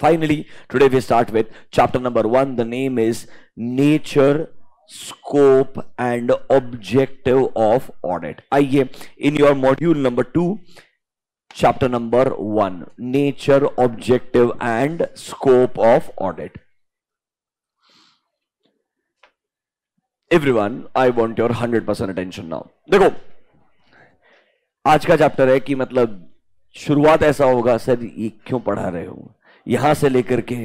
Finally, today we start with chapter number 1. The name is Nature, Scope and Objective of Audit. आइए, in your module number 2, chapter number 1, Nature, Objective and Scope of Audit. Everyone, I want your 100% attention now. देखो, आज का chapter है कि मतलब शुरुआत ऐसा होगा, सर ये क्यों पढ़ा रहे हो, यहां से लेकर के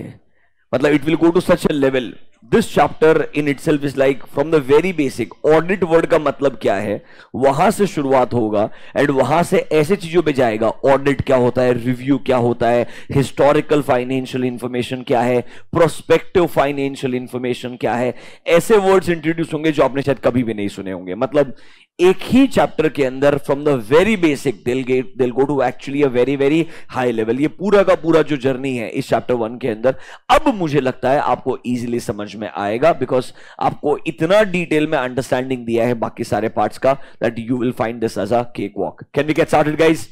मतलब it will go to such a level. This chapter in itself is like from the very basic audit word का मतलब क्या है वहां से शुरुआत होगा एंड वहां से ऐसे चीजों पे जाएगा. ऑडिट क्या होता है, रिव्यू क्या होता है, हिस्टोरिकल फाइनेंशियल इंफॉर्मेशन क्या है, प्रोस्पेक्टिव फाइनेंशियल इंफॉर्मेशन क्या है. ऐसे वर्ड्स इंट्रोड्यूस होंगे जो आपने शायद कभी भी नहीं सुने होंगे. मतलब एक ही चैप्टर के अंदर from the very basic will go to actually a very very high level. ये पूरा का पूरा जो जर्नी है इस चैप्टर 1 के अंदर अब मुझे लगता है आपको इजीली समझ में आएगा, बिकॉज आपको इतना डिटेल में अंडरस्टैंडिंग दिया है बाकी सारे पार्ट्स का that you will find this as a cake walk. Can we get started guys?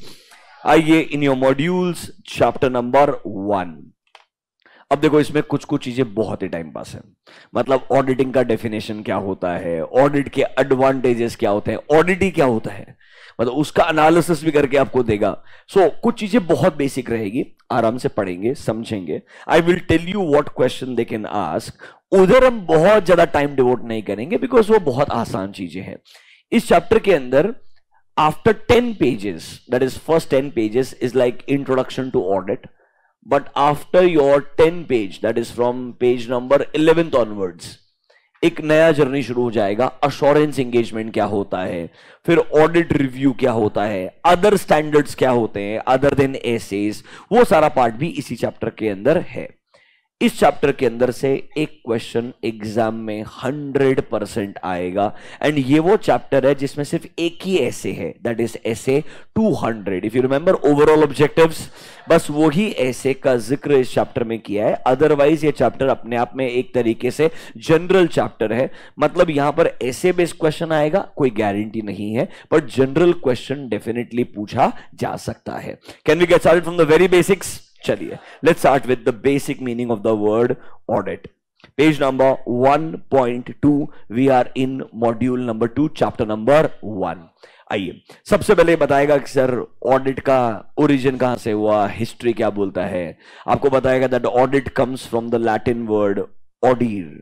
आइए, in your modules chapter number 1. अब देखो, इसमें कुछ कुछ चीजें बहुत ही टाइम पास है. मतलब ऑडिटिंग का डेफिनेशन क्या होता है, ऑडिट के एडवांटेजेस क्या होते हैं, ऑडिट ही क्या होता है, मतलब उसका एनालिसिस भी करके आपको देगा. सो कुछ चीजें बहुत बेसिक रहेगी, आराम से पढ़ेंगे, समझेंगे. I will tell you what question they can ask. उधर हम बहुत ज्यादा टाइम डिवोट नहीं करेंगे बिकॉज वो बहुत आसान चीजें हैं. इस चैप्टर के अंदर after 10 pages, that is first 10 pages is like introduction to audit. But after your 10 page, that is from page number 11th onwards, एक नया जर्नी शुरू हो जाएगा. अश्योरेंस एंगेजमेंट क्या होता है, फिर ऑडिट रिव्यू क्या होता है, अदर स्टैंडर्ड्स क्या होते हैं अदर देन एसेस, वो सारा पार्ट भी इसी चैप्टर के अंदर है. इस चैप्टर के अंदर से एक क्वेश्चन एग्जाम में 100% आएगा एंड ये वो चैप्टर है जिसमें सिर्फ एक ही ऐसे है, दैट इज ऐसे 200. If you remember overall objectives, बस वही ऐसे का जिक्र इस चैप्टर में किया है. अदरवाइज ये चैप्टर अपने आप में एक तरीके से जनरल चैप्टर है. मतलब यहां पर ऐसे बेस्ड क्वेश्चन आएगा, कोई गारंटी नहीं है, बट जनरल क्वेश्चन डेफिनेटली पूछा जा सकता है. Can we get started from the very basics? चलिए, let's start with the basic meaning of the word audit. Page number 1.2, we are in module number 2, chapter number 1. आइए, सबसे पहले बताएगा कि सर ऑडिट का ओरिजिन कहां से हुआ, हिस्ट्री क्या बोलता है. आपको बताएगा that audit comes from the Latin word audire,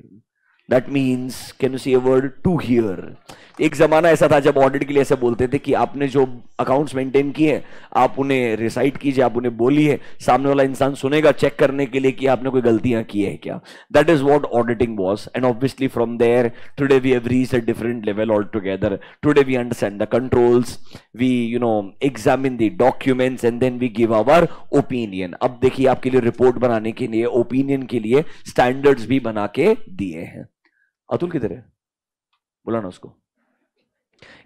that means, can you see a word, to hear. एक जमाना ऐसा था जब ऑडिट के लिए ऐसे बोलते थे कि आपने जो अकाउंट्स मेंटेन किए आप उन्हें रिसाइट कीजिए, आप उन्हें बोलिए, सामने वाला इंसान सुनेगा चेक करने के लिए कि आपने कोई गलतियां की है क्या. That is what auditing was. And obviously from there today we have reached a different level all together. Today we understand the controls, we examine the documents and then we give our opinion. अब देखिए, आपके लिए report बनाने के लिए, opinion के लिए standards भी बना के दिए हैं. अतुल किधर है, बुलाना उसको.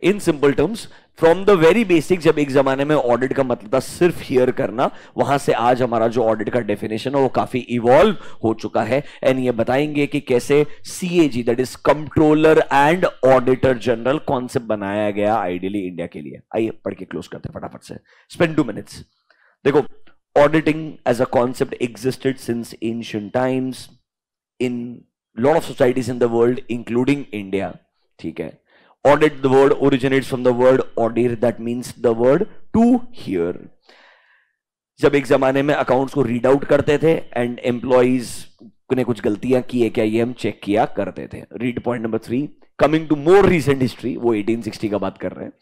In simple terms, from the very basic, जब एक जमाने में ऑडिट का मतलब था सिर्फ हियर करना, वहां से आज हमारा जो ऑडिट का डेफिनेशन है वो काफी इवॉल्व हो चुका है. एंड ये बताएंगे कि कैसे CAG, that is controller and auditor general, concept बनाया गया आइडियली इंडिया के लिए. आइए पढ़ के क्लोज करते हैं फटाफट से, स्पेंड 2 मिनट्स. देखो, auditing as a concept existed since ancient times in lot of societies in the world including India. ठीक है. Audit, the word originates from the word audir, that means the word to hear. जब एक जमाने में accounts को read out करते थे and employees ने कुछ गलतियां की है क्या, ये हम चेक किया करते थे. Read point number 3. Coming to more recent history, वो 1860 का बात कर रहे हैं.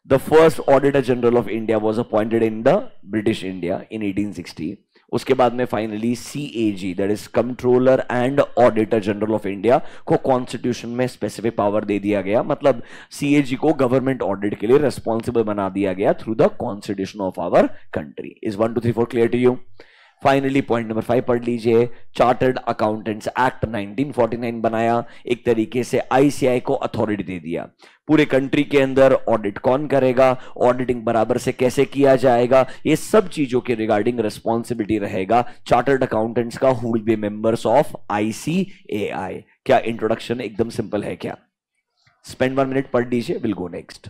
The first auditor general of India was appointed in the British India in 1860. उसके बाद में finally CAG, that is controller and auditor general of India, को कॉन्स्टिट्यूशन में स्पेसिफिक पावर दे दिया गया. मतलब सीएजी को गवर्नमेंट ऑडिट के लिए रेस्पॉन्सिबल बना दिया गया through the constitution of our country. Is 1 2 3 4 clear to you? Finally point number 5 पढ़ लीजिए. चार्टर्ड अकाउंटेंट्स एक्ट 1949 बनाया, एक तरीके से आईसीआई को अथॉरिटी दे दिया. पूरे कंट्री के अंदर ऑडिट कौन करेगा, ऑडिटिंग बराबर से कैसे किया जाएगा, ये सब चीजों के रिगार्डिंग रिस्पॉन्सिबिलिटी रहेगा चार्टर्ड अकाउंटेंट्स का, who will be members of ICAI. क्या इंट्रोडक्शन एकदम सिंपल है क्या? स्पेंड 1 मिनट, पढ़ लीजिए, will go next.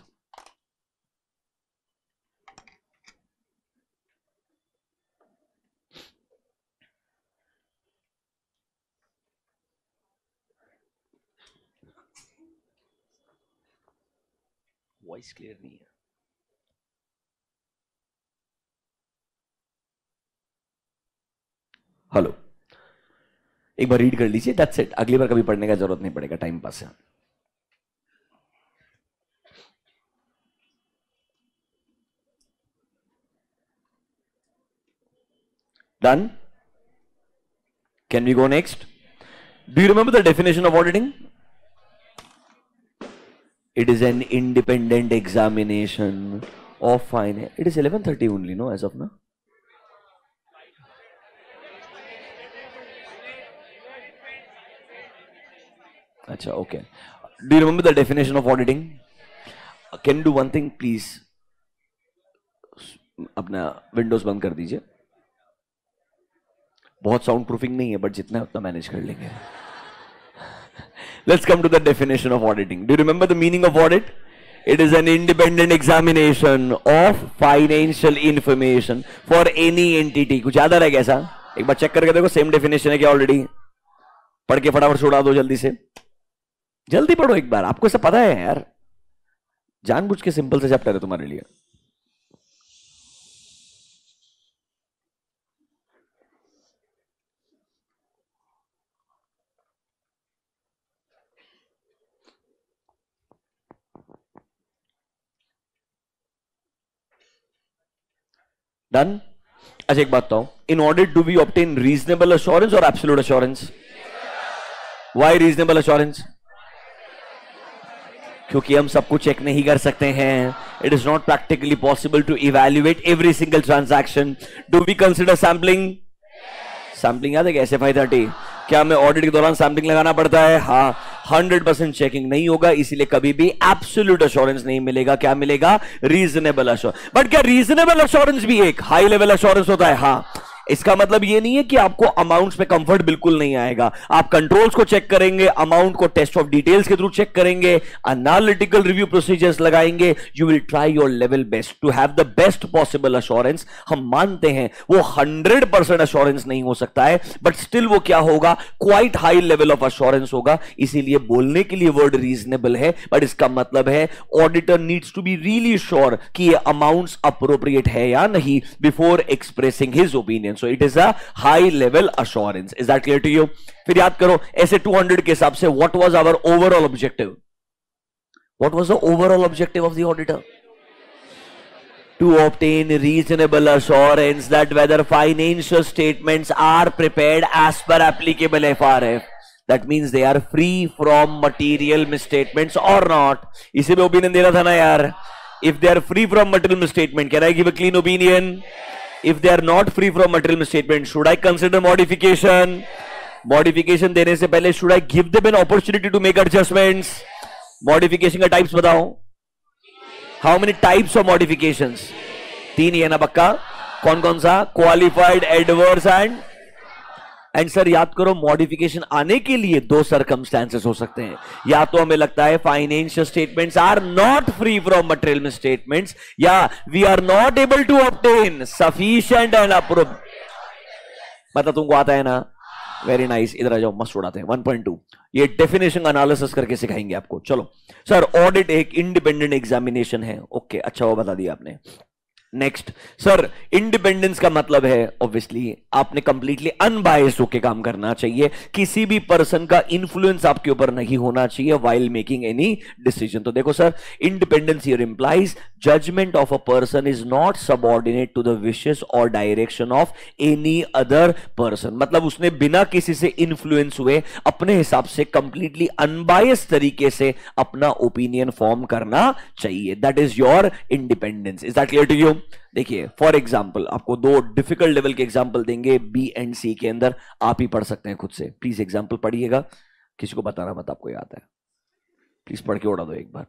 Voice clear नहीं है। हेलो, एक बार रीड कर लीजिए, दैट्स इट। अगली बार कभी पढ़ने का जरूरत नहीं पड़ेगा, टाइम पास है। Done? Can we go next? Do you remember the definition of auditing? It is an independent examination of finance. It is 11:30 only, no, as of now. Acha, okay. Do you remember the definition of auditing? Can you do one thing, please? अपना Windows बंद कर दीजिए। बहुत sound proofing नहीं है, but जितना है उतना मैनेज कर लेंगे। Let's come to the definition of auditing. Do you remember the meaning of audit? It is an independent examination of financial information for any entity. कुछ याद आ रहा है कैसा? एक बार चेक करके देखो, सेम डेफिनेशन है क्या ऑलरेडी? पढ़ के फटाफट छुड़ा दो जल्दी से। जल्दी पढ़ो एक बार, आपको सब पता है यार। जानबूझ के सिंपल से चैप्टर है तुम्हारे लिए। डन? अच्छा एक बात बताओ, in audit do we obtain reasonable assurance or absolute assurance? Why reasonable assurance? क्योंकि हम सब कुछ चेक नहीं कर सकते हैं। It is not practically possible to evaluate every single transaction. Do we consider sampling? Sampling याद है क्या? SFI 30। क्या हमें ऑडिट के दौरान सैम्पलिंग लगाना पड़ता है? हाँ। 100% चेकिंग नहीं होगा, इसीलिए कभी भी एब्सोल्यूट अश्योरेंस नहीं मिलेगा। क्या मिलेगा? Reasonable assurance. बट क्या रीजनेबल अश्योरेंस भी एक हाई लेवल अश्योरेंस होता है? हाँ। इसका मतलब ये नहीं है कि आपको अमाउंट्स पे कंफर्ट बिल्कुल नहीं आएगा। आप कंट्रोल्स को चेक करेंगे, अमाउंट को टेस्ट ऑफ डिटेल्स के थ्रू चेक करेंगे, एनालिटिकल रिव्यू प्रोसीजर्स लगाएंगे। You will try your level best to have the best possible assurance. हम मानते हैं वो 100% अश्योरेंस नहीं हो सकता है, बट स्टिल वो क्या होगा? Quite high level of assurance होगा। इसीलिए बोलने के लिए वर्ड रीजनेबल है, बट इसका मतलब है auditor needs to be really sure कि ये अमाउंट्स अप्रोप्रिएट है या नहीं before expressing his opinion. So it is a high level assurance. Is that clear to you? फिर याद करो, ऐसे 200 के हिसाब से what was our overall objective? What was the overall objective of the auditor? To obtain reasonable assurance that whether financial statements are prepared as per applicable FRF, that means they are free from material misstatements or not. इसी में opinion देना था ना यार। If they are free from material misstatement, can I give a clean opinion? If they are not free from material misstatement, should I consider modification? Modification देने से पहले should I give them an opportunity to make adjustments? Modification का types बताओ। How many types of modifications? 3 ही है ना पक्का? कौन कौन सा? Qualified, adverse एंड सर याद करो, मॉडिफिकेशन आने के लिए 2 सर्कमस्टेंसेस हो सकते हैं। या तो हमें लगता है financial statements are not free from material statements, या we are not able to obtain sufficient and approve. मतलब तुमको आता है ना? Very nice. इधर आ जाओ, मस्त उड़ाते हैं। 1.2 ये डेफिनेशन एनालिसिस करके सिखाएंगे आपको। चलो सर, ऑडिट एक इंडिपेंडेंट एग्जामिनेशन है। ओके, अच्छा वो बता दिया आपने। नेक्स्ट सर, इंडिपेंडेंस का मतलब है ऑब्वियसली आपने कंप्लीटली अनबायस्ड होकर काम करना चाहिए। किसी भी पर्सन का इंफ्लुएंस आपके ऊपर नहीं होना चाहिए व्हाइल मेकिंग एनी डिसीजन। तो देखो sir, independence here implies judgement of a person is not subordinate to the wishes or direction of any other person. मतलब उसने बिना किसी से इंफ्लुएंस हुए अपने हिसाब से कंप्लीटली अनबायस्ड तरीके से अपना ओपिनियन फॉर्म करना चाहिए। That is your independence. Is that clear to you? देखिए फॉर एग्जाम्पल, आपको 2 डिफिकल्ट लेवल के एग्जाम्पल देंगे बी एंड सी के अंदर, आप ही पढ़ सकते हैं खुद से। प्लीज एग्जाम्पल पढ़िएगा, किसी को बताना मत, आपको याद है। प्लीज पढ़ के उड़ा दो एक बार।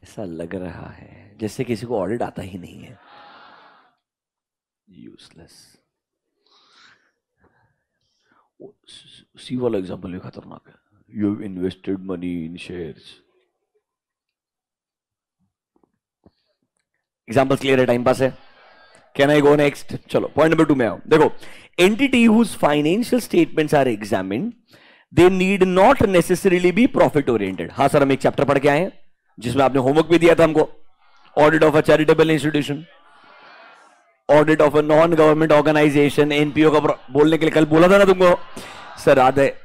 ऐसा लग रहा है जैसे किसी को ऑडिट आता ही नहीं है। यूजलेस। सी वाला एग्जाम्पल भी खतरनाक है, you have invested money in shares. Example clear है, टाइम पास है। Can I go next? चलो पॉइंट नंबर 2 में आओ। देखो, entity whose financial statements are examined they need not necessarily be profit oriented. हाँ सर, हम एक चैप्टर पढ़ के आए हैं जिसमें आपने होमवर्क भी दिया था हमको, audit of a charitable institution, audit of a non government organisation, NPO का बोलने के लिए कल बोला था ना तुमको। सर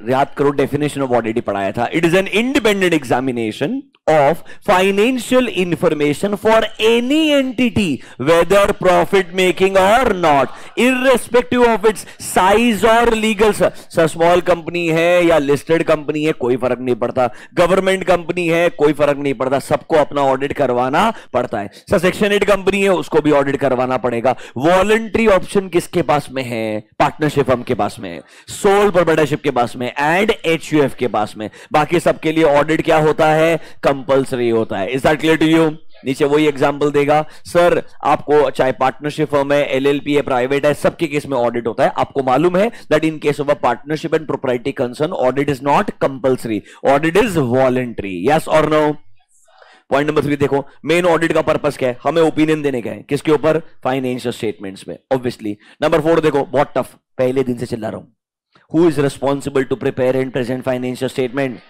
याद करो, डेफिनेशन ऑफ ऑडिट ही पढ़ाया था। It is an independent examination of financial information for any entity whether profit making or not irrespective of its size or legal sir small company है या लिस्टेड कंपनी है कोई फर्क नहीं पड़ता, गवर्नमेंट कंपनी है कोई फर्क नहीं पड़ता, सबको अपना ऑडिट करवाना पड़ता है। सर सेक्शन 8 कंपनी है उसको भी ऑडिट करवाना पड़ेगा। वॉलंटरी ऑप्शन किसके पास में है? पार्टनरशिप फर्म के पास में, सोल प्रोप्राइटरशिप के पास में एंड एचयूएफ के पास में। बाकी सबके लिए ऑडिट क्या होता है? कंपल्सरी होता है। Is that clear to you? नीचे वही एग्जांपल देगा, सर आपको चाहे पार्टनरशिप फर्म है, एलएलपी है, प्राइवेट है, सबके केस में ऑडिट होता है। आपको मालूम है that in case of a partnership and proprietary concern audit is not compulsory, audit is voluntary. Yes और नो? पॉइंट नंबर 3 देखो, मेन ऑडिट का पर्पस क्या है? हमें ओपिनियन देने का है। किसके ऊपर? फाइनेंशियल स्टेटमेंट्स में, ऑब्वियसली। नंबर 4 देखो, बहुत टफ, पहले दिन से चिल्ला रहा हूं। Who is responsible to prepare and present financial statement?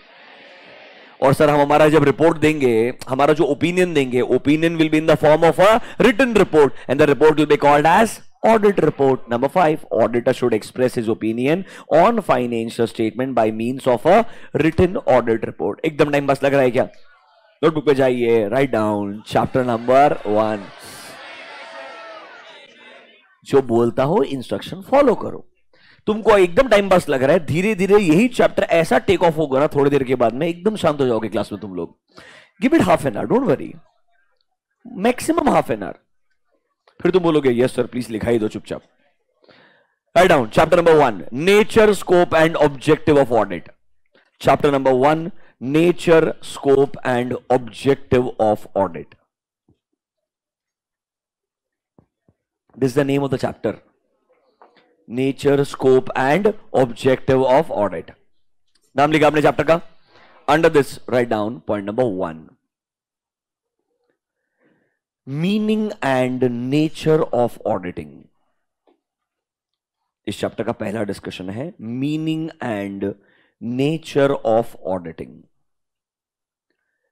और सर हम हमारा जब रिपोर्ट देंगे, हमारा जो ओपिनियन देंगे, opinion will be in the form of a written report and the report will be called as audit report. Number 5, auditor should express his opinion on financial statement by means of a written audit report. एकदम time pass लग रहा है क्या? Notebook पे जाइए, right down chapter number 1। जो बोलता हो इंस्ट्रक्शन फॉलो करो। तुमको एकदम टाइम पास लग रहा है, धीरे धीरे यही चैप्टर ऐसा टेक ऑफ होगा ना, थोड़ी देर के बाद में एकदम शांत हो जाओगे क्लास में तुम लोग। Give it half an hour, don't worry, maximum half an hour. फिर तुम बोलोगे यस सर प्लीज लिखाई दो चुपचाप। Write down chapter number 1, nature scope and objective of audit. Chapter number 1, nature scope and objective of audit. This is the name of the chapter, nature scope and objective of audit. नाम लिखा आपने chapter का? Under this right down point number 1, meaning and nature of auditing. इस chapter का पहला discussion है meaning and nature of auditing.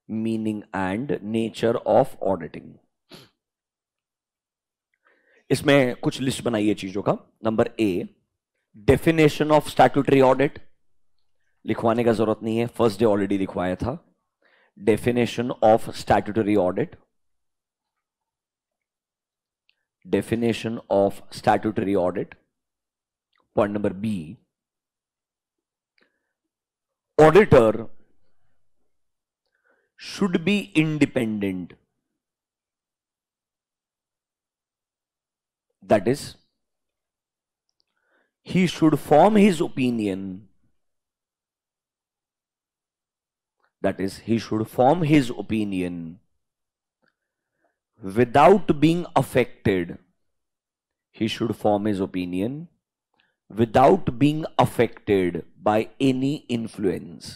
Meaning and nature of auditing, इसमें कुछ लिस्ट बनाई है चीजों का। Number A, definition of statutory audit. लिखवाने का जरूरत नहीं है, फर्स्ट डे ऑलरेडी लिखवाया था। Definition of statutory audit, definition of statutory audit. Point number B, auditor should be independent, that is he should form his opinion, that is he should form his opinion without being affected, he should form his opinion without being affected by any influence,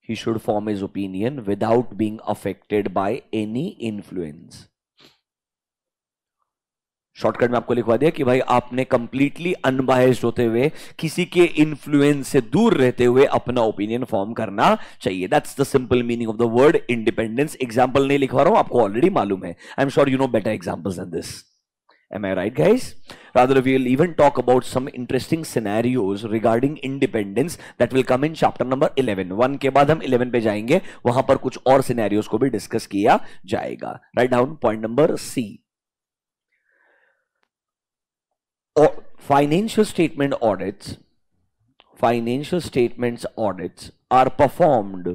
he should form his opinion without being affected by any influence। Shortcut में आपको लिखवा दिया कि भाई आपने completely unbiased होते हुए, किसी के इन्फ्लुएंस से दूर रहते हुए अपना ओपिनियन फॉर्म करना चाहिए। That's the simple meaning of the word independence. Example नहीं लिखवा रहा हूं, आपको ऑलरेडी मालूम है। I am sure you know better examples than this. Am I right, guys? Rather, we will even talk about some interesting scenarios regarding independence that will come in chapter number 11. 1 के बाद हम 11 पे जाएंगे, वहां पर कुछ और scenarios को भी डिस्कस किया जाएगा। Write down point number C. Financial statement audits, financial statements audits are performed.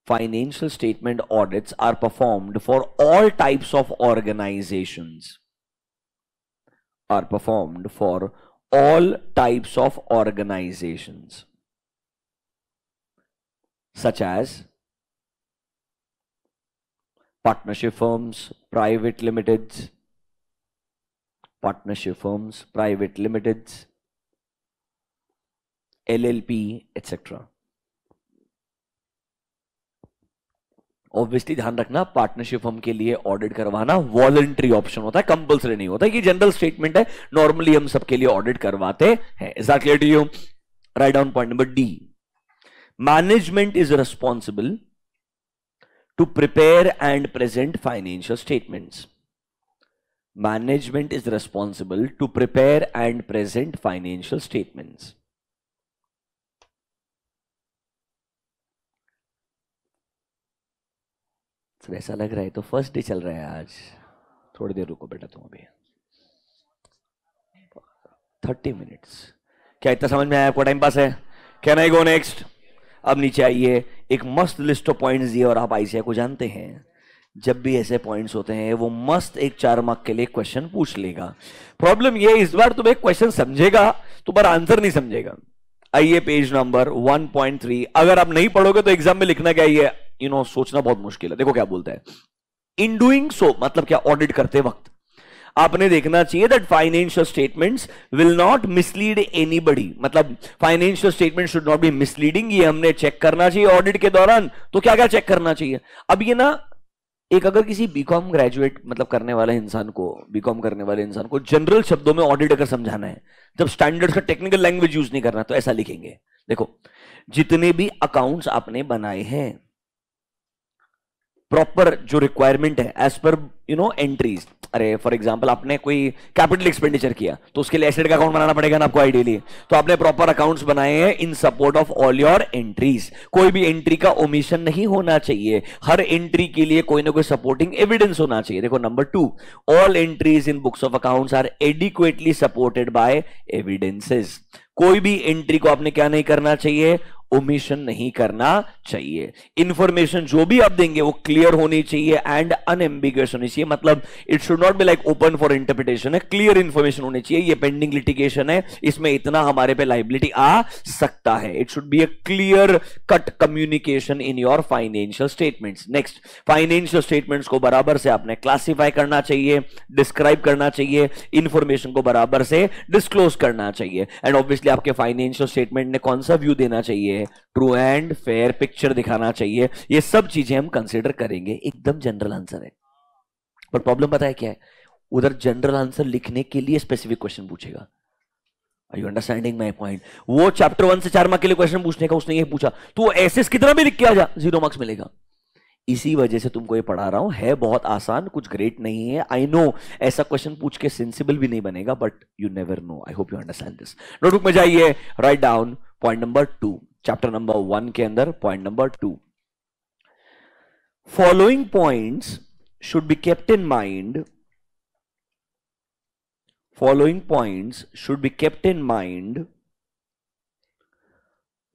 Financial statement audits are performed for all types of organizations. Are performed for all types of organizations, such as partnership firms, private limiteds, partnership firms, private limiteds, LLP, etc. Obviously ध्यान रखना, partnership firm के लिए audit करवाना voluntary option होता है, compulsory नहीं होता, कि जनरल स्टेटमेंट है, नॉर्मली हम सबके लिए ऑडिट करवाते हैं. Is that clear to you? Right down point number D. Management is responsible to prepare and present financial statements. Management is responsible to prepare and present financial statements. तो ऐसा लग रहा है तो फर्स्ट डे चल रहा है आज. थोड़ी देर रुको बेटा तुम अभी. 30 मिनट्स. क्या इतना समझ में आया आपको? टाइम पास है? Can I go next? अब नीचे आइए. एक मस्त लिस्ट ऑफ पॉइंट्स दिए और आप आईसीआई को जानते हैं, जब भी ऐसे पॉइंट्स होते हैं वो मस्त एक 4 मार्क के लिए क्वेश्चन पूछ लेगा. प्रॉब्लम ये इस बार तुम एक क्वेश्चन समझेगा तो पर आंसर नहीं समझेगा. आइए पेज नंबर 1.3. अगर आप नहीं पढ़ोगे तो एग्जाम में लिखना क्या है, सोचना बहुत मुश्किल है. देखो क्या बोलता है. इन डूइंग सो मतलब क्या, ऑडिट करते वक्त आपने देखना चाहिए that financial statements will not mislead anybody. मतलब financial statement should not be misleading. ये हमने चेक करना चाहिए ऑडिट के दौरान. तो क्या क्या चेक करना चाहिए? अब ये ना, एक अगर किसी बीकॉम ग्रेजुएट मतलब करने वाले इंसान को जनरल शब्दों में ऑडिट अगर समझाना है, जब स्टैंडर्ड का टेक्निकल लैंग्वेज यूज नहीं करना, तो ऐसा लिखेंगे. देखो, जितने भी अकाउंट्स आपने बनाए हैं, प्रॉपर जो रिक्वायरमेंट है एज पर एंट्रीज. अरे फॉर एग्जांपल आपने कोई कैपिटल एक्सपेंडिचर किया तो उसके लिए एसेट का अकाउंट बनाना पड़ेगा ना आपको आइडियली. तो आपने प्रॉपर अकाउंट्स बनाए हैं इन support of all your entries. कोई भी एंट्री का ओमिशन नहीं होना चाहिए. हर एंट्री के लिए कोई ना कोई सपोर्टिंग एविडेंस होना चाहिए. देखो number 2, all entries in books of accounts are adequately supported by evidences. कोई भी एंट्री को आपने क्या नहीं करना चाहिए, ओमिशन नहीं करना चाहिए. इंफॉर्मेशन जो भी आप देंगे वो क्लियर होनी चाहिए एंड अनएम्बिगुअस होनी चाहिए. मतलब it should not be like open for interpretation है. क्लियर इंफॉर्मेशन होनी चाहिए. ये पेंडिंग लिटिगेशन है, इसमें इतना हमारे पे लाइबिलिटी आ सकता है. It should be a clear cut communication in your financial statements. Next, financial statements को बराबर से आपने क्लासिफाई करना चाहिए, डिस्क्राइब करना चाहिए, इंफॉर्मेशन को बराबर से डिस्क्लोज करना चाहिए. एंड ऑब्वियसली आपके फाइनेंशियल स्टेटमेंट ने कौन सा व्यू देना चाहिए, ट्रू एंड फेयर पिक्चर दिखाना चाहिए. ये सब चीजें हम कंसीडर करेंगे. एकदम जनरल आंसर है, पर प्रॉब्लम पता है क्या है, उधर जनरल आंसर लिखने के लिए स्पेसिफिक क्वेश्चन पूछेगा. Are you understanding my point? वो चैप्टर 1 से 4 मार्क के लिए क्वेश्चन पूछने का उसने ये पूछा, तो ऐसे कितना भी लिख के आ जा, 0 मार्क्स मिलेगा. इसी वजह से तुमको ये पढ़ा रहा हूं. है बहुत आसान, कुछ ग्रेट नहीं है. आई नो ऐसा क्वेश्चन पूछ के सेंसिबल भी नहीं बनेगा, but you never no. I hope you understand this. Notebook में जाइए, right down point number 2, chapter number 1 के अंदर point number 2. Following points should be kept in mind. Following points should be kept in mind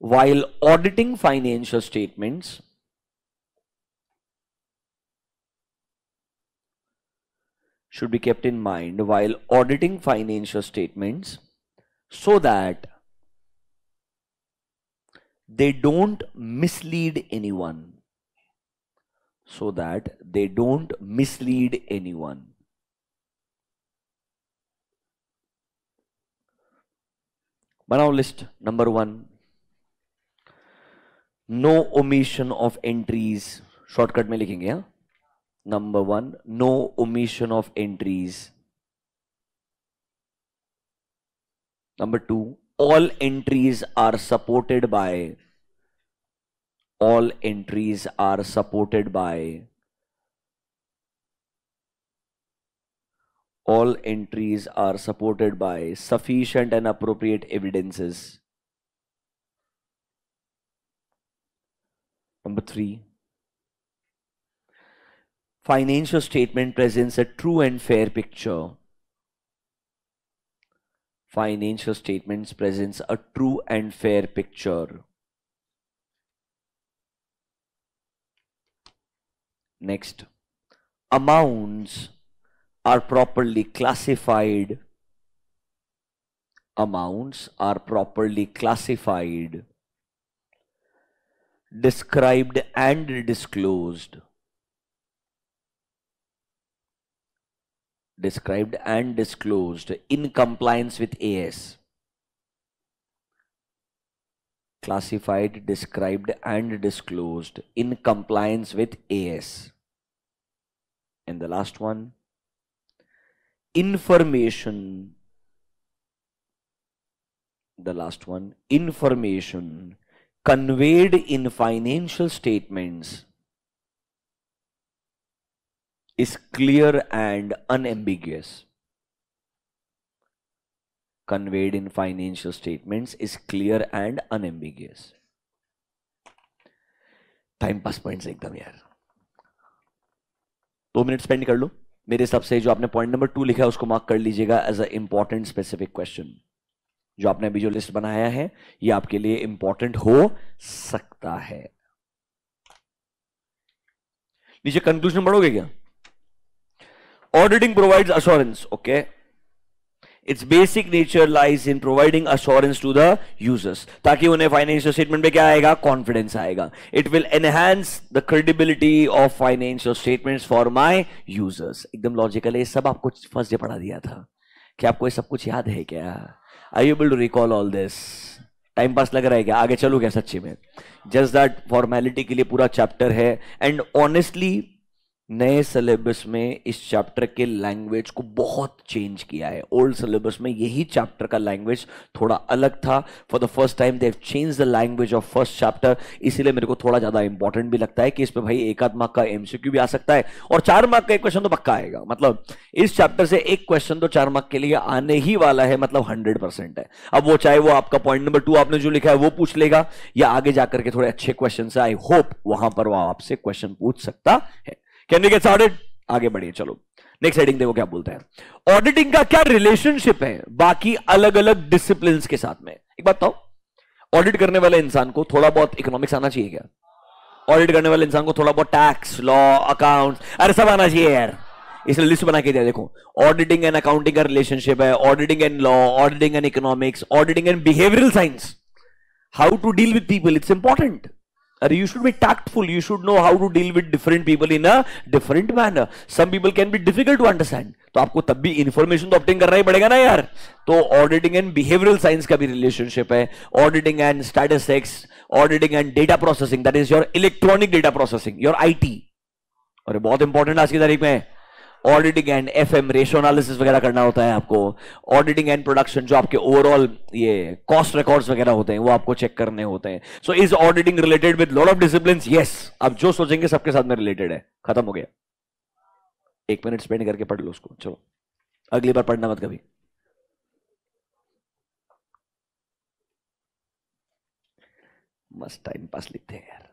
while auditing financial statements. Should be kept in mind while auditing financial statements so that they don't mislead anyone. So that they don't mislead anyone. बनाओ list. Number 1, no omission of entries. Shortcut में लिखेंगे. हाँ, number 1, no omission of entries. Number 2, all entries are supported by. All entries are supported by. All entries are supported by sufficient and appropriate evidences. Number 3, financial statement presents a true and fair picture. Financial statements presents a true and fair picture. Next, amounts are properly classified. Amounts are properly classified, described and disclosed. described and disclosed in compliance with AS. Classified, described and disclosed in compliance with AS. And the last one, information. The last one, information conveyed in financial statements is clear and unambiguous. Conveyed in financial statements is clear and unambiguous. Time pass points एकदम यार, 2 minute spend कर लो। मेरे हिसाब से जो आपने point number 2 लिखा है उसको मार्क कर लीजिएगा as a important specific question. जो आपने अभी जो लिस्ट बनाया है ये आपके लिए इंपॉर्टेंट हो सकता है। नीचे कंक्लूजन पढ़ोगे क्या? Auditing provides assurance, okay, its basic nature lies in providing assurance to the users, ताकि उन्हें फाइनेंशियल स्टेटमेंट पे क्या आएगा? कॉन्फिडेंस आएगा। It will enhance the credibility of financial statements for my users. एकदम लॉजिकल है, सब आपको फर्स्ट डे पढ़ा दिया था। क्या आपको ये सब कुछ याद है क्या? Are you able to recall all this? Time pass लग रहा है क्या? आगे चलो क्या सच्ची में? जस्ट दैट फॉर्मेलिटी के लिए पूरा चैप्टर है। एंड ऑनेस्टली नए सिलेबस में इस चैप्टर के लैंग्वेज को बहुत चेंज किया है। ओल्ड सिलेबस में यही चैप्टर का लैंग्वेज थोड़ा अलग था। For the first time they have change the language of first chapter. इसीलिए मेरे को थोड़ा ज्यादा इंपॉर्टेंट भी लगता है कि इस पे भाई 1 आध मार्क का एमसीक्यू भी आ सकता है और 4 मार्क का एक क्वेश्चन तो पक्का आएगा। मतलब इस चैप्टर से एक क्वेश्चन तो 4 मार्क के लिए आने ही वाला है, मतलब 100% है। अब वो चाहे वो आपका पॉइंट नंबर 2 आपने जो लिखा है वो पूछ लेगा, या आगे जाकर के थोड़े अच्छे क्वेश्चन से आई होप वहां पर वो आपसे क्वेश्चन पूछ सकता है। Can we get started? आगे बढ़िए, चलो नेक्स्ट हेडिंग देखो क्या बोलता है। ऑडिटिंग का क्या रिलेशनशिप है बाकी अलग अलग डिसिप्लिन के साथ में? एक बात बताओ, ऑडिट करने वाले इंसान को थोड़ा बहुत इकोनॉमिक्स आना चाहिए क्या? ऑडिट करने वाले इंसान को थोड़ा बहुत टैक्स, लॉ, अकाउंट्स, अरे सब आना चाहिए यार। इसलिए लिस्ट बना के दिया, देखो ऑडिटिंग एंड अकाउंटिंग का रिलेशनशिप है, auditing and law, auditing and economics, auditing and behavioural science, how to deal with people, it's important. अरे you should be tactful, you should know how to deal with different people in a different manner. Some people can be difficult to understand. तो आपको तब भी information तो obtain करना ही पड़ेगा ना यार। तो ऑडिटिंग एंड बिहेवियरल साइंस का भी रिलेशनशिप है, auditing and statistics, auditing and data processing, that is your electronic data processing, your IT. और बहुत इंपॉर्टेंट आज की तारीख में auditing and FM ratio analysis वगैरह करना होता है आपको। ऑडिटिंग एंड प्रोडक्शन, जो आपके ओवरऑल ये कॉस्ट रिकॉर्ड्स वगैरह होते हैं वो आपको चेक करने होते हैं। So is auditing related with lot of disciplines? Yes. आप जो सोचेंगे सबके साथ में रिलेटेड है। खत्म हो गया। 1 मिनट स्पेंड करके पढ़ लो उसको, चलो अगली बार पढ़ना मत कभी। मस्त टाइम पास लिखते हैं यार।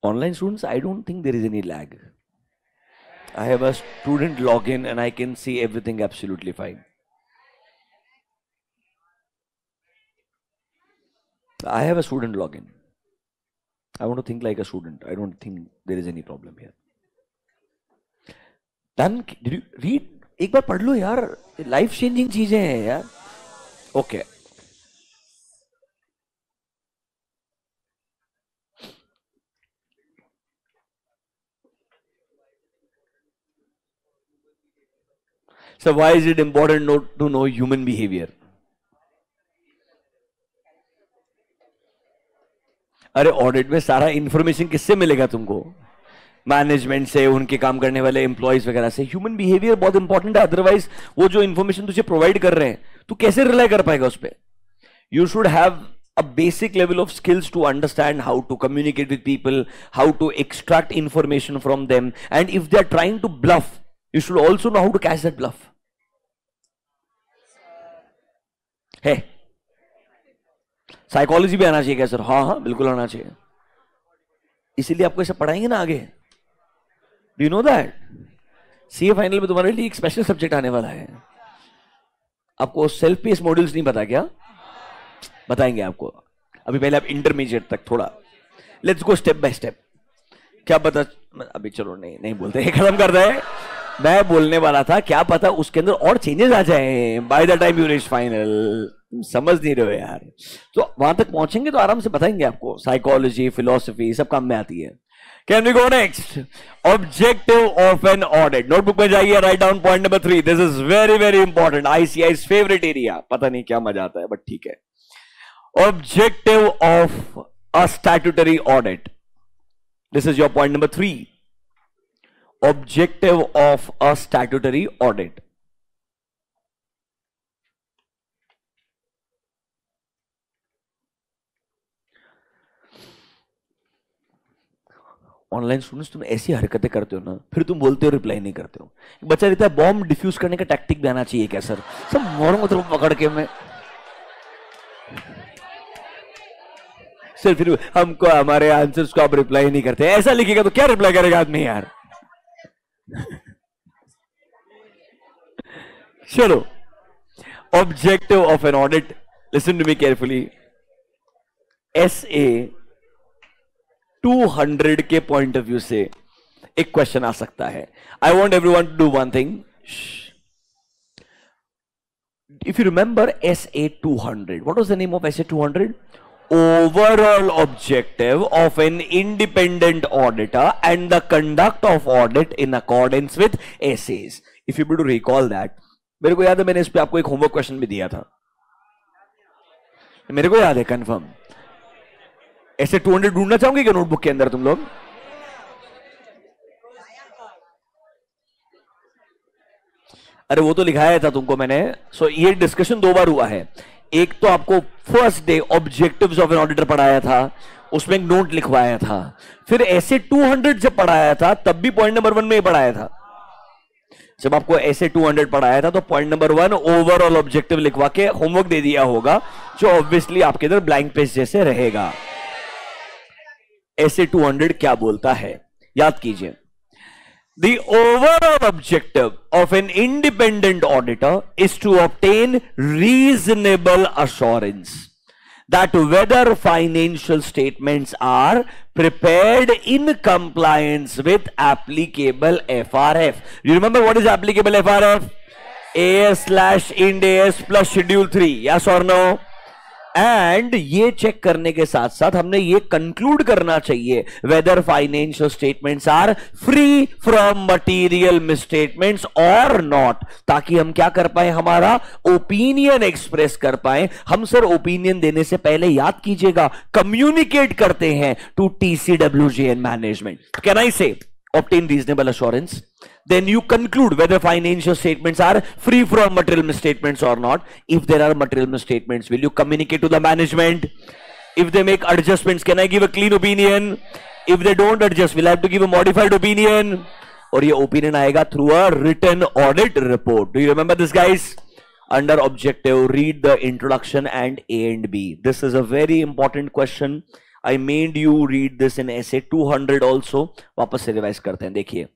Online students, I don't think there is any lag. I have a student login and I can see everything absolutely fine. I have a student login. I want to think like a student. I don't think there is any problem here. Done? Did you read? एक बार पढ़ लो यार, life changing चीजें हैं यार। Okay So why is it important to know human behavior? अरे audit में सारा information किससे मिलेगा तुमको? मैनेजमेंट से, उनके काम करने वाले एम्प्लॉयज वगैरह से। ह्यूमन बिहेवियर बहुत इंपॉर्टेंट है, अदरवाइज वो जो इंफॉर्मेशन तुझे प्रोवाइड कर रहे हैं तू कैसे रिलाई कर पाएगा उस पर? You should have a basic level of skills to understand how to communicate with people, how to extract information from them, and if they are trying to bluff, you should also know how to catch that bluff. है psychology भी आना चाहिए क्या sir? हाँ हाँ बिल्कुल आना चाहिए, इसीलिए आपको ऐसा पढ़ाएंगे ना आगे। Do you know that? CA final में तुम्हारे लिए एक स्पेशल सब्जेक्ट आने वाला है। आपको सेल्फ पेस मॉड्यूल्स नहीं पता क्या? बताएंगे आपको। अभी पहले आप इंटरमीडिएट तक थोड़ा, let's go step by step. क्या पता, अभी चलो नहीं नहीं बोलते, खत्म कर रहे हैं। मैं बोलने वाला था क्या पता उसके अंदर और चेंजेस आ जाए by the time you reach final. समझ नहीं रहे हो यार। तो वहां तक पहुंचेंगे तो आराम से बताएंगे आपको। साइकोलॉजी, फिलोसफी सब काम में आती है। Can we go next? Objective of an audit. Notebook में जाइए, right down point number 3। This is very very important, ICI favourite area. पता नहीं क्या मजा आता है बट ठीक है। Objective of a statutory audit. This is your point number 3. Objective of a statutory audit. Online students, तुम ऐसी हरकतें करते हो ना, फिर तुम बोलते हो रिप्लाई नहीं करते हो। बच्चा रहता है, बॉम्ब डिफ्यूज करने का टैक्टिक भी आना चाहिए क्या सर? सब मोरों को पकड़ के मैं सर, फिर हमको हमारे आंसर्स को आप रिप्लाई नहीं करते, ऐसा लिखेगा तो क्या रिप्लाई करेगा आदमी यार? चलो, objective of an audit, listen to me carefully. SA 200 के पॉइंट ऑफ व्यू से एक क्वेश्चन आ सकता है। I want everyone to do one thing. If you remember SA 200, what was the name of SA 200? Overall objective of an independent auditor and the conduct of audit in accordance with essays. If you able to recall that, मेरे को याद है मैंने इस पे आपको एक homework question भी दिया था, मेरे को याद है कंफर्म। ऐसे 200 ढूंढना चाहोगे क्या नोटबुक के अंदर तुम लोग? अरे वो तो लिखाया था तुमको मैंने। सो ये डिस्कशन 2 बार हुआ है। एक तो आपको first day objectives of an auditor पढ़ाया था, उसमें एक नोट लिखवाया था। फिर ऐसे 200 जब पढ़ाया था तब भी पॉइंट नंबर 1 में ही पढ़ाया था। जब आपको ऐसे 200 पढ़ाया था तो पॉइंट नंबर 1 ओवरऑल ऑब्जेक्टिव लिखवा के होमवर्क दे दिया होगा, जो ऑब्वियसली आपके इधर ब्लैंक पेज जैसे रहेगा। ऐसे 200 क्या बोलता है, याद कीजिए। The overall objective of an independent auditor is to obtain reasonable assurance that whether financial statements are prepared in compliance with applicable FRF. You remember what is applicable FRF? AS/Ind AS plus Schedule 3. Yes or no? And ये check करने के साथ साथ हमने ये conclude करना चाहिए whether financial statements are free from material misstatements और नॉट, ताकि हम क्या कर पाए, हमारा ओपिनियन एक्सप्रेस कर पाए। हम सर ओपिनियन देने से पहले याद कीजिएगा कम्युनिकेट करते हैं to TCWG and management. Can I say obtain reasonable assurance, then you conclude whether financial statements are free from material misstatements or not. If there are material misstatements, will you communicate to the management? If they make adjustments, can I give a clean opinion? If they don't adjust, will I have to give a modified opinion? और ये opinion आएगा through a written audit report. Do you remember this, guys? Under objective, read the introduction and A and B. This is a very important question. I made you read this in essay 200 also. वापस से revise करते हैं, देखिए।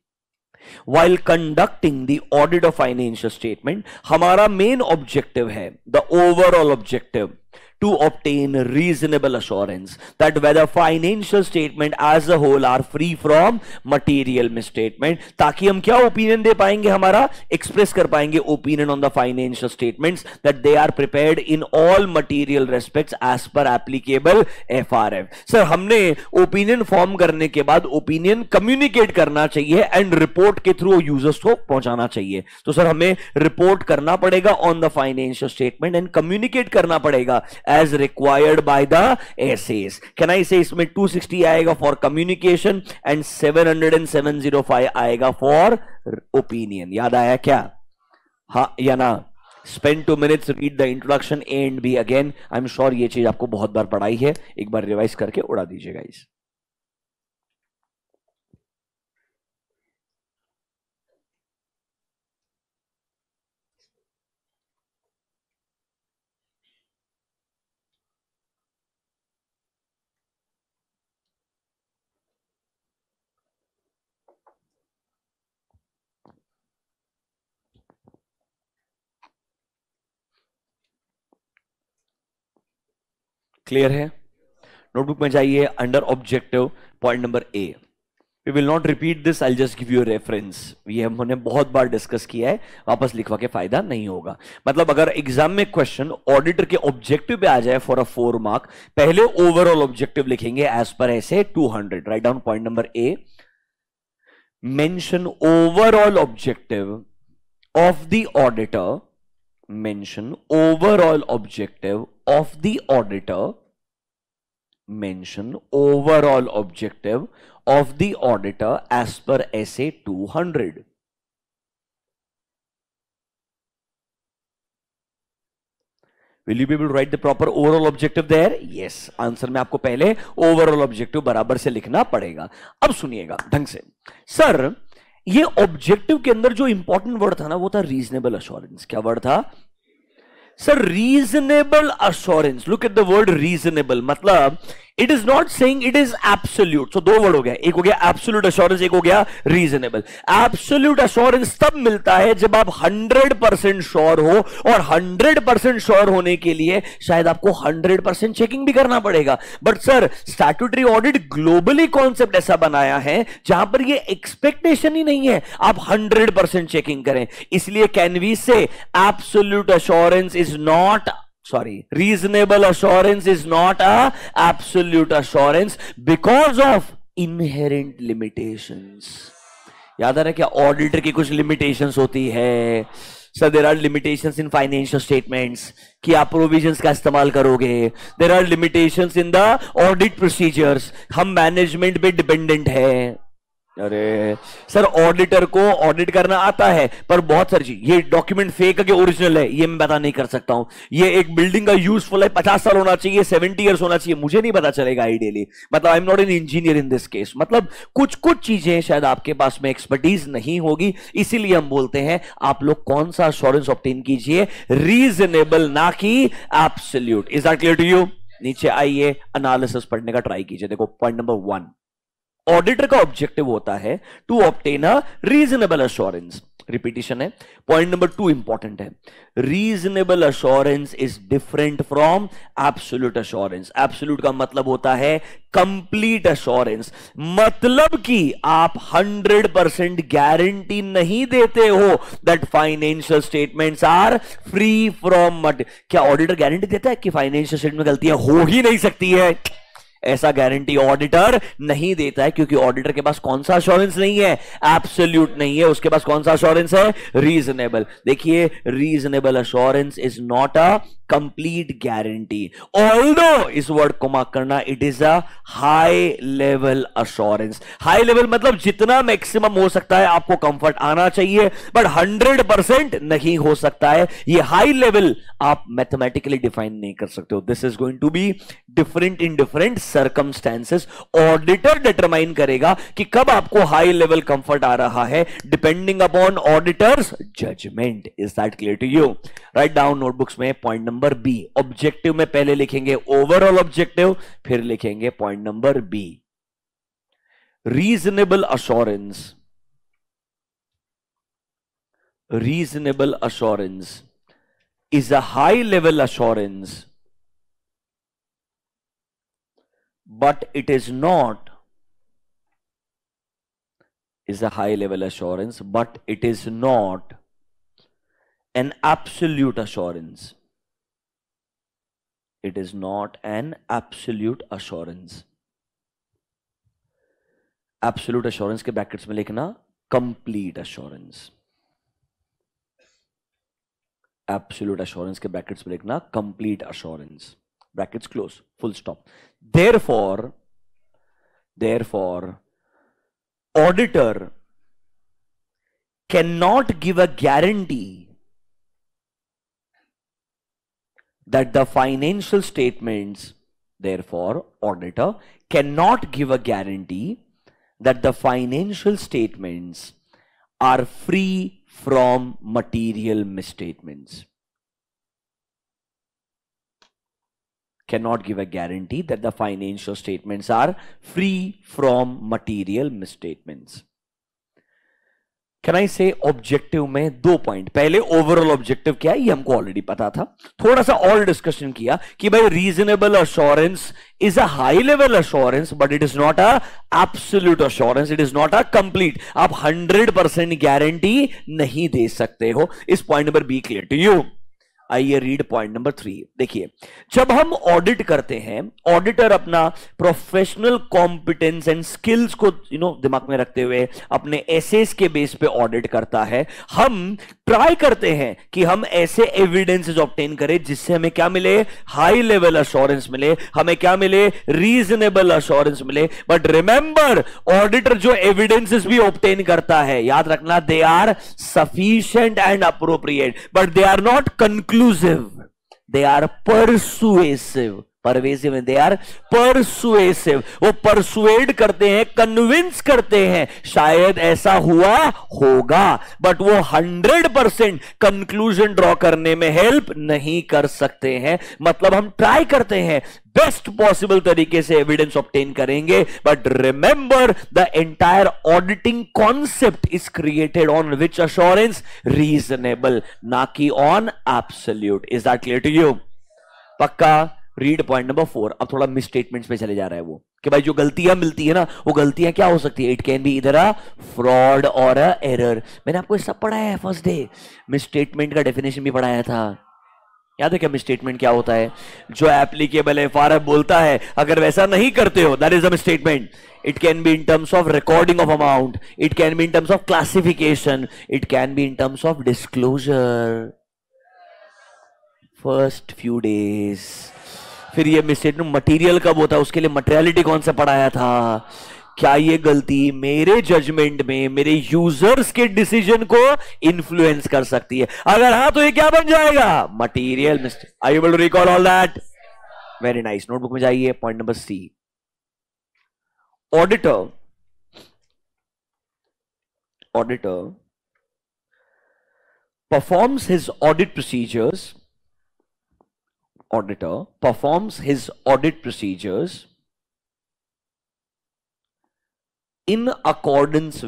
While conducting the audit of financial statement, हमारा main objective है, the overall objective, to obtain reasonable assurance that whether financial statement as a whole are free from material misstatement, ताकि हम क्या ओपिनियन दे पाएंगे, हमारा एक्सप्रेस कर पाएंगे opinion on the financial statements that they are prepared in all material respects as per applicable FRF. Sir हमने opinion form करने के बाद ओपिनियन कम्युनिकेट करना चाहिए एंड रिपोर्ट के थ्रू यूजर्स को पहुंचाना चाहिए। तो सर हमें रिपोर्ट करना पड़ेगा on the financial statement and communicate करना पड़ेगा as required by the essays. Can I say इसमें 260 आएगा for communication and 700 and 705 आएगा for opinion. याद आया क्या? हाँ या ना? Spend 2 minutes, read the introduction A and B again. I'm sure ये चीज आपको बहुत बार पढ़ाई है, एक बार रिवाइज करके उड़ा दीजिएगा इस। क्लियर है? नोटबुक में जाइए, under objective point number A. We will not repeat this, I just give you reference. ये हमने बहुत बार डिस्कस किया है, वापस लिखवा के फायदा नहीं होगा। मतलब अगर एग्जाम में क्वेश्चन ऑडिटर के ऑब्जेक्टिव पे आ जाए फॉर अ 4 मार्क, पहले ओवरऑल ऑब्जेक्टिव लिखेंगे एज पर ऐसे 200। Right down point number A, mention overall objective of the auditor, mention overall objective of the auditor, mention overall objective of the auditor as per SA 200. Will you be able to write the proper overall objective there? Yes. Answer में आपको पहले overall objective बराबर से लिखना पड़ेगा। अब सुनिएगा ढंग से। सर, ये ऑब्जेक्टिव के अंदर जो इंपॉर्टेंट वर्ड था ना, वो था रीजनेबल अश्योरेंस। क्या वर्ड था sir? Reasonable assurance. Look at the word reasonable, मतलब it is not saying it is absolute. So 2 word हो गया, एक हो गया एब्सोल्यूट अश्योरेंस, एक हो गया रीजनेबल। एब्सोल्यूट अश्योरेंस तब मिलता है जब आप 100% श्योर हो, और 100% श्योर होने के लिए शायद आपको 100% चेकिंग भी करना पड़ेगा। But sir, statutory audit globally concept ऐसा बनाया है जहां पर ये एक्सपेक्टेशन ही नहीं है आप 100% चेकिंग करें। इसलिए कैन वी से absolute assurance is not, reasonable assurance is not a absolute assurance because of inherent limitations. याद आ रहा है क्या? ऑडिटर की कुछ लिमिटेशंस होती है। Sir, there are limitations in financial statements कि आप प्रोविजंस का इस्तेमाल करोगे। There are limitations in the audit procedures, हम मैनेजमेंट पे डिपेंडेंट है। अरे सर, ऑडिटर को ऑडिट करना आता है, पर बहुत सारी चीज, ये डॉक्यूमेंट फेक है कि ओरिजिनल है ये मैं पता नहीं कर सकता हूं। ये एक बिल्डिंग का यूजफुल है 50 साल होना चाहिए, 70 ईयर्स होना चाहिए, मुझे नहीं पता चलेगा आइडियली। मतलब आई am not an engineer in this case. मतलब कुछ कुछ चीजें शायद आपके पास में एक्सपर्टीज नहीं होगी, इसीलिए हम बोलते हैं आप लोग कौन सा एश्योरेंस ऑब्टेन कीजिए, रीजनेबल, ना कि absolute. Is that clear to you? नीचे आइए, एनालिसिस पढ़ने का ट्राई कीजिए। देखो पॉइंट नंबर 1, ऑडिटर का ऑब्जेक्टिव होता है to obtain a reasonable assurance. Repetition है। पॉइंट नंबर 2 इंपॉर्टेंट है, reasonable assurance is different from absolute assurance. Absolute का मतलब होता है कंप्लीट अश्योरेंस, मतलब कि आप 100% गारंटी नहीं देते हो that financial statements are free from mat. क्या ऑडिटर गारंटी देता है कि फाइनेंशियल स्टेटमेंट में गलतियां हो ही नहीं सकती है? ऐसा गारंटी ऑडिटर नहीं देता है, क्योंकि ऑडिटर के पास कौन सा एश्योरेंस नहीं है? एब्सोल्यूट नहीं है, उसके पास कौन सा एश्योरेंस है? रीजनेबल। देखिए, reasonable assurance is not a complete guarantee, although इस वर्ड को मार्क करना, it is a high level assurance. High level मतलब जितना मैक्सिमम हो सकता है आपको कंफर्ट आना चाहिए, बट 100% नहीं हो सकता है। ये हाई लेवल आप मैथमेटिकली डिफाइन नहीं कर सकते हो। This is going to be different in different circumstances. Auditor determine करेगा कि कब आपको हाई लेवल कंफर्ट आ रहा है, depending upon auditor's judgement. Is that clear to you? Right down notebooks में पॉइंट नंबर बी। ऑब्जेक्टिव में पहले लिखेंगे ओवरऑल ऑब्जेक्टिव, फिर लिखेंगे point number B, reasonable assurance. Reasonable assurance is a high level assurance, but it is not, is a high level assurance, but it is not an absolute assurance. It is not an absolute assurance. Absolute assurance के brackets में लिखना complete assurance. Absolute assurance के brackets में लिखना complete assurance. Brackets close. Full stop. Therefore, auditor cannot give a guarantee that the financial statements, therefore, auditor cannot give a guarantee that the financial statements are free from material misstatements. Cannot give a guarantee that the financial statements are free from material misstatements. Can I से objective में 2 point. पहले overall objective क्या है ये हमको already पता था, थोड़ा सा और डिस्कशन किया कि भाई reasonable assurance is a high level assurance but it is not a absolute assurance, it is not a complete. आप 100% गारंटी नहीं दे सकते हो। Is point number B clear to you. आइए रीड पॉइंट नंबर 3। देखिए, जब हम ऑडिट करते हैं, ऑडिटर अपना प्रोफेशनल कॉम्पिटेंस एंड स्किल्स को दिमाग में रखते हुए अपने एसेस के बेस पे ऑडिट करता है। हम ट्राई करते हैं कि हम ऐसे एविडेंसेस ऑब्टेन करें जिससे हमें क्या मिले, हाई लेवल अश्योरेंस मिले, हमें क्या मिले, रीजनेबल अश्योरेंस मिले। बट रिमेंबर, ऑडिटर जो एविडेंसेस भी ऑब्टेन करता है, याद रखना, they are sufficient and appropriate but they are not conclusive, they are persuasive. Pervasive, they are persuasive. वो परसुएड करते हैं, कन्विंस करते हैं, शायद ऐसा हुआ होगा, बट वो 100% कंक्लूजन ड्रॉ करने में हेल्प नहीं कर सकते हैं। मतलब हम ट्राई करते हैं, बेस्ट पॉसिबल तरीके से एविडेंस ऑब्टेन करेंगे, but remember the entire auditing concept is created on which assurance, reasonable, ना कि on absolute. Is that clear to you? पक्का? Read point number 4। अब थोड़ा मिस स्टेटमेंट्स पे चले जा रहा है वो, कि भाई जो गलतियां मिलती है ना, वो गलतियां क्या हो सकती है? इट कैन बी इधर अ फ्रॉड और अ एरर। मैंने आपको ये सब पढ़ाया है फर्स्ट डे, मिस स्टेटमेंट का डेफिनेशन भी पढ़ाया था। याद है क्या मिस स्टेटमेंट क्या होता है? जो एप्लीकेबल एफआरएफ बोलता है, अगर वैसा नहीं करते हो, that is a miss statement. It can be in terms of recording of amount, it can be in terms of classification, it can be in terms of disclosure. First few days. फिर ये misstatement material कब होता है, उसके लिए materiality कौन सा पढ़ाया था? क्या ये गलती मेरे जजमेंट में, मेरे यूजर्स के डिसीजन को इन्फ्लुएंस कर सकती है? अगर हाँ तो ये क्या बन जाएगा? Material mistake. Are you able to recall all that? Very nice. Notebook में जाइए, point number C. Auditor performs his audit procedures in accordance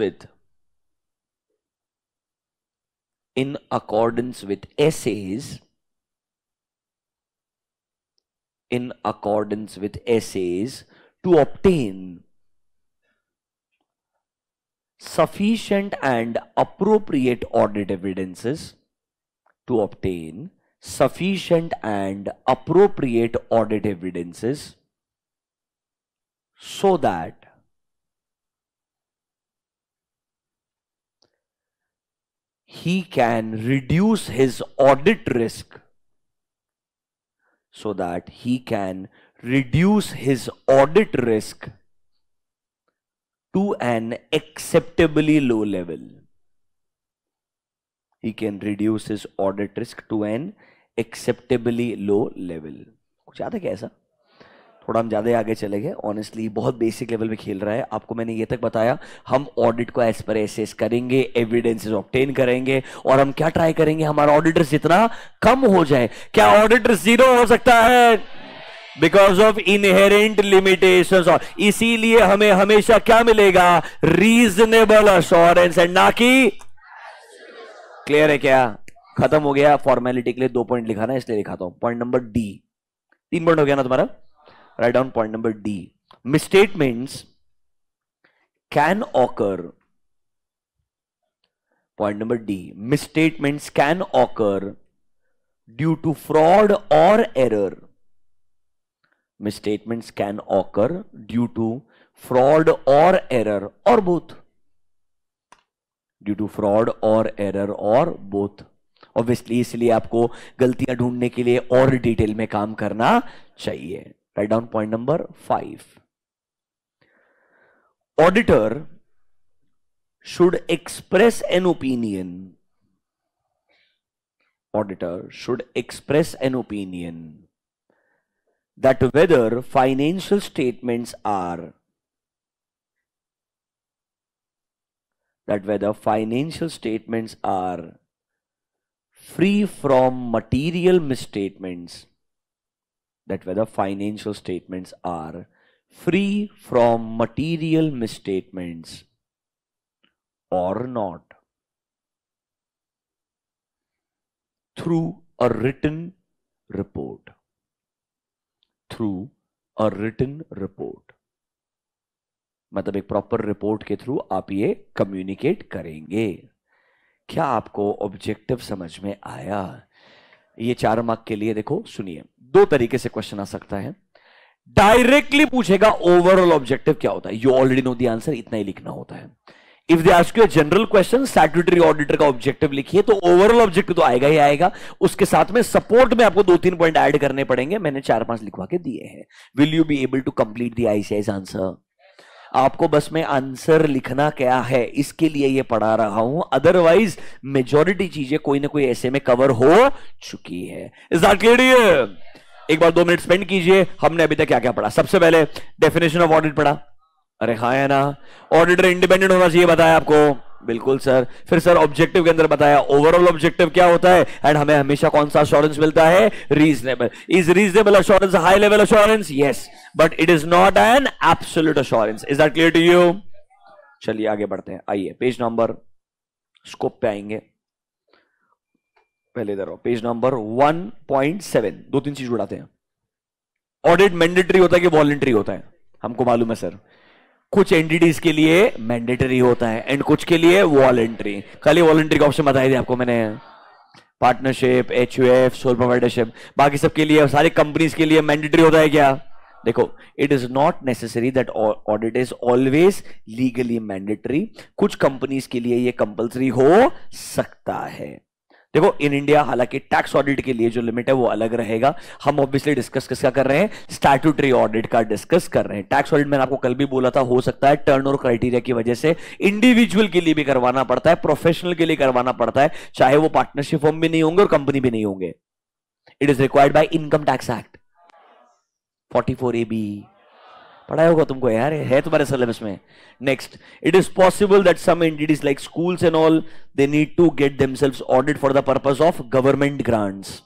with essays to obtain sufficient and appropriate audit evidences so that he can reduce his audit risk, to an acceptably low level. He can reduce his audit risk to an acceptably low level. कुछ याद है क्या ऐसा? थोड़ा हम ज्यादा आगे चले गए, ऑनेस्टली बहुत बेसिक लेवल पे खेल रहा है। आपको मैंने ये तक बताया, हम ऑडिट को एज पर एसेस करेंगे, एविडेंसेस ऑब्टेन करेंगे, और हम क्या ट्राई करेंगे, हमारा ऑडिटर जितना कम हो जाए। क्या ऑडिटर जीरो हो सकता है? Because of inherent limitations. और इसीलिए हमें हमेशा क्या मिलेगा? रीजनेबल अश्योरेंस, एंड ना कि। क्लियर है क्या? खत्म हो गया। फॉर्मेलिटी के लिए 2 पॉइंट लिखा ना, इसलिए लिखाता हूं। Point number D. 3 पॉइंट हो गया ना तुम्हारा? Right down point number D. Misstatements can occur, point number D, misstatements can occur due to fraud और error. Misstatements can occur due to fraud or error or both. Obviously, इसलिए आपको गलतियां ढूंढने के लिए और डिटेल में काम करना चाहिए। Right down point number 5। Auditor should express an opinion. That whether financial statements are free from material misstatements, or not. Through a written report, through a written report, मतलब एक प्रॉपर रिपोर्ट के through आप ये communicate करेंगे। क्या आपको objective समझ में आया? ये 4 मार्क के लिए देखो सुनिए, 2 तरीके से क्वेश्चन आ सकता है। डायरेक्टली पूछेगा ओवरऑल ऑब्जेक्टिव क्या होता है, you already know the answer, इतना ही लिखना होता है। If they ask you a general question, statutory auditor का ऑब्जेक्टिव लिखिए, तो ओवरऑल ऑब्जेक्टिव तो आएगा ही आएगा, उसके साथ में सपोर्ट में आपको 2-3 पॉइंट ऐड करने पड़ेंगे, मैंने 4-5 लिखवा के दिए हैं। Will you be able to complete the ICIS answer? आपको बस में आंसर लिखना क्या है इसके लिए ये पढ़ा रहा हूं, अदरवाइज मेजॉरिटी चीजें कोई ना कोई ऐसे में कवर हो चुकी है। Is that clear? एक बार 2 मिनट स्पेंड कीजिए। हमने अभी तक क्या क्या पढ़ा? सबसे पहले डेफिनेशन ऑफ ऑडिट पढ़ा, अरे हाँ है ना। ऑडिटर इंडिपेंडेंट होना चाहिए, बताया आपको, बिल्कुल सर। फिर सर ऑब्जेक्टिव के अंदर बताया ओवरऑल ऑब्जेक्टिव क्या होता है, एंड हमें हमेशा कौन सा अश्योरेंस मिलता है, reasonable. Is reasonable assurance high level assurance? Yes, but it is not an absolute assurance. Is that clear to you? चलिए आगे बढ़ते हैं, आइए पेज नंबर, स्कोप पे आएंगे। पहले इधर पेज नंबर 1.7, 2-3 चीज उड़ाते हैं। ऑडिट मैंडेटरी होता है कि वॉलंटरी होता है? हमको मालूम है सर, कुछ एंटिटीज के लिए मैंडेटरी होता है एंड कुछ के लिए वॉलंटरी। खाली वॉलंटरी का ऑप्शन बताई दिया आपको मैंने, पार्टनरशिप, एचयूएफ, सोल प्रोवाइडरशिप। बाकी सबके लिए, सारी कंपनीज के लिए मैंडेटरी होता है क्या? देखो, it is not necessary that audit is always legally mandatory. कुछ कंपनीज के लिए ये कंपल्सरी हो सकता है। देखो इन इंडिया हालांकि टैक्स ऑडिट के लिए जो लिमिट है वो अलग रहेगा। हम ऑब्वियसली डिस्कस किसका कर रहे हैं, स्टैट्यूटरी ऑडिट का डिस्कस कर रहे हैं। टैक्स ऑडिट मैंने आपको कल भी बोला था, हो सकता है टर्नओवर क्राइटेरिया की वजह से इंडिविजुअल के लिए भी करवाना पड़ता है, प्रोफेशनल के लिए करवाना पड़ता है, चाहे वो पार्टनरशिप फॉर्म भी नहीं होंगे और कंपनी भी नहीं होंगे। It is required by income tax act 44AB, पढ़ाया होगा तुमको यार, है तुम्हारे सिलेबस में। Next, it is possible that some entities like schools and all, they need to get themselves audit for the purpose of government grants.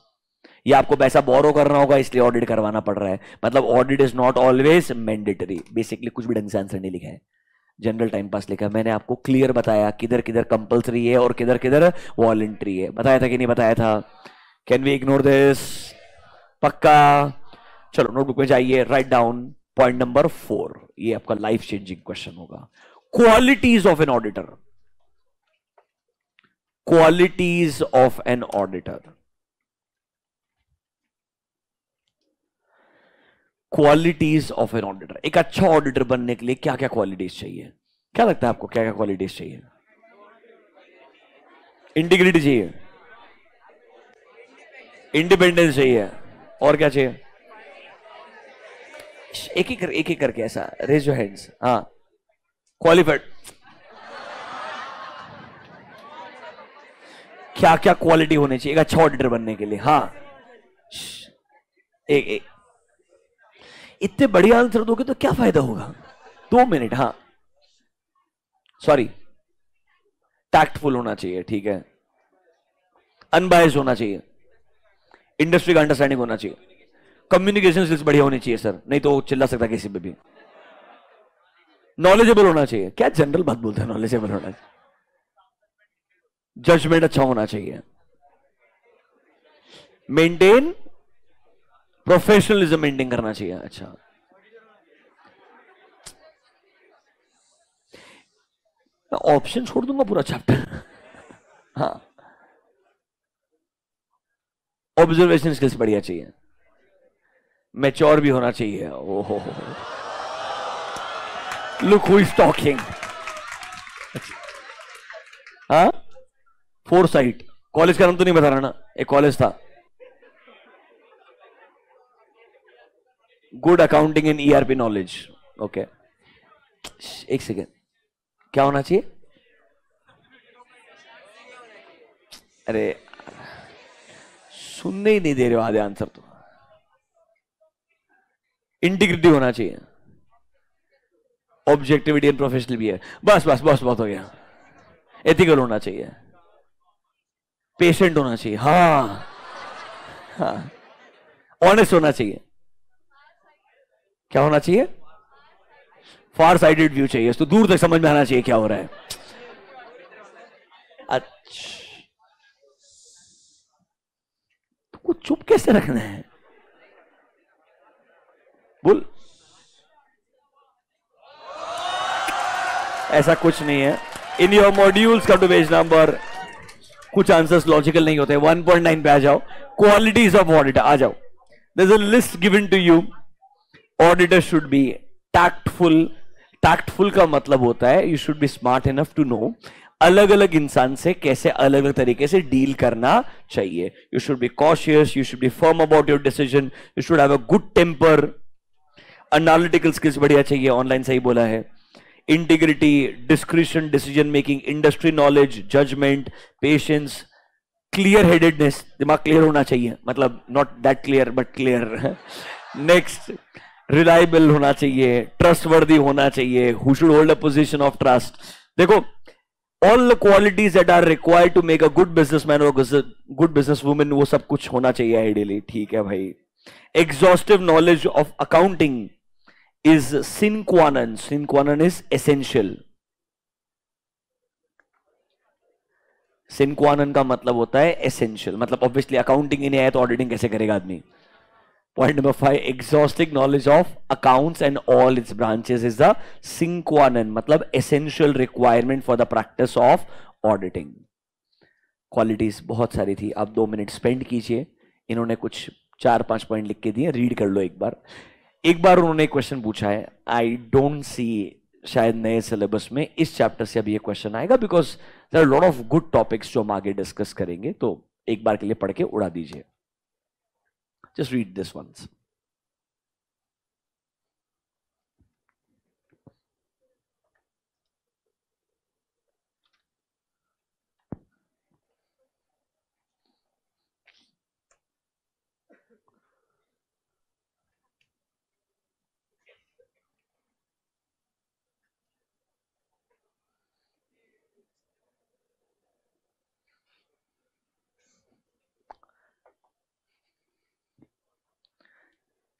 या आपको पैसा बोरो करना होगा इसलिए ऑडिट करवाना पड़ रहा है। मतलब audit is not always mandatory. Basically कुछ भी ढंग से आंसर नहीं लिखा है, जनरल टाइम पास लिखा है। मैंने आपको क्लियर बताया किधर किधर कंपल्सरी है और किधर किधर वॉलंटरी है। बताया था कि नहीं बताया था? Can we ignore this? पक्का? चलो नोटबुक में जाइए, राइट डाउन पॉइंट नंबर 4। ये आपका लाइफ चेंजिंग क्वेश्चन होगा। Qualities of an auditor, qualities of an auditor. Qualities of an auditor, एक अच्छा ऑडिटर बनने के लिए क्या क्या क्वालिटीज चाहिए? क्या लगता है आपको क्या क्या क्वालिटीज चाहिए? इंटीग्रिटी चाहिए, इंडिपेंडेंस चाहिए, और क्या चाहिए? एक एक करके ऐसा रेज योर हैंड्स। हाँ, क्वालिफाइड, क्या क्या क्वालिटी होनी चाहिए एक अच्छा ऑडिटर बनने के लिए? हाँ, एक इतने बढ़िया आंसर दोगे तो क्या फायदा होगा? 2 मिनट। हाँ, सॉरी, टैक्टफुल होना चाहिए, ठीक है, अनबायस्ड होना चाहिए, इंडस्ट्री का अंडरस्टैंडिंग होना चाहिए, कम्युनिकेशन स्किल्स बढ़िया होनी चाहिए सर, नहीं तो चिल्ला सकता किसी पे भी, नॉलेजेबल होना चाहिए। क्या जनरल बात बोलते हैं, नॉलेजेबल होना चाहिए, जजमेंट अच्छा होना चाहिए, मेंटेन प्रोफेशनलिज्म मेंटेन करना चाहिए। अच्छा, ऑप्शन छोड़ दूंगा पूरा चैप्टर। हाँ, ऑब्जर्वेशन स्किल्स बढ़िया चाहिए, मैच्योर भी होना चाहिए। ओहो, लुक हु इज टॉकिंग। हाँ, फोरसाइट, कॉलेज का नाम तो नहीं बता रहा ना, एक कॉलेज था, गुड अकाउंटिंग इन ईआरपी नॉलेज। ओके, एक सेकेंड, क्या होना चाहिए? अरे सुनने ही नहीं दे रहे हो आधे आंसर तो। इंटीग्रिटी होना चाहिए, ऑब्जेक्टिविटी एंड प्रोफेशनल भी है। बस बस बस बहुत हो गया। एथिकल होना चाहिए, पेशेंट होना चाहिए, हाँ हाँ, ऑनेस्ट होना चाहिए, क्या होना चाहिए? फार साइडेड व्यू चाहिए, तो दूर तक समझ में आना चाहिए क्या हो रहा है। अच्छा, चुप कैसे रखना है? बोल। ऐसा कुछ नहीं है। इन योर मॉड्यूल्स का टू पेज नंबर, कुछ आंसर्स लॉजिकल नहीं होते। 1.9 पे आ जाओ, क्वालिटीज ऑफ ऑडिटर आ जाओ। There is a list given to you. Auditor should be tactful. Tactful का मतलब होता है you should be smart enough to know अलग अलग इंसान से कैसे अलग अलग तरीके से डील करना चाहिए। You should be cautious, you should be firm about your decision, you should have a good temper. Analytical skills बढ़िया चाहिए, ऑनलाइन सही बोला है। Integrity, discretion, decision making, industry knowledge, judgement, patience, clear headedness, दिमाग clear होना चाहिए, मतलब not that clear but clear. Next, reliable होना चाहिए, ट्रस्टवर्दी होना चाहिए, who should hold a position of trust. देखो, all the qualities that are required to make a good businessman और गुड बिजनेस वुमेन, वो सब कुछ होना चाहिए आइडियली। ठीक है भाई। Exhaustive knowledge of accounting is sine qua non. Sine qua non is essential. Sine qua non का मतलब होता है essential, मतलब ऑब्वियसली अकाउंटिंग ही नहीं आया तो ऑडिटिंग कैसे करेगा आदमी। Point number 5, exhaustive knowledge of accounts and all its branches is the sine qua non, मतलब essential requirement for the practice of auditing. Qualities बहुत सारी थी, आप 2 मिनट स्पेंड कीजिए। इन्होंने कुछ 4-5 पॉइंट लिख के दिए, रीड कर लो एक बार। एक बार उन्होंने एक क्वेश्चन पूछा है, आई डोंट सी शायद नए सिलेबस में इस चैप्टर से अभी ये क्वेश्चन आएगा, because there are lot of good topics जो हम आगे डिस्कस करेंगे, तो एक बार के लिए पढ़ के उड़ा दीजिए। Just read this once.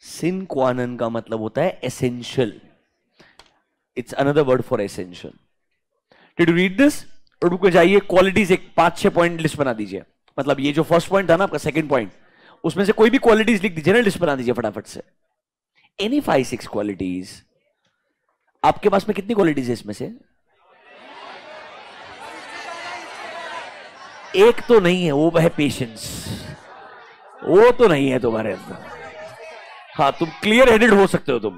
Sine qua non का मतलब होता है essential. It's another word for essential. Did you read this? Notebook में जाइए, क्वालिटीज एक 5-6 पॉइंट लिस्ट बना दीजिए। मतलब ये जो फर्स्ट पॉइंट था ना आपका, सेकंड पॉइंट, उसमें से कोई भी क्वालिटीज लिख दीजिए ना, लिस्ट बना दीजिए फटाफट से। Any 5-6 qualities. आपके पास में कितनी क्वालिटीज है इसमें से? एक तो नहीं है, वो है पेशेंस। वो तो नहीं है तुम्हारे अंदर। हाँ, तुम क्लियर हेडेड हो सकते हो, तुम,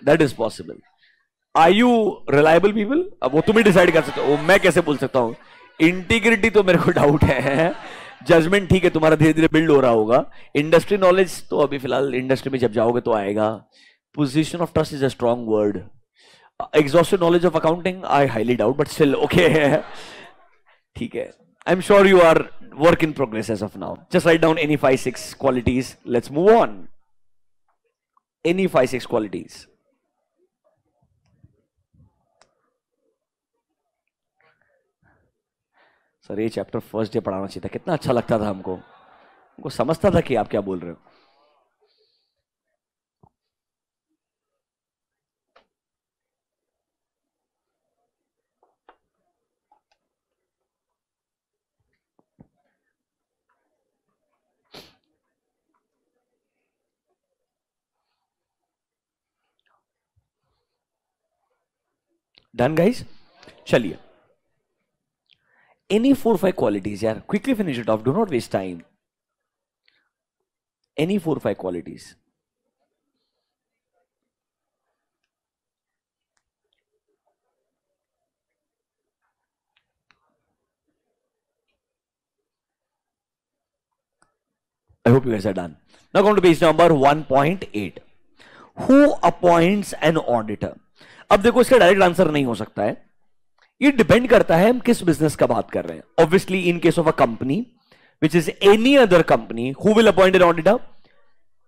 that is possible. Are you reliable people? अब वो तुम ही डिसाइड कर सकते हो, मैं कैसे बोल सकता हूं। इंटीग्रिटी तो मेरे को डाउट है। जजमेंट ठीक है, तुम्हारा धीरे धीरे बिल्ड हो रहा होगा। इंडस्ट्री नॉलेज तो अभी फिलहाल इंडस्ट्री में जब जाओगे तो आएगा। Position of trust is a strong word. Exhaustive knowledge of accounting I highly doubt, but still okay. ठीक है, I am sure you are work in progress as of now. Just write down any 5-6 qualities. Let's move on. Any 5-6 qualities. Sir ये chapter first day पढ़ाना चाहिए था, कितना अच्छा लगता था हमको समझता था कि आप क्या बोल रहे हो। Done guys? चलिए, एनी 4-5 क्वालिटीज यार, quickly finish it off, do not waste time. Any 4-5 qualities. I hope you guys are done. Now come to page number 1.8. Who appoints an auditor? अब देखो, इसका डायरेक्ट आंसर नहीं हो सकता है, ये डिपेंड करता है हम किस बिजनेस का बात कर रहे हैं। Obviously in case of a company which is any other company, who will appoint an auditor?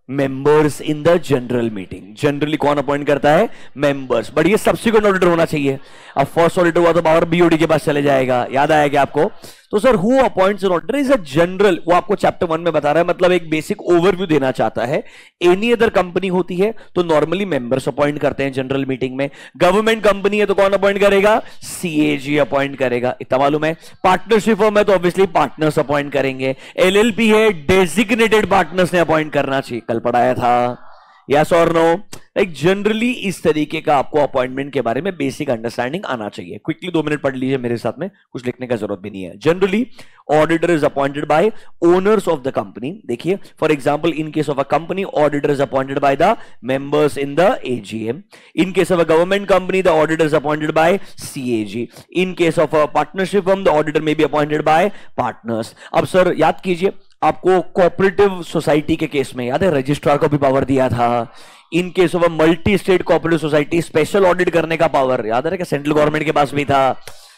Members in the general meeting. Generally कौन अपॉइंट करता है? मेंबर्स। बट ये सब्सिक्वेंट ऑडिटर होना चाहिए। अब फर्स्ट ऑडिटर हुआ तो पावर बीओडी के पास चले जाएगा, याद आया क्या आपको? तो sir who appoints an auditor is a general, वो आपको चैप्टर 1 में बता रहा है, मतलब एक बेसिक ओवरव्यू देना चाहता है। एनी अदर कंपनी होती है तो नॉर्मली मेंबर्स अपॉइंट करते हैं जनरल मीटिंग में। गवर्नमेंट कंपनी है तो कौन अपॉइंट करेगा? सीएजी अपॉइंट करेगा, इतना मालूम है। पार्टनरशिप फर्म है तो ऑब्वियसली पार्टनर्स अपॉइंट करेंगे। एलएलपी है, डेजिग्नेटेड पार्टनर्स ने अपॉइंट करना चाहिए, कल पढ़ाया था। यस और नो? लाइक जनरली इस तरीके का आपको अपॉइंटमेंट के बारे में बेसिक अंडरस्टैंडिंग आना चाहिए। क्विकली 2 मिनट पढ़ लीजिए मेरे साथ में, कुछ लिखने का जरूरत भी नहीं है। Generally auditor is appointed by owners of the company. देखिए for example in case of a company auditor is appointed by the members in the AGM. In case of a government company the auditor is appointed by CAG. In case of a partnership firm the auditor may be appointed by partners. अब sir याद कीजिए, आपको cooperative society के case में याद है registrar को भी पावर दिया था। इन case of a multi state cooperative society special audit करने का पावर याद है क्या सेंट्रल गवर्नमेंट के पास भी था।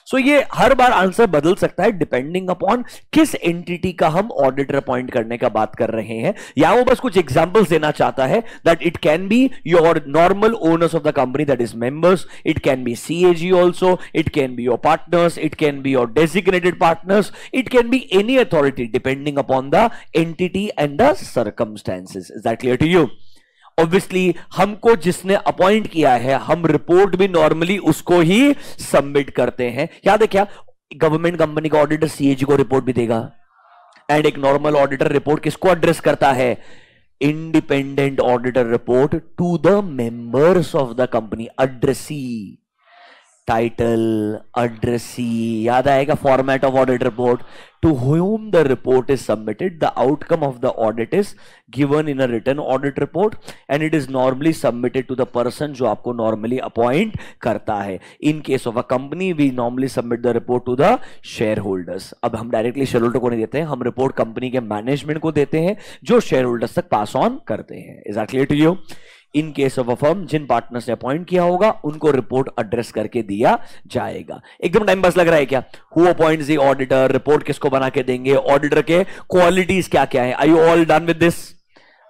सो ये हर बार आंसर बदल सकता है डिपेंडिंग अपॉन किस एंटिटी का हम ऑडिटर अपॉइंट करने का बात कर रहे हैं। यहां वो बस कुछ एग्जांपल्स देना चाहता है that it can be your normal owners of the company that is members, it can be CAG also, it can be your partners, it can be your designated partners, it can be any authority depending upon the entity and the circumstances. Is that clear to you? Obviously हमको जिसने appoint किया है हम report भी normally उसको ही submit करते हैं। याद है क्या, गवर्नमेंट कंपनी का ऑडिटर सीएजी को रिपोर्ट भी देगा, एंड एक नॉर्मल ऑडिटर रिपोर्ट किसको एड्रेस करता है? Independent auditor report to the members of the company. Addressee, title, addressee, याद आएगा। Format of audit report, to whom the report is submitted, the outcome of the audit is given in a written audit report and it is normally submitted to the person जो आपको normally appoint करता है। In case of a company we normally submit the report to the shareholders। अब हम directly share holder को नहीं देते हैं, हम रिपोर्ट कंपनी के मैनेजमेंट को देते हैं जो शेयर होल्डर्स तक पास ऑन करते हैं। Is that clear to you? In case of a firm जिन पार्टनर्स ने अपॉइंट किया होगा उनको रिपोर्ट एड्रेस करके दिया जाएगा। एकदम टाइम पास लग रहा है क्या? Who appoints the auditor, report किसको बना के देंगे, ऑडिटर के क्वालिटीज क्या क्या है। Are you all done with this?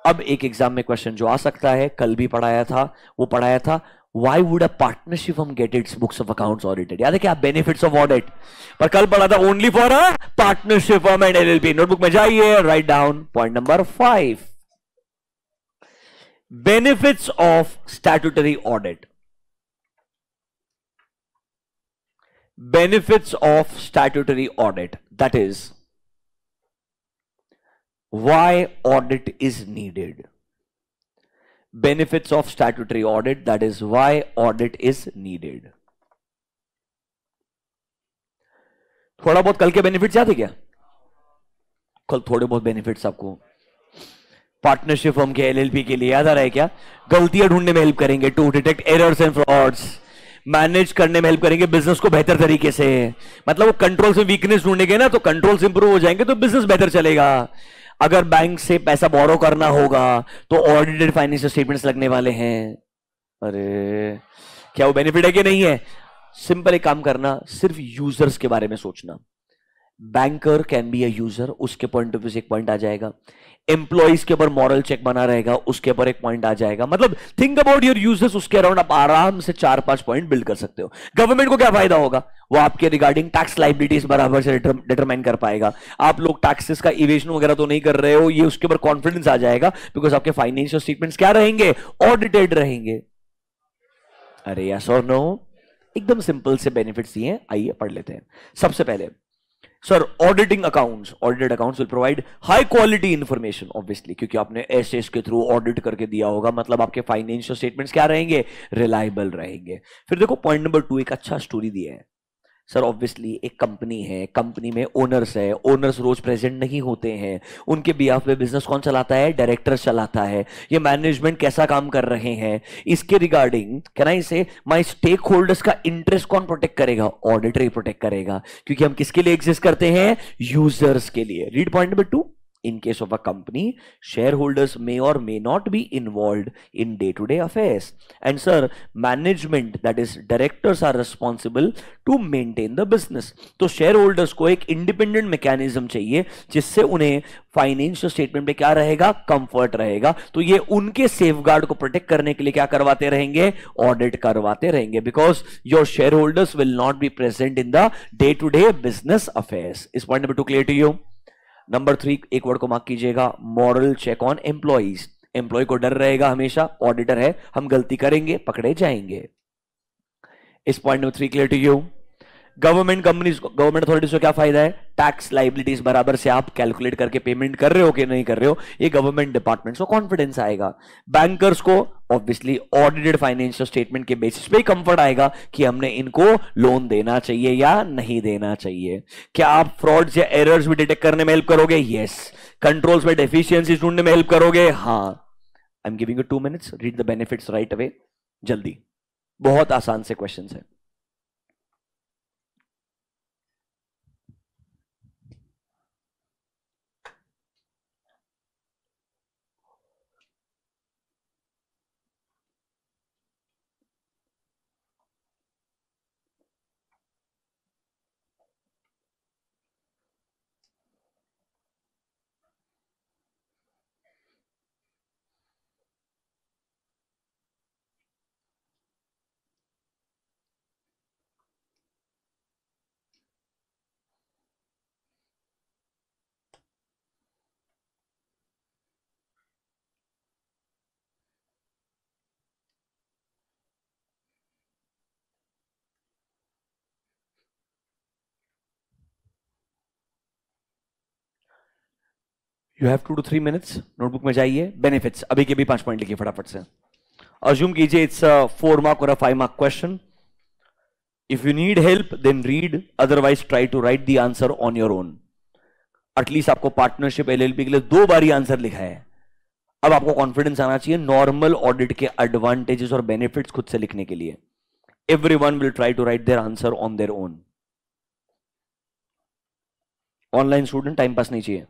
अब एक एग्जाम में क्वेश्चन जो आ सकता है, कल भी पढ़ाया था, वो पढ़ाया था why would a partnership firm get its books of accounts audited? याद है क्या बेनिफिट्स ऑफ ऑडिट? पर कल पढ़ा था only for a partnership firm and LLP. Notebook में जाइए, right down point number 5, benefits of statutory audit। Benefits of statutory audit, that is why audit is needed। Benefits of statutory audit, that is why audit is needed। थोड़ा बहुत कल के benefits याद है क्या? कल थोड़े बहुत बेनिफिट्स आपको पार्टनरशिप फर्म के एलएलपी के लिए याद आ रहा है क्या? गलतियां ढूंढने में हेल्प करेंगे, to detect errors and frauds. Manage करने में हेल्प करेंगे बिजनेस को बेहतर तरीके से। मतलब वो कंट्रोल से वीकनेस ढूंढेंगे ना तो कंट्रोल्स इंप्रूव हो जाएंगे तो बिजनेस बेहतर चलेगा। अगर बैंक से पैसा बोरो करना होगा तो ऑडिटेड फाइनेंशियल स्टेटमेंट्स लगने वाले हैं। अरे क्या वो बेनिफिट है कि नहीं है? सिंपल एक काम करना, सिर्फ यूजर्स के बारे में सोचना। Banker can be a user, उसके पॉइंट ऑफ व्यू से एक पॉइंट आ जाएगा। एम्प्लॉइज के ऊपर मॉरल चेक बना रहेगा, उसके ऊपर एक पॉइंट आ जाएगा। मतलब थिंक अबाउट योर यूजर्स, उसके अराउंड आप आराम से 4-5 पॉइंट बिल्ड कर सकते हो। गवर्नमेंट को क्या फायदा होगा? वो आपके रिगार्डिंग टैक्स लाइबिलिटीज बराबर से डिटरमाइन कर पाएगा। आप लोग टैक्सेस का इवेजन वगैरह तो नहीं कर रहे हो, ये उसके ऊपर कॉन्फिडेंस आ जाएगा बिकॉज आपके फाइनेंशियल स्टेटमेंट्स क्या रहेंगे? ऑडिटेड रहेंगे। अरे यस और नो? एकदम सिंपल से बेनिफिट्स दिए, आइए पढ़ लेते हैं। सबसे पहले sir auditing accounts, audited accounts will provide high quality information obviously, क्योंकि आपने एसएस के थ्रू ऑडिट करके दिया होगा, मतलब आपके फाइनेंशियल स्टेटमेंट्स क्या रहेंगे? रिलायबल रहेंगे। फिर देखो पॉइंट नंबर 2 एक अच्छा स्टोरी दिया है। सर ऑब्वियसली एक कंपनी है, कंपनी में ओनर्स है, ओनर्स रोज प्रेजेंट नहीं होते हैं, उनके बिहाफ पे बिजनेस कौन चलाता है? डायरेक्टर चलाता है। ये मैनेजमेंट कैसा काम कर रहे हैं, इसके रिगार्डिंग कैन आई से माय स्टेक होल्डर्स का इंटरेस्ट कौन प्रोटेक्ट करेगा? ऑडिटर ही प्रोटेक्ट करेगा, क्योंकि हम किसके लिए एग्जिस्ट करते हैं? यूजर्स के लिए। Read point number 2, In case of a company, shareholders may or may not be involved in day-to-day affairs. And sir, management, that is directors, are responsible to maintain the business. तो shareholders को एक independent mechanism चाहिए जिससे उन्हें financial statement पे क्या रहेगा, comfort रहेगा. तो ये उनके सेफगार्ड को प्रोटेक्ट करने के लिए क्या करवाते रहेंगे, ऑडिट करवाते रहेंगे. Because your share holders will not be present in the day to day business affairs. Is point number 2 clear to you. Number 3, एक वर्ड को मार्क कीजिएगा, moral check on employees. Employee को डर रहेगा हमेशा, ऑडिटर है, हम गलती करेंगे पकड़े जाएंगे. Is point number 3 clear to you. Government companies को, गवर्नमेंट अथॉरिटीज को क्या फायदा है, टैक्स लाइबिलिटीज बराबर से आप कैलकुलेट करके पेमेंट कर रहे हो कि नहीं कर रहे हो, ये गवर्नमेंट डिपार्टमेंट्स को कॉन्फिडेंस आएगा. बैंकर्स को ऑब्वियसली ऑडिटेड फाइनेंशियल स्टेटमेंट के बेसिस पे कंफर्ट आएगा कि हमने इनको लोन देना चाहिए या नहीं देना चाहिए. क्या आप फ्रॉड्स या एरर्स भी डिटेक्ट करने में हेल्प करोगे? यस. कंट्रोल्स में डेफिशिएंसीज ढूंढने में हेल्प करोगे? हाँ. I am giving you 2 minutes, read the benefits right away. जल्दी, बहुत आसान से क्वेश्चन है. You have 2 to 3 minutes. Notebook में जाइए, बेनिफिट्स अभी के भी 5 पॉइंट लिखिए फटाफट से. अज्यूम कीजिए इट्स अ 4 mark और a 5 mark question. If you need help then read, otherwise try to write the answer on your own. At least आपको पार्टनरशिप एलएलपी के लिए 2 बार ही आंसर लिखा है. अब आपको कॉन्फिडेंस आना चाहिए नॉर्मल ऑडिट के एडवांटेजेस और बेनिफिट्स खुद से लिखने के लिए. Everyone will try to write their answer on their own. Online student time pass नहीं चाहिए.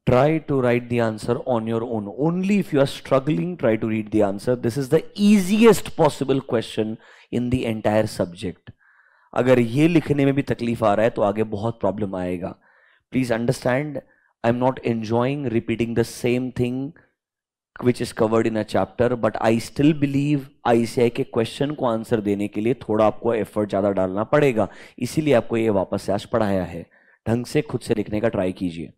Try to write the answer on your own. Only if you are struggling, try to read the answer. This is the easiest possible question in the entire subject. अगर ये लिखने में भी तकलीफ आ रहा है तो आगे बहुत प्रॉब्लम आएगा. Please understand, I am not enjoying repeating the same thing which is covered in a chapter, but I still believe ICI के क्वेश्चन को आंसर देने के लिए थोड़ा आपको एफर्ट ज्यादा डालना पड़ेगा. इसीलिए आपको ये वापस से आज पढ़ाया है. ढंग से खुद से लिखने का ट्राई कीजिए.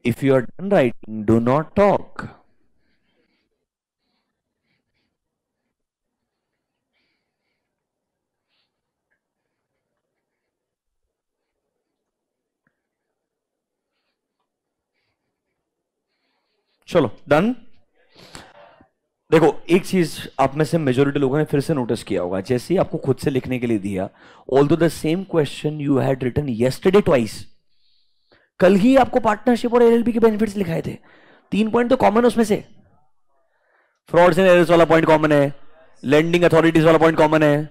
If you are done writing, do not talk. चलो डन. देखो एक चीज आप में से मेजोरिटी लोगों ने फिर से नोटिस किया होगा, जैसे ही आपको खुद से लिखने के लिए दिया, although the same question you had written yesterday twice, कल ही आपको पार्टनरशिप और एलएलपी के बेनिफिट्स लिखाए थे. 3 पॉइंट तो कॉमन है उसमें से. फ्रॉड्स एंड एरर्स वाला पॉइंट कॉमन है, लेंडिंग अथॉरिटीज वाला पॉइंट कॉमन है.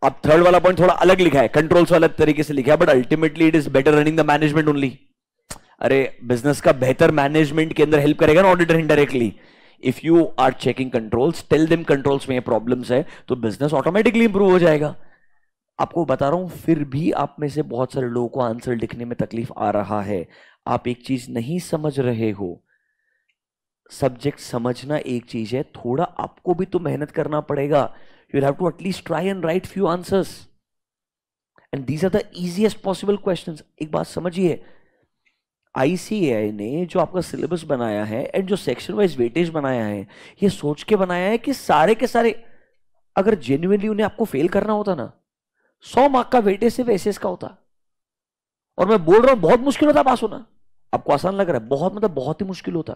अब थर्ड वाला पॉइंट थोड़ा अलग लिखा है, कंट्रोल्स वाला तरीके से लिखा है, but ultimately it is better running the management only. अरे बिजनेस का बेहतर मैनेजमेंट के अंदर हेल्प करेगा ना auditor indirectly. If you are checking controls, tell them controls में प्रॉब्लम्स है, तो बिजनेस ऑटोमेटिकली इंप्रूव हो जाएगा. आपको बता रहा हूं, फिर भी आप में से बहुत सारे लोगों को आंसर लिखने में तकलीफ आ रहा है. आप एक चीज नहीं समझ रहे हो. सब्जेक्ट समझना एक चीज है, थोड़ा आपको भी तो मेहनत करना पड़ेगा. You will have to at least try and write few answers, and these are the easiest possible questions. एक बात समझिए, आईसीएआई ने जो आपका सिलेबस बनाया है एंड जो सेक्शन वाइज वेटेज बनाया है, ये सोच के बनाया है कि सारे के सारे, अगर जेन्युइनली उन्हें आपको फेल करना होता ना, 100 मार्क का वेटेज सिर्फ एसएस का होता. और मैं बोल रहा हूं बहुत मुश्किल होता पास होना. आपको आसान लग रहा है, बहुत मतलब बहुत ही मुश्किल होता.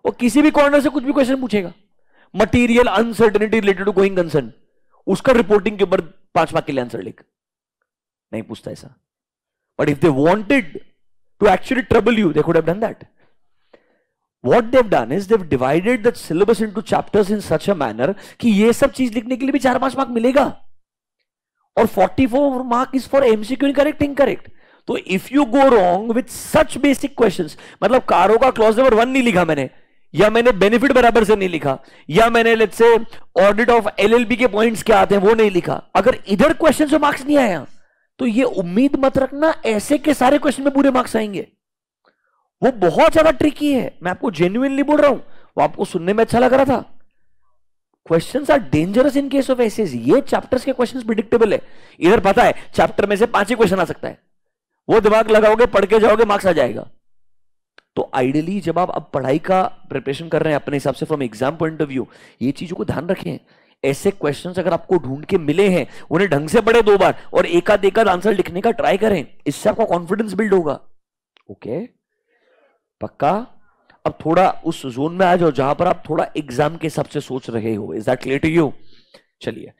और किसी भी कॉर्नर से कुछ भी क्वेश्चन पूछेगा, material uncertainty related to going concern, उसका रिपोर्टिंग के ऊपर 5 मार्क के लिए आंसर लिख. नहीं पूछता ऐसा. But if they wanted to actually trouble you, they could have done that. What they've done is they've divided the syllabus into chapters in such a manner कि ये सब चीज लिखने के लिए भी 4-5 मार्क मिलेगा, और 44 mark is for MCQ incorrect incorrect. तो if you go wrong with such basic questions, मतलब कारो का क्लॉज नंबर 1 नहीं लिखा मैंने, या मैंने बेनिफिट बराबर से नहीं लिखा, या मैंने let's say audit of LLB के पॉइंट्स क्या आते हैं वो नहीं लिखा, अगर इधर क्वेश्चन से मार्क्स नहीं आया, तो ये उम्मीद मत रखना ऐसे के सारे क्वेश्चन में पूरे मार्क्स आएंगे. वो बहुत ज्यादा ट्रिकी है, मैं आपको जेन्युइनली बोल रहा हूं. वो आपको सुनने में अच्छा लग रहा था. Questions are dangerous in case of SAs. ये चैप्टर्स के क्वेश्चंस प्रिडिक्टेबल है. इधर पता है चैप्टर में से 5 ही क्वेश्चन आ सकता है, वो दिमाग लगाओगे, पढ़ के जाओगे, मार्क्स आ जाएगा. तो आइडियली जब आप अब पढ़ाई का प्रिपरेशन कर रहे हैं अपने हिसाब से from exam point of view, ये चीजों को ध्यान रखें. ऐसे क्वेश्चंस अगर आपको ढूंढ के मिले हैं, उन्हें ढंग से पढ़े 2 बार और एक आध आंसर लिखने का ट्राई करें. इससे आपका कॉन्फिडेंस बिल्ड होगा. ओके पक्का. अब थोड़ा उस जोन में आ जाओ जहां पर आप थोड़ा एग्जाम के हिसाब से सोच रहे हो. Is that clear to you? चलिए,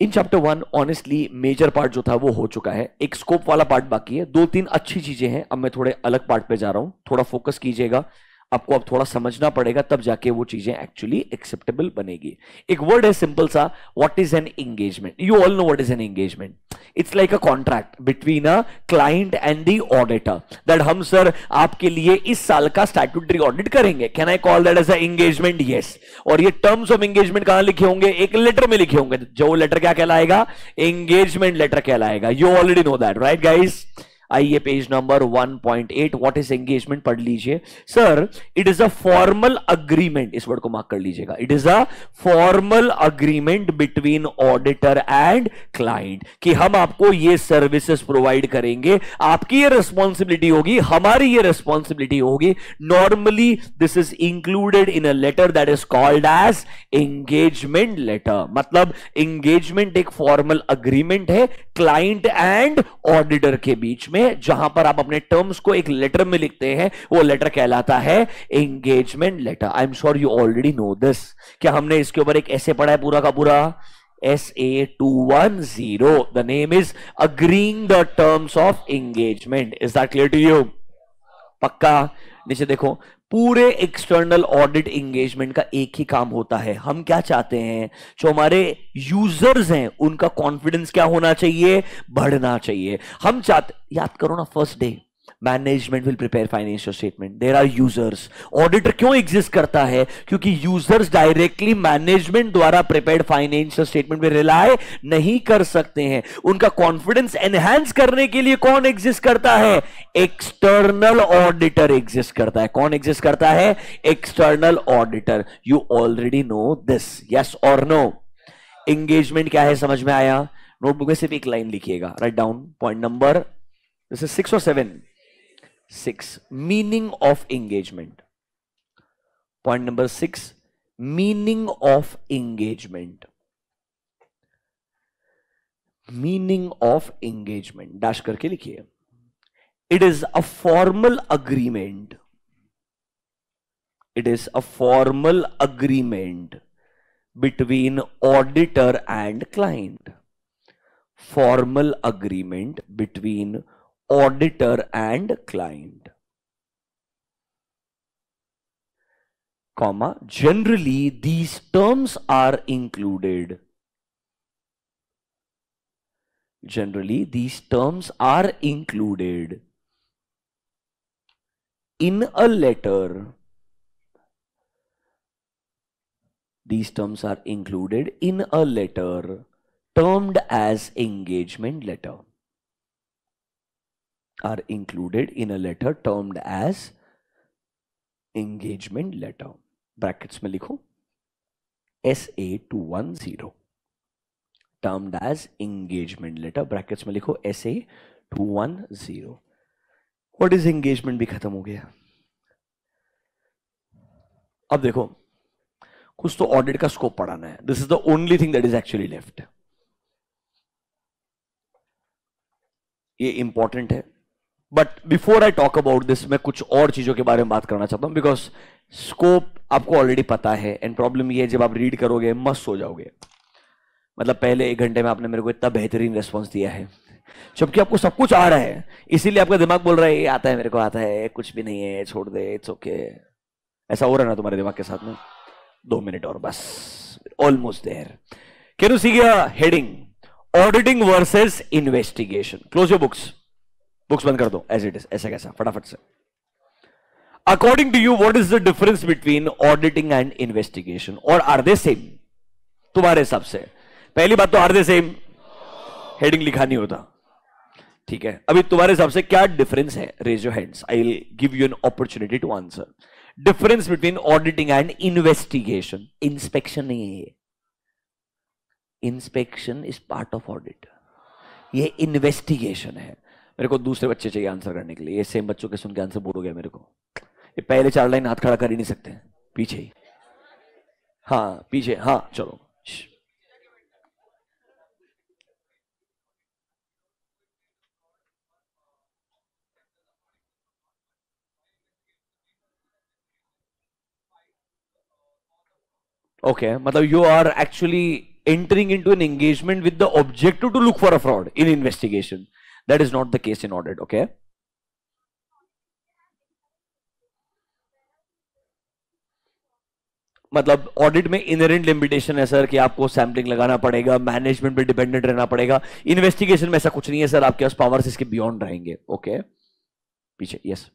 in chapter 1 honestly major part जो था वो हो चुका है. एक स्कोप वाला पार्ट बाकी है. 2-3 अच्छी चीजें हैं. अब मैं थोड़े अलग पार्ट पे जा रहा हूं, थोड़ा फोकस कीजिएगा. आपको अब थोड़ा समझना पड़ेगा, तब जाके वो चीजें एक्चुअली एक्सेप्टेबल बनेगी. एक वर्ड है सिंपल सा, what is an engagement. You all know what is an engagement. It's like a contract between a client and the auditor, that हम सर आपके लिए इस साल का स्टैट्यूटरी ऑडिट करेंगे. Can I call that as a engagement? Yes. और ये terms of engagement कहां लिखे होंगे? एक लेटर में लिखे होंगे. जो लेटर क्या कहलाएगा? एंगेजमेंट लेटर कहलाएगा. You already know that, right guys? आइए page number 1.8, what is engagement पढ़ लीजिए. Sir it is a formal agreement, इस वर्ड को मार्क कर लीजिएगा. It is a formal agreement between auditor and client, कि हम आपको ये सर्विसेज प्रोवाइड करेंगे, आपकी ये रिस्पॉन्सिबिलिटी होगी, हमारी ये रिस्पॉन्सिबिलिटी होगी. Normally this is included in a letter that is called as engagement letter. मतलब एंगेजमेंट एक फॉर्मल अग्रीमेंट है क्लाइंट एंड ऑडिटर के बीच में, जहां पर आप अपने टर्म्स को एक लेटर में लिखते हैं. वो लेटर कहलाता है engagement letter. I am sure you already know this. क्या हमने इसके ऊपर एक ऐसे पढ़ा है पूरा का पूरा? SA210. The name is agreeing the terms of engagement. Is that clear to you? पक्का. नीचे देखो, पूरे एक्सटर्नल ऑडिट एंगेजमेंट का एक ही काम होता है. हम क्या चाहते हैं? जो हमारे यूजर्स हैं उनका कॉन्फिडेंस क्या होना चाहिए? बढ़ना चाहिए. हम चाहते, याद करो ना, first day management will prepare financial statement. There are users. Auditor क्यों एग्जिस्ट करता है? क्योंकि यूजर्स डायरेक्टली मैनेजमेंट द्वारा प्रिपेयर्ड फाइनेंशियल स्टेटमेंट पे रिलाय नहीं कर सकते हैं. उनका कॉन्फिडेंस एनहांस करने के लिए कौन एग्जिस्ट करता है? एक्सटर्नल ऑडिटर एग्जिस्ट करता है. कौन एग्जिस्ट करता है? External auditor. You already know this, yes और नो? एंगेजमेंट क्या है समझ में आया? नोटबुक में सिर्फ एक लाइन लिखिएगा. Right down point number, this is 6 और 7. 6, meaning of engagement. Point number 6, meaning of engagement. Meaning of engagement dash करके लिखिए. It is a formal agreement. It is a formal agreement between auditor and client. Formal agreement between auditor and client. Comma, generally these terms are included. Generally these terms are included in a letter. These terms are included in a letter termed as engagement letter. Are included in a letter termed as engagement letter. Brackets में लिखो SA210 termed as engagement letter. Brackets में लिखो SA210. What is engagement भी खत्म हो गया. अब देखो कुछ तो ऑडिट का स्कोप पढ़ाना है. This is the only thing that is actually left. ये इंपॉर्टेंट है. But before I talk about this मैं कुछ और चीजों के बारे में बात करना चाहता हूं, बिकॉज स्कोप आपको ऑलरेडी पता है. एंड प्रॉब्लम ये है जब आप रीड करोगे मस्त हो जाओगे. मतलब पहले 1 घंटे में आपने मेरे को इतना बेहतरीन रेस्पॉन्स दिया है, जबकि आपको सब कुछ आ रहा है. इसीलिए आपका दिमाग बोल रहा है ये आता है, मेरे को आता है, कुछ भी नहीं है, छोड़ दे, इट्स ओके. ऐसा हो रहा है ना तुम्हारे दिमाग के साथ में. 2 मिनट और बस. Almost there. Can you see a heading, auditing versus investigation. Close your books. Books बंद कर दो एज इट इज. ऐसा कैसा फटाफट से. According to you what is the difference between auditing and investigation, और आर दे सेम तुम्हारे हिसाब से? पहली बात तो आर दे सेम हेडिंग लिखा नहीं होता. ठीक है, अभी तुम्हारे हिसाब से क्या डिफरेंस है? Raise your hands. I will give you an opportunity to answer. Difference between auditing and investigation. Inspection नहीं है ये. Inspection is part of audit. ये इन्वेस्टिगेशन है. मेरे को दूसरे बच्चे चाहिए आंसर करने के लिए. ये सेम बच्चों के सुन के आंसर बोल हो गया मेरे को. ये पहले 4 लाइन हाथ खड़ा कर ही नहीं सकते. पीछे ही. हाँ पीछे. हाँ चलो. Okay, मतलब you are actually entering into an engagement with the objective to look for a fraud in investigation. That is not the case in audit. Okay. मतलब ऑडिट में इनहेरेंट लिमिटेशन है सर कि आपको सैम्पलिंग लगाना पड़ेगा, management पे dependent रहना पड़ेगा. इन्वेस्टिगेशन में ऐसा कुछ नहीं है सर, आपके पास पावर्स इसके बियॉन्ड रहेंगे. ओके पीछे. यस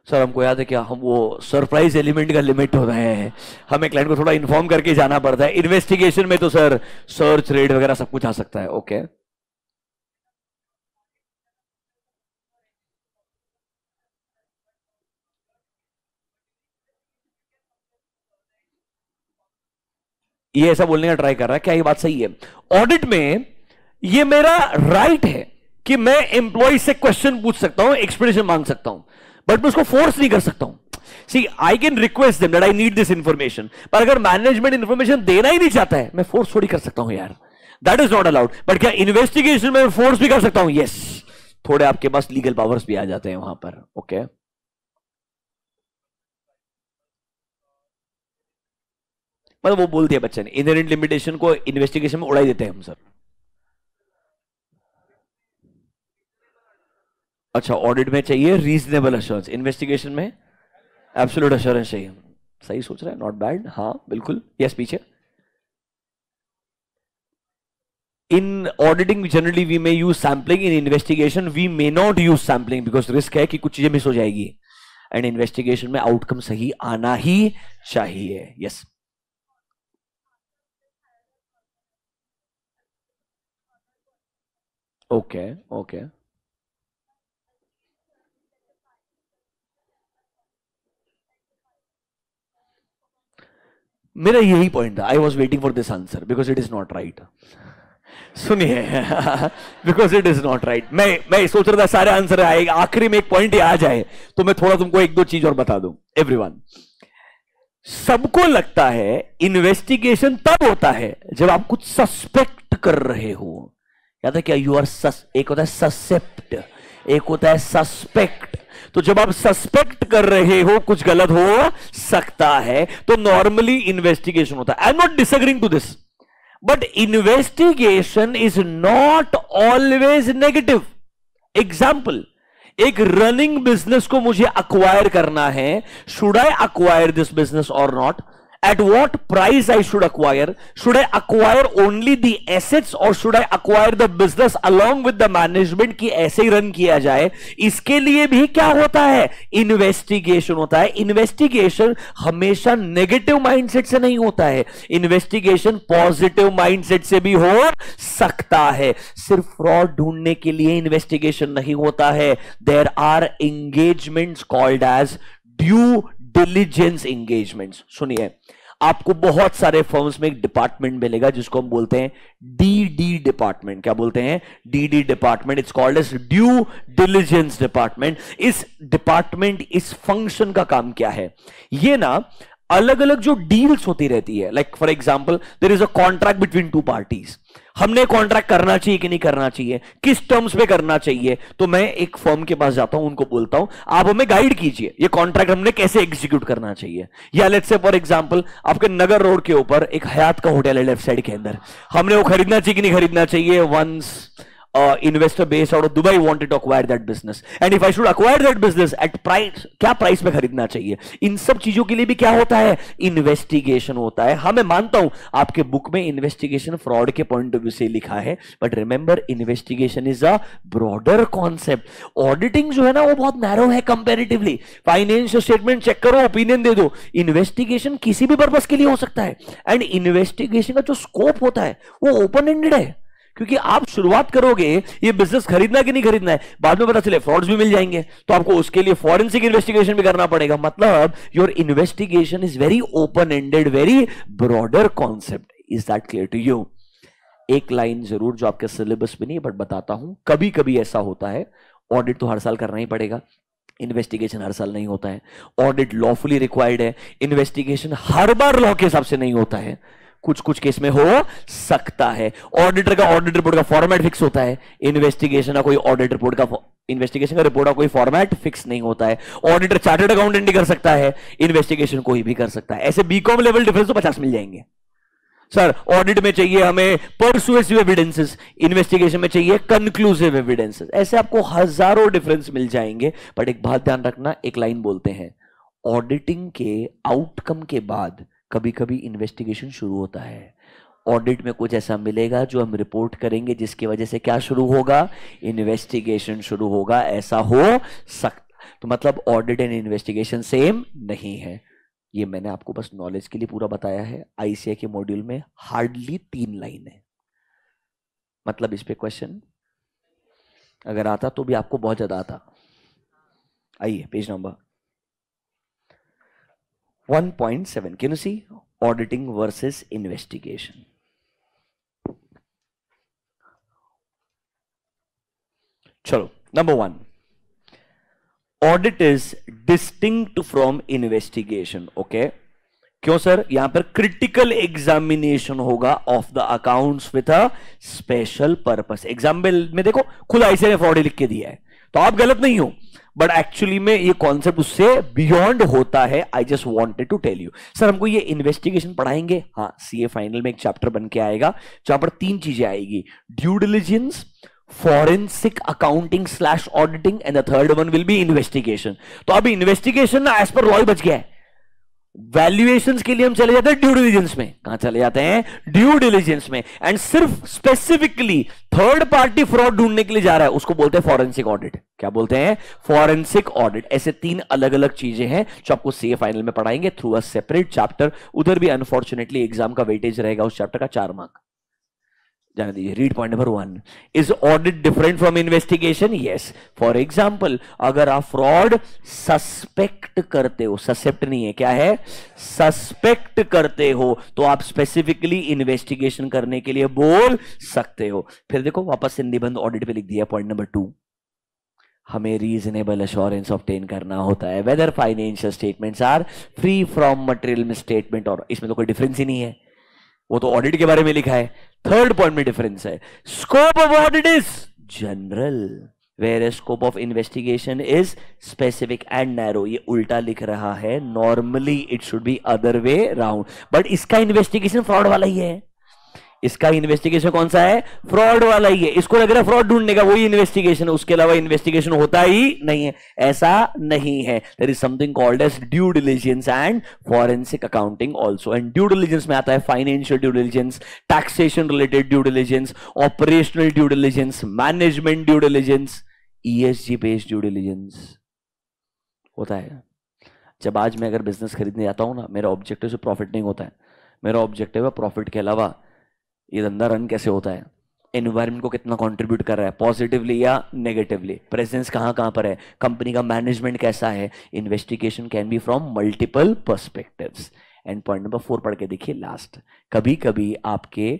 सर, हमको याद है क्या, हम वो सरप्राइज एलिमेंट का लिमिट होता है, हमें क्लाइंट को थोड़ा इन्फॉर्म करके जाना पड़ता है. इन्वेस्टिगेशन में तो सर सर्च रेट वगैरह सब कुछ आ सकता है. ओके ये ऐसा बोलने का ट्राई कर रहा है. क्या ये बात सही है? ऑडिट में ये मेरा राइट है कि मैं एम्प्लॉय से क्वेश्चन पूछ सकता हूं, एक्सप्लेनेशन मांग सकता हूं, बट मैं उसको फोर्स नहीं कर सकता हूं. See I can request them that I need this information, पर अगर मैनेजमेंट इंफॉर्मेशन देना ही नहीं चाहता है, मैं फोर्स थोड़ी कर सकता हूं यार. That is not allowed. But क्या इन्वेस्टिगेशन में फोर्स भी कर सकता हूं? यस. थोड़े आपके पास लीगल पावर्स भी आ जाते हैं वहां पर. ओके मतलब वो बोल दिया बच्चे ने, इनहेरेंट लिमिटेशन को इन्वेस्टिगेशन में उड़ा ही देते हैं हम सर. अच्छा, ऑडिट में चाहिए रीजनेबल अश्योरेंस, इन्वेस्टिगेशन में एब्सोल्यूट अश्योरेंस चाहिए. सही सोच रहा है, नॉट बैड. हाँ बिल्कुल. यस पीछे. In auditing generally we may use sampling, in investigation we may not use sampling because risk है कि कुछ चीजें मिस हो जाएगी. एंड इन्वेस्टिगेशन में आउटकम सही आना ही चाहिए. Yes okay okay. मेरा यही पॉइंट था. I was waiting for this answer because it is not right. सुनिए, because it is not right. मैं सोच रहा था सारे आंसर आएगा, आखिरी में एक पॉइंट आ जाए तो मैं थोड़ा तुमको एक दो चीज और बता दूं। एवरीवन, सबको लगता है इन्वेस्टिगेशन तब होता है जब आप कुछ सस्पेक्ट कर रहे हो। याद है क्या? यू आर एक होता है ससेप्ट, एक होता है सस्पेक्ट। तो जब आप सस्पेक्ट कर रहे हो कुछ गलत हो सकता है तो नॉर्मली इन्वेस्टिगेशन होता है। I am not disagreeing to this, but investigation is not always negative. Example, एक रनिंग बिजनेस को मुझे अक्वायर करना है। Should I acquire this business और not? At what price I should acquire? Should I acquire only the assets or should I acquire the business along with the management कि ऐसे ही run किया जाए? इसके लिए भी क्या होता है? इन्वेस्टिगेशन होता है। इन्वेस्टिगेशन हमेशा नेगेटिव माइंडसेट से नहीं होता है, इन्वेस्टिगेशन पॉजिटिव माइंडसेट से भी हो सकता है। सिर्फ फ्रॉड ढूंढने के लिए इन्वेस्टिगेशन नहीं होता है। There are engagements called as due diligence engagements. सुनिए, आपको बहुत सारे फर्म्स में एक डिपार्टमेंट मिलेगा जिसको हम बोलते हैं डीडी डिपार्टमेंट। क्या बोलते हैं? DD department. It's called as due diligence department. इस डिपार्टमेंट, इस फंक्शन का काम क्या है? ये ना अलग अलग जो डील्स होती रहती है, like for example there is a contract between two parties. हमने कॉन्ट्रैक्ट करना चाहिए कि नहीं करना चाहिए, किस टर्म्स पे करना चाहिए, तो मैं एक फर्म के पास जाता हूं, उनको बोलता हूं आप हमें गाइड कीजिए ये कॉन्ट्रैक्ट हमने कैसे एग्जीक्यूट करना चाहिए। या लेट्स से फॉर एग्जांपल आपके नगर रोड के ऊपर एक हयात का होटल है लेफ्ट साइड के अंदर, हमने वो खरीदना चाहिए कि नहीं खरीदना चाहिए। Once investor based out of Dubai wanted to acquire that business and if I should acquire that business at price, क्या प्राइस में खरीदना चाहिए? इन सब चीजों के लिए भी क्या होता है? इन्वेस्टिगेशन होता है। हाँ, मैं मानता हूं आपके बुक में इन्वेस्टिगेशन फ्रॉड के पॉइंट ऑफ व्यू से लिखा है, but remember investigation is a broader concept. Auditing जो है ना वो बहुत नैरो है कंपैरेटिवली। फाइनेंशियल स्टेटमेंट चेक करो, ओपिनियन दे दो। इन्वेस्टिगेशन किसी भी पर्पस के लिए हो सकता है एंड इन्वेस्टिगेशन का जो स्कोप होता है वो ओपन एंडेड है, क्योंकि आप शुरुआत करोगे ये बिजनेस खरीदना कि नहीं खरीदना है, बाद में पता चले फ्रॉड्स भी मिल जाएंगे तो आपको उसके लिए फॉरेंसिक इन्वेस्टिगेशन भी करना पड़ेगा। मतलब your investigation is very open ended, very broader concept. Is that clear to you? एक लाइन जरूर जो आपके सिलेबस में नहीं बट बताता हूं, कभी कभी ऐसा होता है, ऑडिट तो हर साल करना ही पड़ेगा, इन्वेस्टिगेशन हर साल नहीं होता है। ऑडिट लॉफुली रिक्वायर्ड है, इन्वेस्टिगेशन हर बार लॉ के हिसाब से नहीं होता है, कुछ कुछ केस में हो सकता है। ऑडिटर का ऑडिट रिपोर्ट का फॉर्मेट फिक्स होता है, इन्वेस्टिगेशन का कोई ऑडिट रिपोर्ट का इन्वेस्टिगेशन का रिपोर्ट का कोई फॉर्मेट फिक्स नहीं होता है। ऑडिटर चार्टर्ड अकाउंटेंट ही कर सकता है, इन्वेस्टिगेशन कोई भी कर सकता है। ऐसे बीकॉम लेवल डिफरेंस तो 50 मिल जाएंगे। सर ऑडिट में चाहिए हमें परसुएसिव एविडेंसेस, इन्वेस्टिगेशन में चाहिए कंक्लूसिव एविडेंसेस। ऐसे आपको हजारों डिफरेंस मिल जाएंगे। बट एक बात ध्यान रखना, एक लाइन बोलते हैं, ऑडिटिंग के आउटकम के बाद कभी कभी इन्वेस्टिगेशन शुरू होता है। ऑडिट में कुछ ऐसा मिलेगा जो हम रिपोर्ट करेंगे जिसकी वजह से क्या शुरू होगा? इन्वेस्टिगेशन शुरू होगा। ऐसा हो सकता, तो मतलब ऑडिट एंड इन्वेस्टिगेशन सेम नहीं है। ये मैंने आपको बस नॉलेज के लिए पूरा बताया है। आईसीआई के मॉड्यूल में हार्डली 3 लाइन है, मतलब इस पे क्वेश्चन अगर आता तो भी आपको बहुत ज्यादा आता। आइए page number 1.7, can you see auditing versus investigation? चलो, number 1, audit is distinct from investigation. Okay, क्यों सर? यहां पर क्रिटिकल एग्जामिनेशन होगा of the accounts with a special purpose. Example में देखो, खुद आईसीआई ने फ्रॉड लिख के दिया है, तो आप गलत नहीं हो, बट एक्चुअली में ये कॉन्सेप्ट उससे बियॉन्ड होता है। I just wanted to tell you. Sir हमको ये इन्वेस्टिगेशन पढ़ाएंगे? हाँ, सीए फाइनल में एक चैप्टर बन के आएगा जहां पर 3 चीजें आएगी, due diligence, forensic accounting slash auditing and the third one will be investigation. तो अभी इन्वेस्टिगेशन ना एज पर लॉ बच गया है। वैल्यूएशंस के लिए हम चले जाते हैं ड्यू डिलिजेंस में। कहां चले जाते हैं? ड्यू डिलिजेंस में। एंड सिर्फ स्पेसिफिकली थर्ड पार्टी फ्रॉड ढूंढने के लिए जा रहा है, उसको बोलते हैं फॉरेंसिक ऑडिट। क्या बोलते हैं? Forensic audit. ऐसे 3 अलग अलग चीजें हैं जो आपको सीए फाइनल में पढ़ाएंगे थ्रू अ सेपरेट चैप्टर। उधर भी अनफॉर्चुनेटली एग्जाम का वेटेज रहेगा उस चैप्टर का 4 मार्क। जाने दीजिए. Read point number 1. Is audit different from investigation? Yes. For example, अगर आप फ्रॉड सस्पेक्ट करते हो, ससेप्ट नहीं है, क्या है, सस्पेक्ट करते हो, तो आप स्पेसिफिकली इन्वेस्टिगेशन करने के लिए बोल सकते हो. फिर देखो वापस से निबंध ऑडिट पे लिख दिया. पॉइंट नंबर 2, हमें रीजनेबल एश्योरेंस ऑब्टेन करना होता है whether financial statements are free from material misstatement. और इसमें तो कोई डिफरेंस ही नहीं है, वो तो ऑडिट के बारे में लिखा है. थर्ड पॉइंट में डिफरेंस है. Scope of audit is general where scope of investigation is specific and narrow. ये उल्टा लिख रहा है, normally it should be other way round, but इसका इन्वेस्टिगेशन फ्रॉड वाला ही है. इसका इन्वेस्टिगेशन कौन सा है, फ्रॉड वाला ही है. इसको लग रहा है फ्रॉड ढूंढने का, वही इन्वेस्टिगेशन, उसके अलावा इन्वेस्टिगेशन होता ही नहीं है. ऐसा नहीं है. There is something called as due diligence and forensic accounting also. And due diligence में आता है financial due diligence, taxation related due diligence, operational due diligence, management due diligence, ESG based due diligence होता है. जब आज मैं अगर business खरीदने जाता हूं ना, मेरा ऑब्जेक्टिव से प्रॉफिट नहीं होता है. मेरा ऑब्जेक्टिव है प्रॉफिट के अलावा ये धंधा रन कैसे होता है, एनवायरमेंट को कितना कंट्रीब्यूट कर रहा है, पॉजिटिवली या नेगेटिवली, प्रेजेंस कहां कहां पर है, कंपनी का मैनेजमेंट कैसा है. Investigation can be from multiple perspectives. And point number 4 पढ़ के देखिए लास्ट. कभी कभी आपके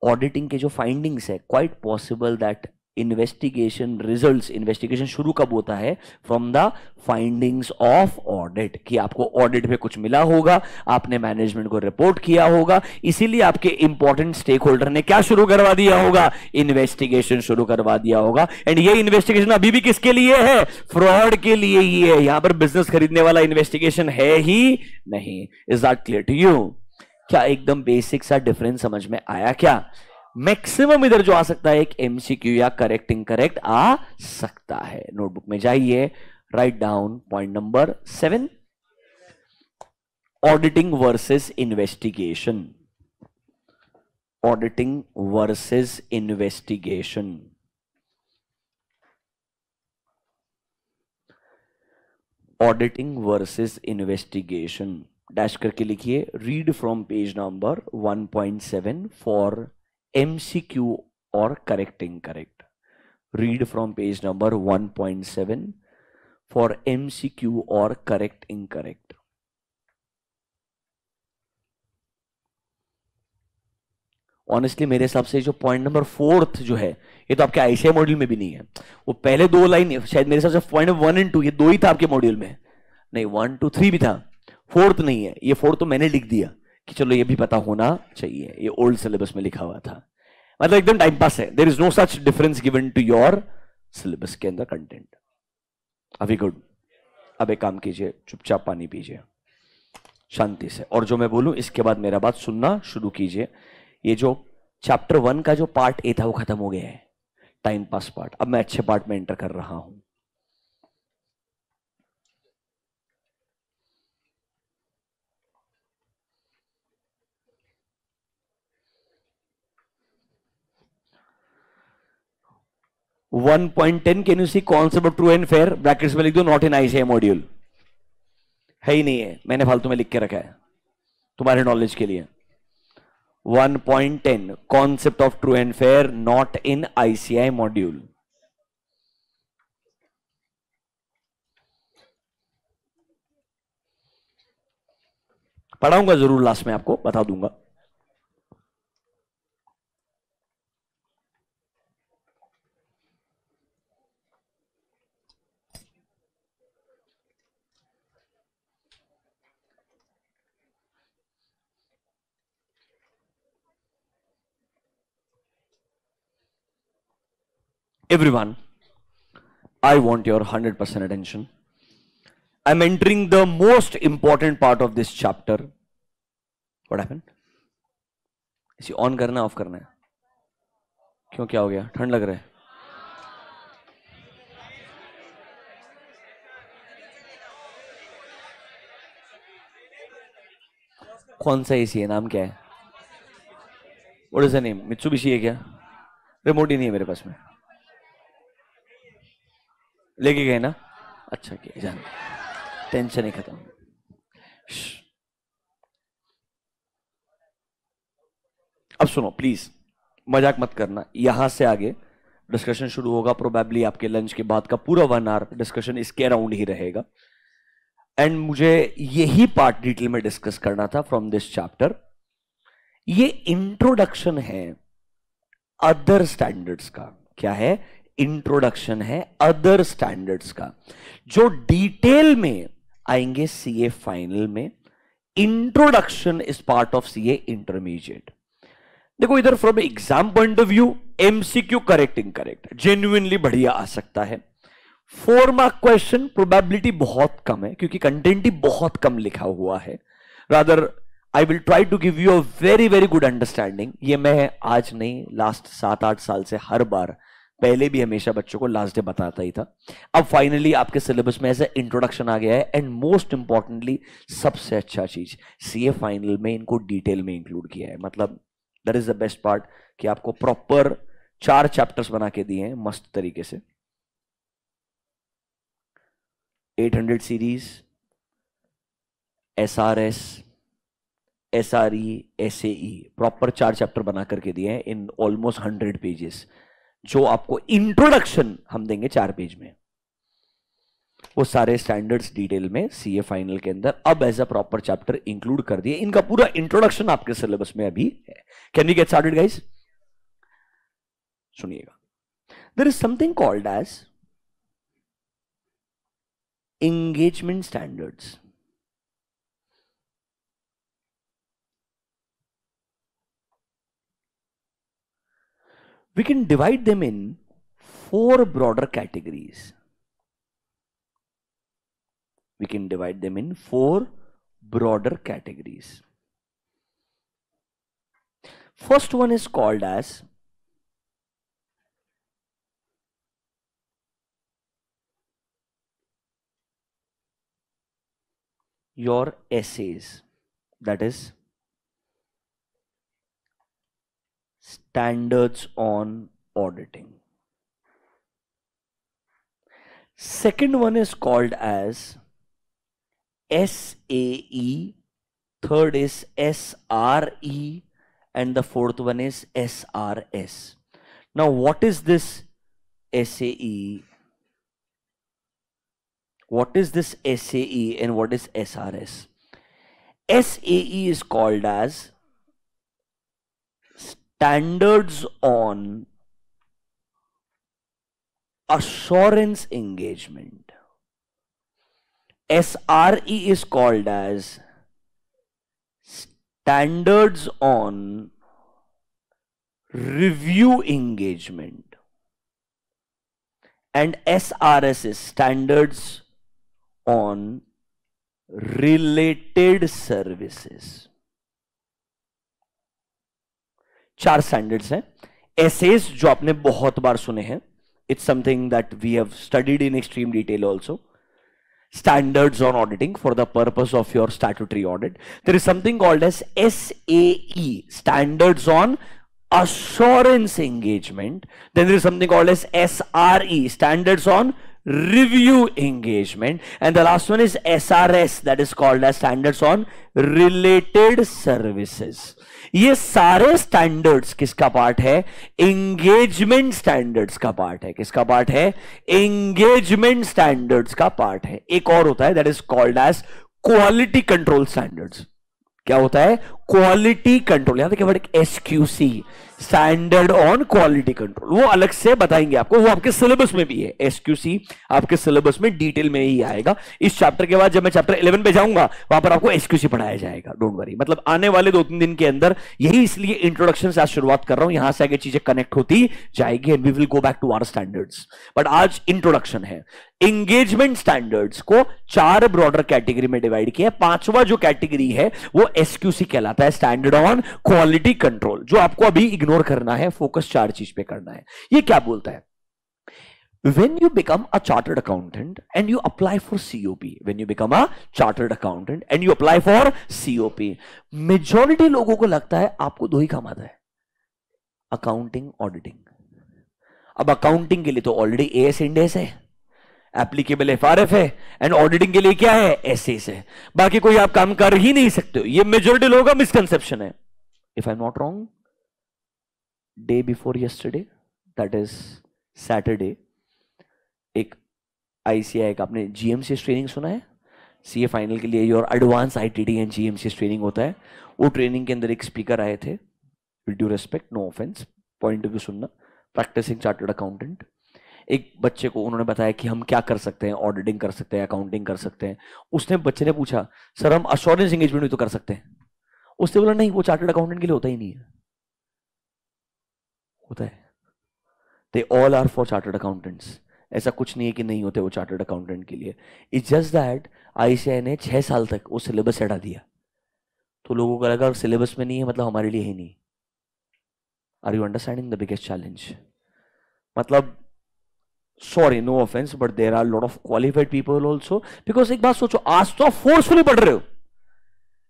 ऑडिटिंग के जो फाइंडिंग्स है, quite possible that investigation results, investigation शुरू कब होता है, from the findings of audit, कि आपको ऑडिट में कुछ मिला होगा, आपने मैनेजमेंट को रिपोर्ट किया होगा, इसीलिए आपके इंपॉर्टेंट स्टेक होल्डर ने क्या शुरू करवा दिया होगा, इन्वेस्टिगेशन शुरू करवा दिया होगा. एंड ये इन्वेस्टिगेशन अभी भी किसके लिए है, फ्रॉड के लिए ही है. यहां पर बिजनेस खरीदने वाला इन्वेस्टिगेशन है ही नहीं. Is that clear to you? क्या एकदम बेसिक सा डिफरेंस समझ में आया क्या? मैक्सिमम इधर जो आ सकता है एक एमसीक्यू या करेक्ट इनकरेक्ट आ सकता है. नोटबुक में जाइए, right down point number 7, auditing versus investigation. Auditing versus investigation. Auditing versus investigation. Dash करके लिखिए. Read from page number 1.7 for MCQ or correct incorrect. Read from page number 1.7 for MCQ or correct incorrect. Honestly मेरे हिसाब से जो point number 4 जो है, ये तो आपके आईसीआई मॉड्यूल में भी नहीं है. वो पहले 2 लाइन शायद मेरे हिसाब से पॉइंट 1 और 2 ये 2 ही था आपके मॉड्यूल में. नहीं, 1 2 3 भी था, 4th नहीं है. ये 4th तो मैंने लिख दिया कि चलो ये भी पता होना चाहिए, ये ओल्ड सिलेबस में लिखा हुआ था. मतलब एकदम टाइम पास है. There is no such difference given to your syllabus के अंदर कंटेंट. अभी गुड. अब एक काम कीजिए, चुपचाप पानी पीजिए शांति से, और जो मैं बोलूं इसके बाद मेरा बात सुनना शुरू कीजिए. ये जो चैप्टर 1 का जो पार्ट ए था वो खत्म हो गया है, टाइम पास पार्ट. अब मैं अच्छे पार्ट में एंटर कर रहा हूं. One point 10 can you see concept of true and fair. Brackets में लिख दो नॉट इन आईसीआई मॉड्यूल. है ही नहीं है, मैंने फालतू में लिख के रखा है तुम्हारे नॉलेज के लिए. 1.10 concept of true and fair not in ICI module. पढ़ाऊंगा जरूर, लास्ट में आपको बता दूंगा. Everyone, I want your 100% attention. I'm entering the most important part of this chapter. What happened? इसे ऑन करना ऑफ करना है? क्यों, क्या हो गया? ठंड लग रहा है? कौन सा एसी है, नाम क्या है? What is the name? Mitsubishi है क्या? रिमोट ही नहीं है मेरे पास में. लेके गए ना? अच्छा किया, जान, टेंशन ही खत्म. अब सुनो प्लीज, मजाक मत करना, यहां से आगे डिस्कशन शुरू होगा प्रोबेबली आपके लंच के बाद का पूरा 1 आवर डिस्कशन इसके अराउंड ही रहेगा। एंड मुझे यही पार्ट डिटेल में डिस्कस करना था फ्रॉम दिस चैप्टर। ये इंट्रोडक्शन है अदर स्टैंडर्ड्स का। क्या है? इंट्रोडक्शन है अदर स्टैंडर्ड्स का, जो डिटेल में आएंगे सीए फाइनल में। Introduction is part of CA intermediate. देखो इधर from exam point of view MCQ correct incorrect genuinely बढ़िया आ सकता है। 4 मार्क क्वेश्चन प्रोबेबिलिटी बहुत कम है क्योंकि कंटेंट ही बहुत कम लिखा हुआ है। Rather I will try to give you a very very good understanding. ये मैं आज नहीं, लास्ट 7-8 साल से हर बार, पहले भी हमेशा बच्चों को लास्ट डे बताता ही था। अब फाइनली आपके सिलेबस में ऐसा इंट्रोडक्शन आ गया है। एंड मोस्ट इंपॉर्टेंटली सबसे अच्छा चीज सीए फाइनल में इनको डिटेल में इंक्लूड किया है। मतलब that is the best part कि आपको प्रॉपर 4 चैप्टर्स बना के दिए हैं मस्त तरीके से। 800 series, SRS, SRE, SAE, proper 4 chapter बना करके दिए हैं इन ऑलमोस्ट 100 पेजेस, जो आपको इंट्रोडक्शन हम देंगे 4 पेज में। वो सारे स्टैंडर्ड्स डिटेल में सीए फाइनल के अंदर अब as a proper chapter include कर दिए। इनका पूरा इंट्रोडक्शन आपके सिलेबस में अभी है। Can we get started guys? सुनिएगा, there is something called as engagement standards. We can divide them in 4 broader categories. We can divide them in 4 broader categories. First one is called as your essays, that is standards on auditing. Second one is called as SAE, third is SRE, and the fourth one is SRS. Now what is this SAE? What is this SAE and what is SRS? SAE is called as Standards on Assurance Engagement. SRE is called as Standards on Review Engagement. And SRS is Standards on related services. 4 standards हैं। SAs जो आपने बहुत बार सुने हैं, it's something that we have studied in extreme detail also. Standards on auditing for the purpose of your statutory audit. There is something called as SAE, standards on assurance engagement. Then there is something called as SRE, standards on review engagement, and the last one is SRS, that is called as standards on related services. ये सारे standards किसका part है? Engagement standards का part है। किसका part है? Engagement standards का part है। एक और होता है that is called as quality control standards. क्या होता है? Quality control. यहां देखिए word SQC, standard on quality control, वो अलग से बताएंगे आपको, वो आपके सिलेबस में भी है। SQC आपके सिलेबस में डिटेल में ही आएगा। इस चैप्टर के बाद जब मैं चैप्टर 11 पे जाऊंगा वहां पर आपको SQC पढ़ाया जाएगा, डोंट वरी। मतलब आने वाले 2-3 दिन के अंदर, यही इसलिए इंट्रोडक्शन से आज शुरुआत कर रहा हूं, यहां से आगे चीजें कनेक्ट होती जाएगी and we will go back to our standards. But आज इंट्रोडक्शन है। एंगेजमेंट स्टैंडर्ड्स को 4 ब्रॉडर कैटेगरी में डिवाइड किया है। 5वां जो कैटेगरी है वो SQC कहलाता है, स्टैंडर्ड ऑन क्वालिटी कंट्रोल, जो आपको अभी इग्नोर करना है, फोकस 4 चीज पे करना है। ये क्या बोलता है? When you become a chartered accountant and you apply for COP, when you become a chartered accountant and you apply for COP, majority लोगों को लगता है आपको 2 ही काम आता है, अकाउंटिंग, ऑडिटिंग। अब अकाउंटिंग के लिए तो ऑलरेडी AS इंडेस है, एप्लीकेबल FRF है, एंड ऑडिटिंग के लिए क्या है? SAS है। बाकी कोई आप काम कर ही नहीं सकते हो। ये मेजॉरिटी लोगों का मिसकंसेप्शन है। If I am not wrong, day before yesterday, that is Saturday, एक ICAI का, आपने GMCS ट्रेनिंग सुना है? CA फाइनल के लिए your advance ITT and GMCS training होता है। वो ट्रेनिंग के अंदर एक स्पीकर आए थे, with due respect, no offence, point of view सुनना, प्रैक्टिसिंग चार्टर्ड अकाउंटेंट। एक बच्चे को उन्होंने बताया कि हम क्या कर सकते हैं, ऑडिटिंग कर सकते हैं, अकाउंटिंग कर सकते हैं। उसने, बच्चे ने पूछा, सर हम अश्योरेंस एंगेजमेंट भी तो कर सकते हैं। उसने बोला नहीं, वो चार्टर्ड अकाउंटेंट के लिए होता ही नहीं है। होता है, they all are for chartered accountants. ऐसा कुछ नहीं है कि नहीं होते वो चार्टर्ड अकाउंटेंट के लिए। इट्स जस्ट दैट ICAI ने 6 साल तक वो सिलेबस हटा दिया, तो लोगों को लगा सिलेबस में नहीं है मतलब हमारे लिए ही नहीं। Are you understanding the biggest challenge? मतलब sorry, no offence, but there are lot of qualified people also. Because एक बात सोचो, आज तो आप फोर्सफुली पढ़ रहे हो,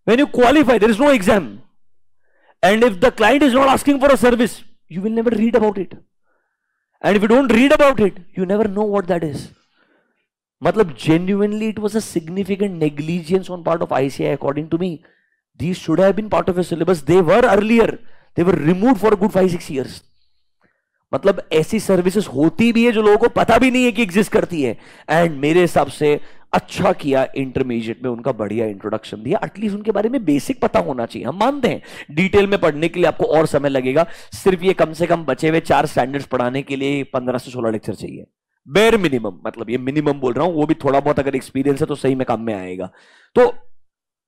when you qualify there is no exam, and if the client is not asking for a service, you will never read about it, and if you don't read about it, you never know what that is. मतलब genuinely it was a significant negligence on part of ICAI according to me. These should have been part of a syllabus. They were earlier, they were removed for a good 5-6 years. मतलब ऐसी services होती भी है जो लोगों को पता भी नहीं है कि एग्जिस्ट करती है। एंड मेरे हिसाब से अच्छा किया इंटरमीडिएट में उनका बढ़िया इंट्रोडक्शन दिया, एटलीस्ट उनके बारे में बेसिक पता होना चाहिए। हम मानते हैं डिटेल में पढ़ने के लिए आपको और समय लगेगा, सिर्फ ये कम से कम बचे हुए 4 स्टैंडर्ड्स पढ़ाने के लिए 15 से 16 लेक्चर चाहिए, बेर मिनिमम। मतलब ये मिनिमम बोल रहा हूं, वो भी थोड़ा बहुत अगर एक्सपीरियंस है तो सही में काम में आएगा। तो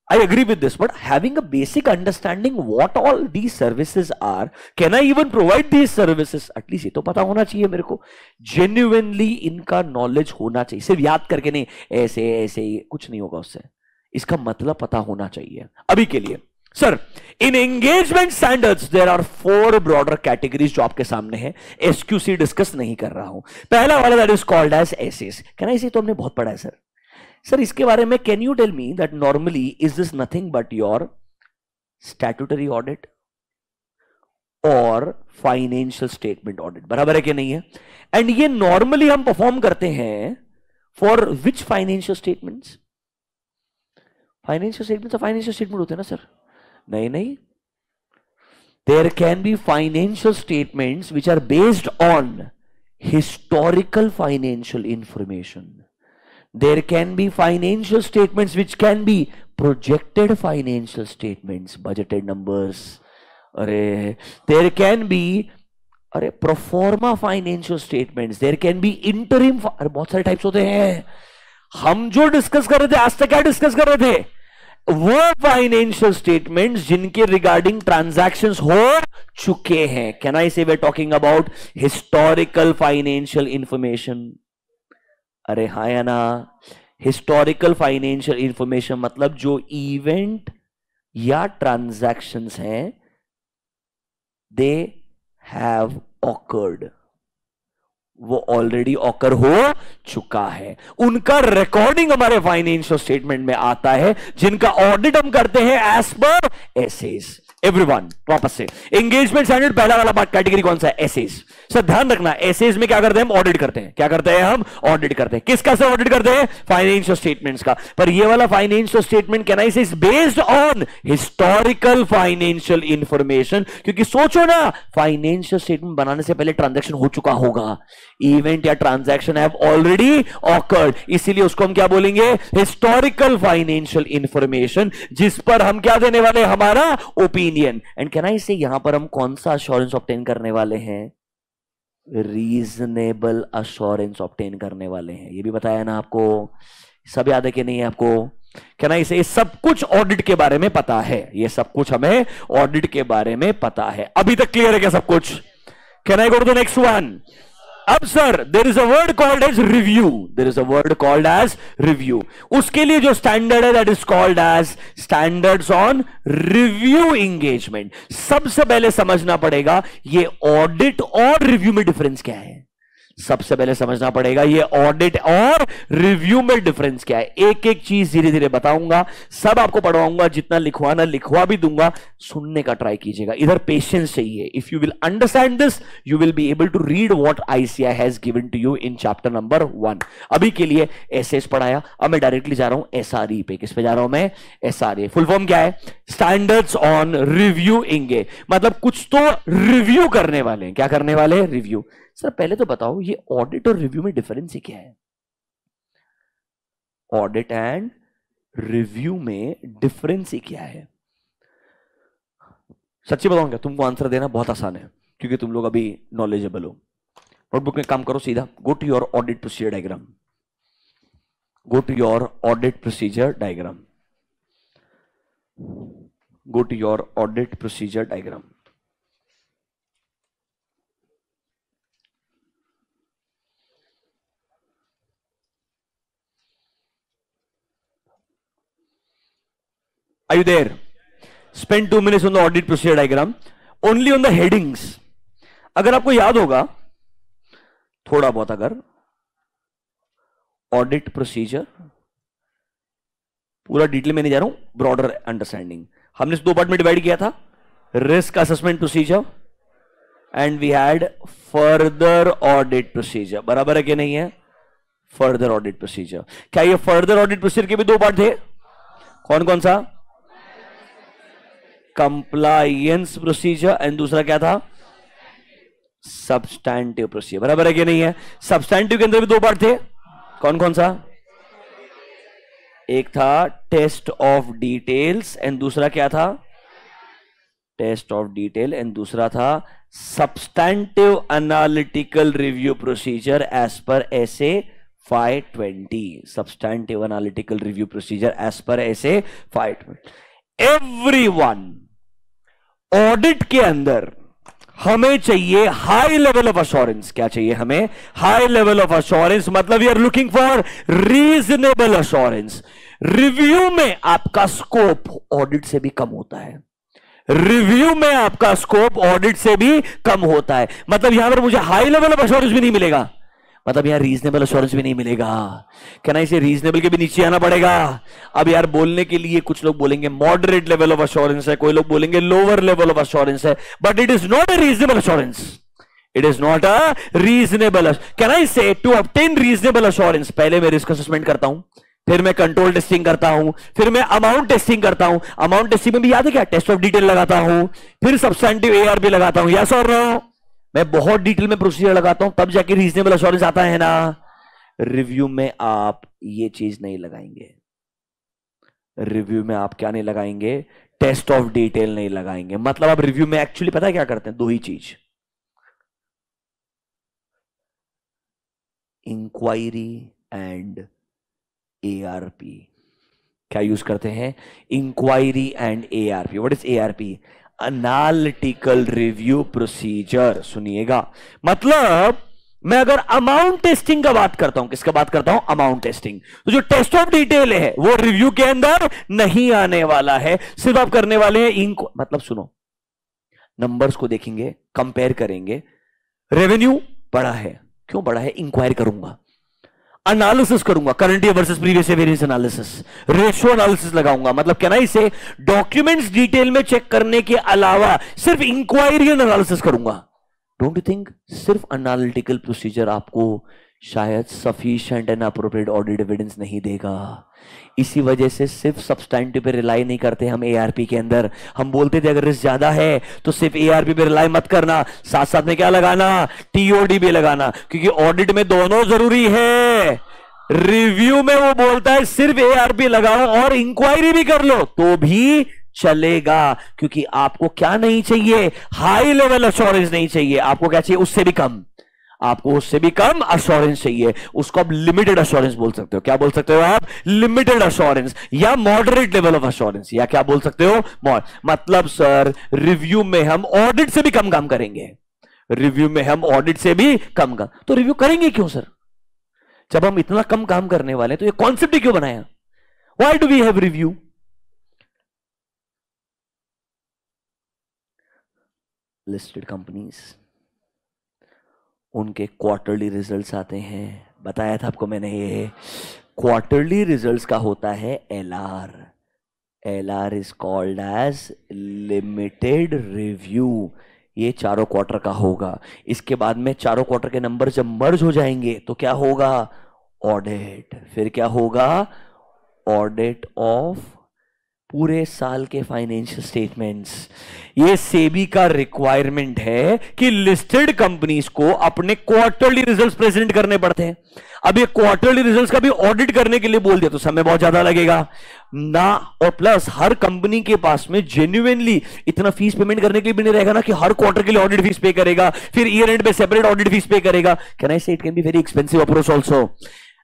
I agree with this, but having a basic understanding what all these services are, can I even provide these services? At least ये तो पता होना चाहिए मेरे को। Genuinely इनका knowledge होना चाहिए, सिर्फ याद करके नहीं, ऐसे ऐसे कुछ नहीं होगा उससे, इसका मतलब पता होना चाहिए। अभी के लिए sir, in engagement standards there are 4 broader categories जो आपके सामने है। SQC डिस्कस नहीं कर रहा हूं। पहला वाला that is called as SAs. Can I say तो हमने बहुत पढ़ा है सर। सर इसके बारे में can you tell me that normally is this nothing but your statutory audit और फाइनेंशियल स्टेटमेंट ऑडिट, बराबर है कि नहीं है? एंड ये नॉर्मली हम परफॉर्म करते हैं for which financial statements? Financial statements financial statement होते हैं ना सर? नहीं नहीं, there can be financial statements which are based on historical financial information. There can be financial statements which can be projected financial statements, budgeted numbers. There can be pro forma financial statements. There can be interim. बहुत सारे types होते हैं। हम जो discuss कर रहे थे आज तक, क्या डिस्कस कर रहे थे? वो फाइनेंशियल स्टेटमेंट्स जिनके रिगार्डिंग ट्रांजैक्शंस हो चुके हैं। Can I say we are talking about historical financial information? अरे हाँ या ना? हिस्टोरिकल फाइनेंशियल इंफॉर्मेशन मतलब जो इवेंट या ट्रांजैक्शंस हैं, दे हैव ऑकर्ड, वो ऑलरेडी ऑकर हो चुका है, उनका रिकॉर्डिंग हमारे फाइनेंशियल स्टेटमेंट में आता है, जिनका ऑडिट हम करते हैं एज पर एसेस। एवरीवन वापस से, एंगेजमेंट स्टैंडर्ड पहला वाला पार्ट कैटेगरी कौन सा है? एसेस। सर ध्यान रखना, एसेस में क्या करते हैं हम? ऑडिट करते हैं। क्या करते हैं हम? ऑडिट करते हैं। किसका से ऑडिट करते हैं? फाइनेंशियल स्टेटमेंट्स का। पर ये वाला फाइनेंशियल स्टेटमेंट कैन आई से is based on historical financial information, क्योंकि सोचो ना, फाइनेंशियल स्टेटमेंट बनाने से पहले ट्रांजैक्शन हो चुका होगा, इवेंट या ट्रांजैक्शन हैव ऑलरेडी ऑकर्ड, इसीलिए उसको हम क्या बोलेंगे? हिस्टोरिकल फाइनेंशियल इंफॉर्मेशन, जिस पर हम क्या देने वाले? हमारा ओपिनियन। एंड कैन आई से यहां पर हम कौन सा अश्योरेंस ऑब्टेन करने वाले हैं? रीजनेबल अश्योरेंस ऑब्टेन करने वाले हैं। ये भी बताया ना आपको? सब याद है कि नहीं है आपको? कैन आई से सब कुछ ऑडिट के बारे में पता है, ये सब कुछ हमें ऑडिट के बारे में पता है। अभी तक क्लियर है क्या सब कुछ? Can I go to the next one? अब sir, there is a word called as review. There is a word called as review. उसके लिए जो स्टैंडर्ड है that is called as standards on review engagement. सबसे पहले समझना पड़ेगा ये ऑडिट और रिव्यू में डिफरेंस क्या है। सबसे पहले समझना पड़ेगा ये ऑडिट और रिव्यू में डिफरेंस क्या है। एक एक चीज धीरे धीरे बताऊंगा, सब आपको पढ़वाऊंगा, जितना लिखवाना लिखवा भी दूंगा, सुनने का ट्राई कीजिएगा, इधर पेशेंस चाहिए। If you will understand this you will be able to read what ICAI has given to you in chapter number 1। अभी के लिए एसएस पढ़ाया, अब मैं डायरेक्टली जा रहा हूं एसआरई पे। किस पे जा रहा हूं मैं? एसआरई। फुल फॉर्म क्या है? Standards on reviewing. मतलब कुछ तो रिव्यू करने वाले हैं। क्या करने वाले हैं? रिव्यू। सर पहले तो बताओ ये ऑडिट और रिव्यू में डिफरेंस ही क्या है? ऑडिट एंड रिव्यू में डिफरेंस ही क्या है? सच्ची बताऊंगा तुमको आंसर देना बहुत आसान है, क्योंकि तुम लोग अभी नॉलेजेबल हो। नोटबुक में काम करो, सीधा go to your audit procedure diagram. Go to your audit procedure diagram. Go to your audit procedure diagram. Are you there? Spend 2 minutes on the audit procedure diagram. Only on the headings. अगर आपको याद होगा थोड़ा बहुत, अगर audit procedure पूरा detail में नहीं जा रहा हूं, ब्रॉडर अंडरस्टैंडिंग, हमने 2 पार्ट में डिवाइड किया था, risk assessment procedure and we had further audit procedure. बराबर है कि नहीं है? Further audit procedure. क्या ये फर्दर ऑडिट प्रोसीजर के भी 2 पार्ट थे? कौन कौन सा? कंप्लायंस प्रोसीजर एंड दूसरा क्या था? Substantive procedure. बराबर है कि नहीं है? सब्सटैंटिव के अंदर भी 2 पार्ट थे। कौन कौन सा? एक था टेस्ट ऑफ डिटेल्स एंड दूसरा क्या था? टेस्ट ऑफ डिटेल एंड दूसरा था substantive analytical review procedure as per SA 520। Substantive analytical review procedure as per SA 520। Everyone, audit के अंदर हमें चाहिए हाई लेवल ऑफ अश्योरेंस। क्या चाहिए हमें? High level of assurance. मतलब we are looking for reasonable assurance. Review में आपका स्कोप ऑडिट से भी कम होता है। रिव्यू में आपका स्कोप ऑडिट से भी कम होता है। मतलब यहां पर मुझे हाई लेवल ऑफ अश्योरेंस भी नहीं मिलेगा, मतलब यार रीजनेबल अश्योरेंस भी नहीं मिलेगा। क्या ना, इसे रीजनेबल के भी नीचे आना पड़ेगा। अब यार बोलने के लिए कुछ लोग बोलेंगे मॉडरेट लेवल ऑफ अश्योरेंस है, कोई लोग बोलेंगे लोअर लेवल ऑफ अश्योरेंस है, but it is not a reasonable assurance. It is not a reasonable. Can I से टू ऑब्टेन रीजनेबल अश्योरेंस पहले मैं रिस्क असेसमेंट करता हूं, फिर मैं कंट्रोल टेस्टिंग करता हूं, फिर मैं अमाउंट टेस्टिंग करता हूं। अमाउंट टेस्टिंग में भी याद है क्या? टेस्ट ऑफ डिटेल लगाता हूं, फिर सब्सटैंटिव एआरपी लगाता हूं। यस और नो? मैं बहुत डिटेल में प्रोसीजर लगाता हूं, तब जाके रीजनेबल अश्योरेंस आता है ना। रिव्यू में आप ये चीज नहीं लगाएंगे। रिव्यू में आप क्या नहीं लगाएंगे? टेस्ट ऑफ डिटेल नहीं लगाएंगे। मतलब आप रिव्यू में एक्चुअली पता है क्या करते हैं? 2 ही चीज, इंक्वायरी एंड एआरपी। क्या यूज करते हैं? Inquiry and ARP. What is ARP? Analytical review procedure. सुनिएगा, मतलब मैं अगर अमाउंट टेस्टिंग का बात करता हूं, किसका बात करता हूं? Amount testing. तो जो टेस्ट ऑफ डिटेल है वो रिव्यू के अंदर नहीं आने वाला है, सिर्फ आप करने वाले हैं मतलब सुनो, नंबर्स को देखेंगे, कंपेयर करेंगे, रेवेन्यू बढ़ा है, क्यों बढ़ा है? इंक्वायरी करूंगा, एनालिसिस करूंगा, current year versus previous year variance analysis, ratio analysis लगाऊंगा। मतलब क्या ना, इसे डॉक्यूमेंट्स डिटेल में चेक करने के अलावा सिर्फ इंक्वायरी एंड एनालिसिस करूंगा। डोंट यू थिंक सिर्फ एनालिटिकल प्रोसीजर आपको शायद sufficient and appropriate audit evidence नहीं देगा? इसी वजह से सिर्फ सब्सटैंटिव पे रिलाई नहीं करते हम एआरपी के अंदर। हम बोलते थे अगर रिस्क ज्यादा है तो सिर्फ एआरपी पे रिलाई मत करना, साथ साथ में क्या लगाना? टीओडी भी लगाना, क्योंकि ऑडिट में दोनों जरूरी है। रिव्यू में वो बोलता है सिर्फ एआरपी लगाओ और इंक्वायरी भी कर लो तो भी चलेगा, क्योंकि आपको क्या नहीं चाहिए? हाई लेवल अश्योरेंस नहीं चाहिए। आपको क्या चाहिए? उससे भी कम। आपको उससे भी कम अश्योरेंस चाहिए। उसको आप लिमिटेड अश्योरेंस बोल सकते हो। क्या बोल सकते हो आप? लिमिटेड अश्योरेंस या मॉडरेट लेवल ऑफ अश्योरेंस, या क्या बोल सकते हो? मतलब सर रिव्यू में हम ऑडिट से भी कम काम करेंगे। रिव्यू में हम ऑडिट से भी कम काम, तो रिव्यू करेंगे क्यों सर? जब हम इतना कम काम करने वाले तो ये कॉन्सेप्ट ही क्यों बनाया? Why do we have review? Listed companies उनके क्वार्टरली रिजल्ट्स आते हैं। बताया था आपको मैंने, ये क्वार्टरली रिजल्ट्स का होता है LR। LR is called as limited review. ये चारों क्वार्टर का होगा। इसके बाद में चारों क्वार्टर के नंबर जब मर्ज हो जाएंगे तो क्या होगा? ऑडिट। फिर क्या होगा? ऑडिट ऑफ पूरे साल के फाइनेंशियल स्टेटमेंट्स। ये सेबी का रिक्वायरमेंट है कि लिस्टेड कंपनीज को अपने क्वार्टरली रिजल्ट्स प्रेजेंट करने पड़ते हैं। अब ये क्वार्टरली रिजल्ट्स का भी ऑडिट करने के लिए बोल दिया तो समय बहुत ज्यादा लगेगा ना, और प्लस हर कंपनी के पास में जेन्युइनली इतना फीस पेमेंट करने के लिए भी नहीं रहेगा ना कि हर क्वार्टर के लिए ऑडिट फीस पे करेगा, फिर ईयर एंड पे सेपरेट ऑडिट फीस पे करेगा। कैन आई से it can be very expensive approach also.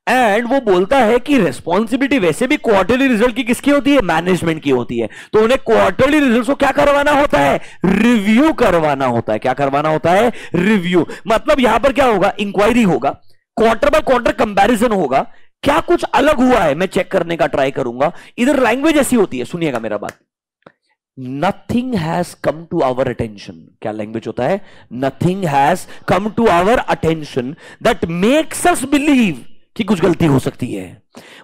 And वो बोलता है कि रेस्पॉन्सिबिलिटी वैसे भी क्वार्टरली रिजल्ट की किसकी होती है? मैनेजमेंट की होती है। तो उन्हें क्वार्टरली रिजल्ट को क्या करवाना होता है? रिव्यू करवाना होता है। क्या करवाना होता है? रिव्यू। मतलब यहां पर क्या होगा? इंक्वायरी होगा, क्वार्टर बाय क्वार्टर कंपैरिजन होगा, क्या कुछ अलग हुआ है मैं चेक करने का ट्राई करूंगा। इधर लैंग्वेज ऐसी होती है, सुनिएगा मेरा बात। Nothing has come to our attention. क्या लैंग्वेज होता है? Nothing has come to our attention that makes us believe कि कुछ गलती हो सकती है।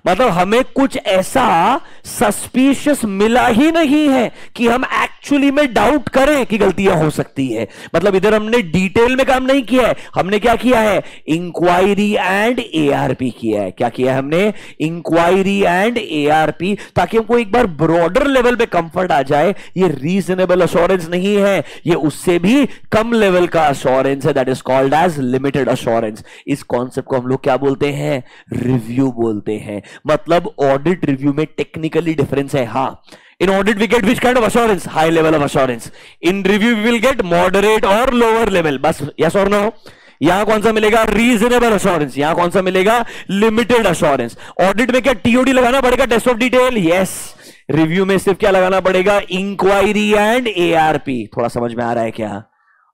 मतलब हमें कुछ ऐसा सस्पिशियस मिला ही नहीं है कि हम एक्चुअली में डाउट करें कि गलतियां हो सकती है। मतलब इधर हमने डिटेल में काम नहीं किया है, हमने क्या किया है? इंक्वायरी एंड ARP किया है। क्या किया है हमने? इंक्वायरी एंड ARP, ताकि हमको एक बार ब्रॉडर लेवल पे कंफर्ट आ जाए ये रीजनेबल अश्योरेंस नहीं है, ये उससे भी कम लेवल का अश्योरेंस है, that is called as limited assurance. इस कॉन्सेप्ट को हम लोग क्या बोलते हैं? रिव्यू बोलते हैं। मतलब ऑडिट रिव्यू में टेक्निकली डिफरेंस है। हां, in audit we get which kind of assurance? High level of assurance. In review we will get moderate और लोअर लेवल। बस यस और नो? यहां कौन सा मिलेगा? Reasonable assurance. यहां कौन सा मिलेगा? Limited assurance. ऑडिट में क्या TOD लगाना पड़ेगा? Test of detail. Yes. Review में सिर्फ क्या लगाना पड़ेगा? Inquiry and ARP। थोड़ा समझ में आ रहा है क्या?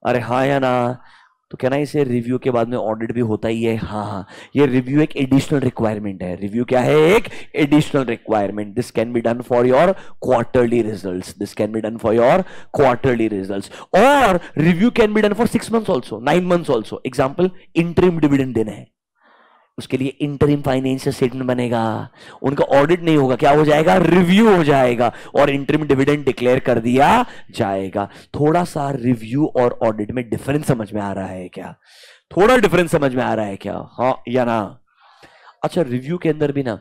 अरे हाँ या ना? तो कहना इसे रिव्यू के बाद में ऑडिट भी होता ही है। हाँ, ये रिव्यू एक एडिशनल रिक्वायरमेंट है। रिव्यू क्या है? एक additional requirement. This can be done for your quarterly results. This can be done for your quarterly results. और review can be done for 6 months also, 9 months also. Example, interim dividend देना है, उसके लिए interim financial statement बनेगा। उनका audit नहीं होगा, क्या हो जाएगा? रिव्यू हो जाएगा, और इंटरिम डिविडेंड डिक्लेयर कर दिया जाएगा। थोड़ा सा रिव्यू और ऑडिट में डिफरेंस समझ में आ रहा है क्या? थोड़ा डिफरेंस समझ में आ रहा है क्या? हाँ या ना? अच्छा, रिव्यू के अंदर भी ना,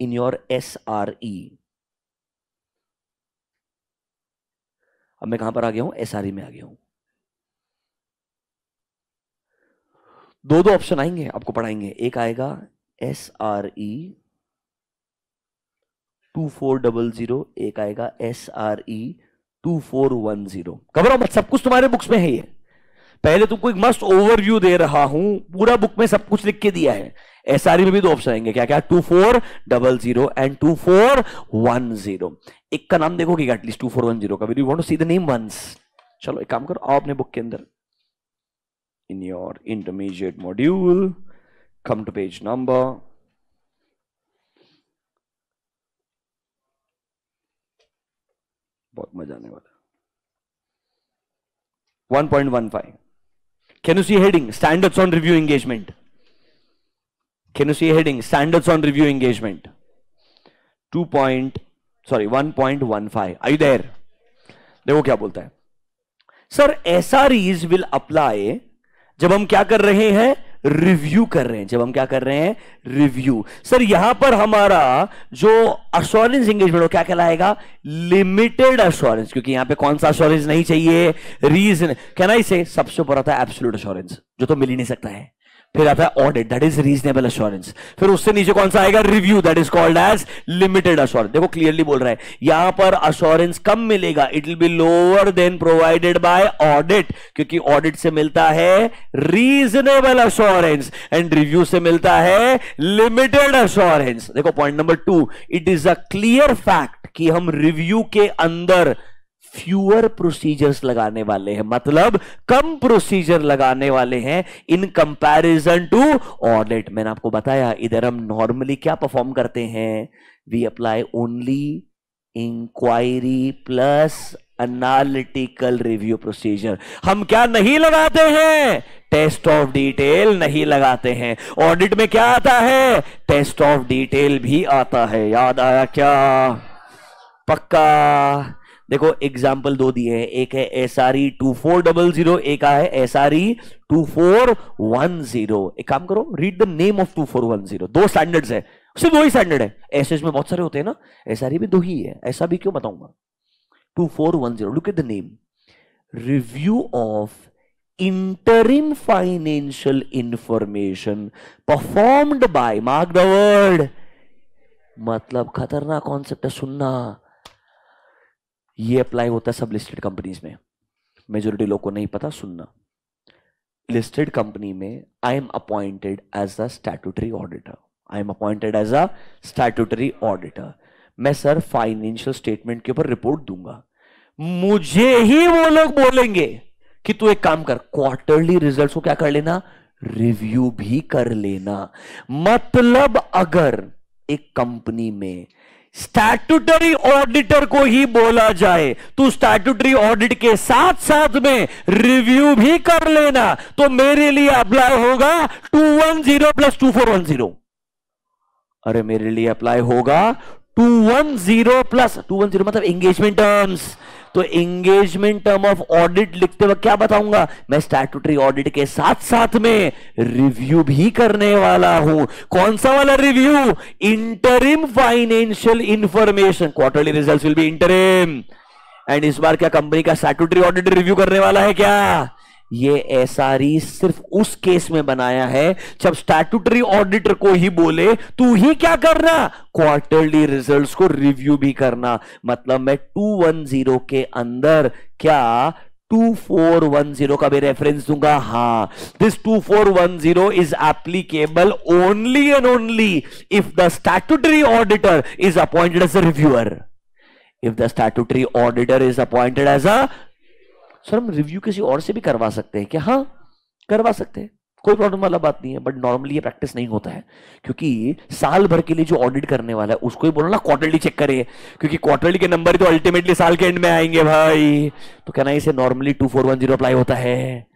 इन योर SRE, अब मैं कहां पर आ गया हूं? SRE में आ गया हूं। दो ऑप्शन आएंगे, आपको पढ़ाएंगे। एक आएगा SRE 2400, एक आएगा SRE 2410। घबराओ मत, सब कुछ तुम्हारे बुक्स में है। ये पहले तुमको एक मस्त ओवरव्यू दे रहा हूं, पूरा बुक में सब कुछ लिख के दिया है। SRE में भी 2 ऑप्शन आएंगे। क्या क्या? 2400 एंड 2410। एक का नाम देखोगे एटलीस्ट 2410 का। You want to see the name once? चलो एक काम करो, आओ अपने बुक के अंदर, in your intermediate module, come to page number, बहुत मजा आने वाला। 1.15। Can you see heading? Standards on review engagement. Can you see heading? Standards on review engagement. 1.15। Are you there? देखो क्या बोलता है सर। SREs will apply जब हम क्या कर रहे हैं? रिव्यू कर रहे हैं। जब हम क्या कर रहे हैं? रिव्यू। सर यहां पर हमारा जो अश्योरेंस एंगेजमेंट हो क्या कहलाएगा? Limited assurance. क्योंकि यहां पे कौन सा अश्योरेंस नहीं चाहिए? रीजन। कहना इसे सबसे ऊपर आता है एब्सोल्यूट अश्योरेंस, जो तो मिल ही नहीं सकता है। फिर आता है audit, that is reasonable assurance. फिर उससे नीचे कौन सा आएगा? Review, that is called as limited assurance. देखो क्लियरली बोल रहा है, यहां पर अश्योरेंस कम मिलेगा, it will be lower than provided by audit, क्योंकि ऑडिट से मिलता है रीजनेबल अश्योरेंस एंड रिव्यू से मिलता है लिमिटेड अश्योरेंस। देखो point number 2, it is a clear fact कि हम रिव्यू के अंदर फ्यूअर प्रोसीजर्स लगाने वाले हैं, मतलब कम प्रोसीजर लगाने वाले हैं इन कंपैरिजन टू ऑडिट। मैंने आपको बताया इधर हम नॉर्मली क्या परफॉर्म करते हैं? We apply only inquiry plus analytical review procedure. हम क्या नहीं लगाते हैं? टेस्ट ऑफ डिटेल नहीं लगाते हैं। ऑडिट में क्या आता है? टेस्ट ऑफ डिटेल भी आता है। याद आया क्या? पक्का। देखो एग्जाम्पल दो दिए हैं, एक है SRE 2400, एक है SRE 2410। एक काम करो, रीड द नेम ऑफ 2410। दो स्टैंडर्ड्स है, सिर्फ दो ही स्टैंडर्ड है। एसएस में बहुत सारे होते हैं ना, SRE में दो ही है। ऐसा भी क्यों बताऊंगा? 2410, look at the name, review of interim financial information performed by, mark the word, मतलब खतरनाक कॉन्सेप्ट है, सुनना। ये अप्लाई होता है सब लिस्टेड कंपनीज में, मेजोरिटी लोग को नहीं पता, सुनना। लिस्टेड कंपनी में I am appointed as a statutory auditor, I am appointed as a statutory auditor. मैं सर फाइनेंशियल स्टेटमेंट के ऊपर रिपोर्ट दूंगा, मुझे ही वो लोग बोलेंगे कि तू एक काम कर, क्वार्टरली रिजल्ट्स को क्या कर लेना, रिव्यू भी कर लेना। मतलब अगर एक कंपनी में स्टैट्यूटरी ऑडिटर को ही बोला जाए तो स्टैट्यूटरी ऑडिट के साथ साथ में रिव्यू भी कर लेना, तो मेरे लिए अप्लाई होगा 210 प्लस 2410। अरे मेरे लिए अप्लाई होगा 210 प्लस 210 मतलब एंगेजमेंट टर्म्स। तो एंगेजमेंट टर्म ऑफ ऑडिट लिखते वक्त क्या बताऊंगा, मैं स्टैट्यूटरी ऑडिट के साथ साथ में रिव्यू भी करने वाला हूं। कौन सा वाला review? Interim financial information, quarterly results will be interim. And इस बार क्या कंपनी का स्टैट्यूटरी ऑडिट रिव्यू करने वाला है क्या? ये SRE सिर्फ उस केस में बनाया है जब स्टैट्यूटरी ऑडिटर को ही बोले तू ही क्या करना, क्वार्टरली रिजल्ट्स को रिव्यू भी करना। मतलब मैं 210 के अंदर क्या 2410 का भी रेफरेंस दूंगा। हाँ, this 2410 is applicable only and only if the statutory auditor is appointed as a reviewer. If the statutory auditor is appointed as a, sir हम रिव्यू किसी और से भी करवा सकते हैं क्या? हाँ करवा सकते हैं, कोई प्रॉब्लम वाला बात नहीं है, बट नॉर्मली ये प्रैक्टिस नहीं होता है, क्योंकि साल भर के लिए जो ऑडिट करने वाला है उसको ही बोलो ना क्वार्टरली चेक करे, क्योंकि क्वार्टरली के नंबर ही तो अल्टीमेटली साल के एंड में आएंगे भाई। तो कहना इसे नॉर्मली 2410 अप्लाई होता है,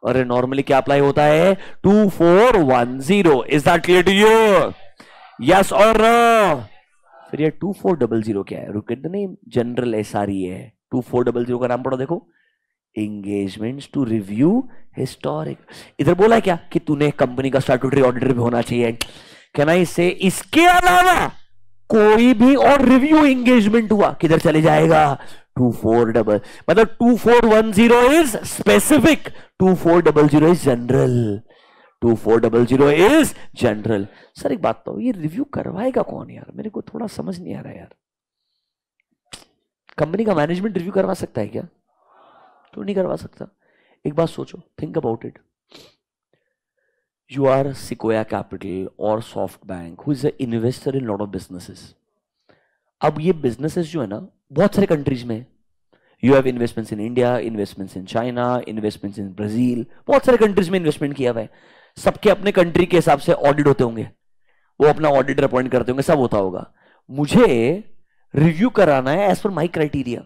और नॉर्मली क्या अप्लाई होता है? 2410। Is that clear to you? Yes और नो? फिर ये 2400 क्या है? Look at the name, general SRE है। 2400 का नाम पढ़ो, देखो, एंगेजमेंट्स टू रिव्यू हिस्टोरिक। इधर बोला है क्या कि तूने कंपनी का स्टैट्यूटरी ऑडिटर भी होना चाहिए। कहना इससे इसके अलावा कोई भी और रिव्यू एंगेजमेंट हुआ किधर चले जाएगा? 2400, मतलब 2410 is specific, 2400 is general, 2400 is general. Sir एक बात तो, ये रिव्यू करवाएगा कौन यार? मेरे को थोड़ा समझ नहीं आ रहा यार। कंपनी का मैनेजमेंट रिव्यू करवा सकता है क्या? तो नहीं करवा सकता। एक बात सोचो, think about it, you are Sequoia Capital और SoftBank who is a investor in lot of businesses. अब ये बिजनेसेस जो है ना बहुत सारे कंट्रीज में, you have investments in India, investments in China, investments in Brazil, बहुत सारे कंट्रीज में इन्वेस्टमेंट किया हुआ है। सबके अपने कंट्री के हिसाब से ऑडिट होते होंगे, वो अपना ऑडिटर अपॉइंट करते होंगे, सब होता होगा। मुझे रिव्यू कराना है एज पर माई क्राइटेरिया।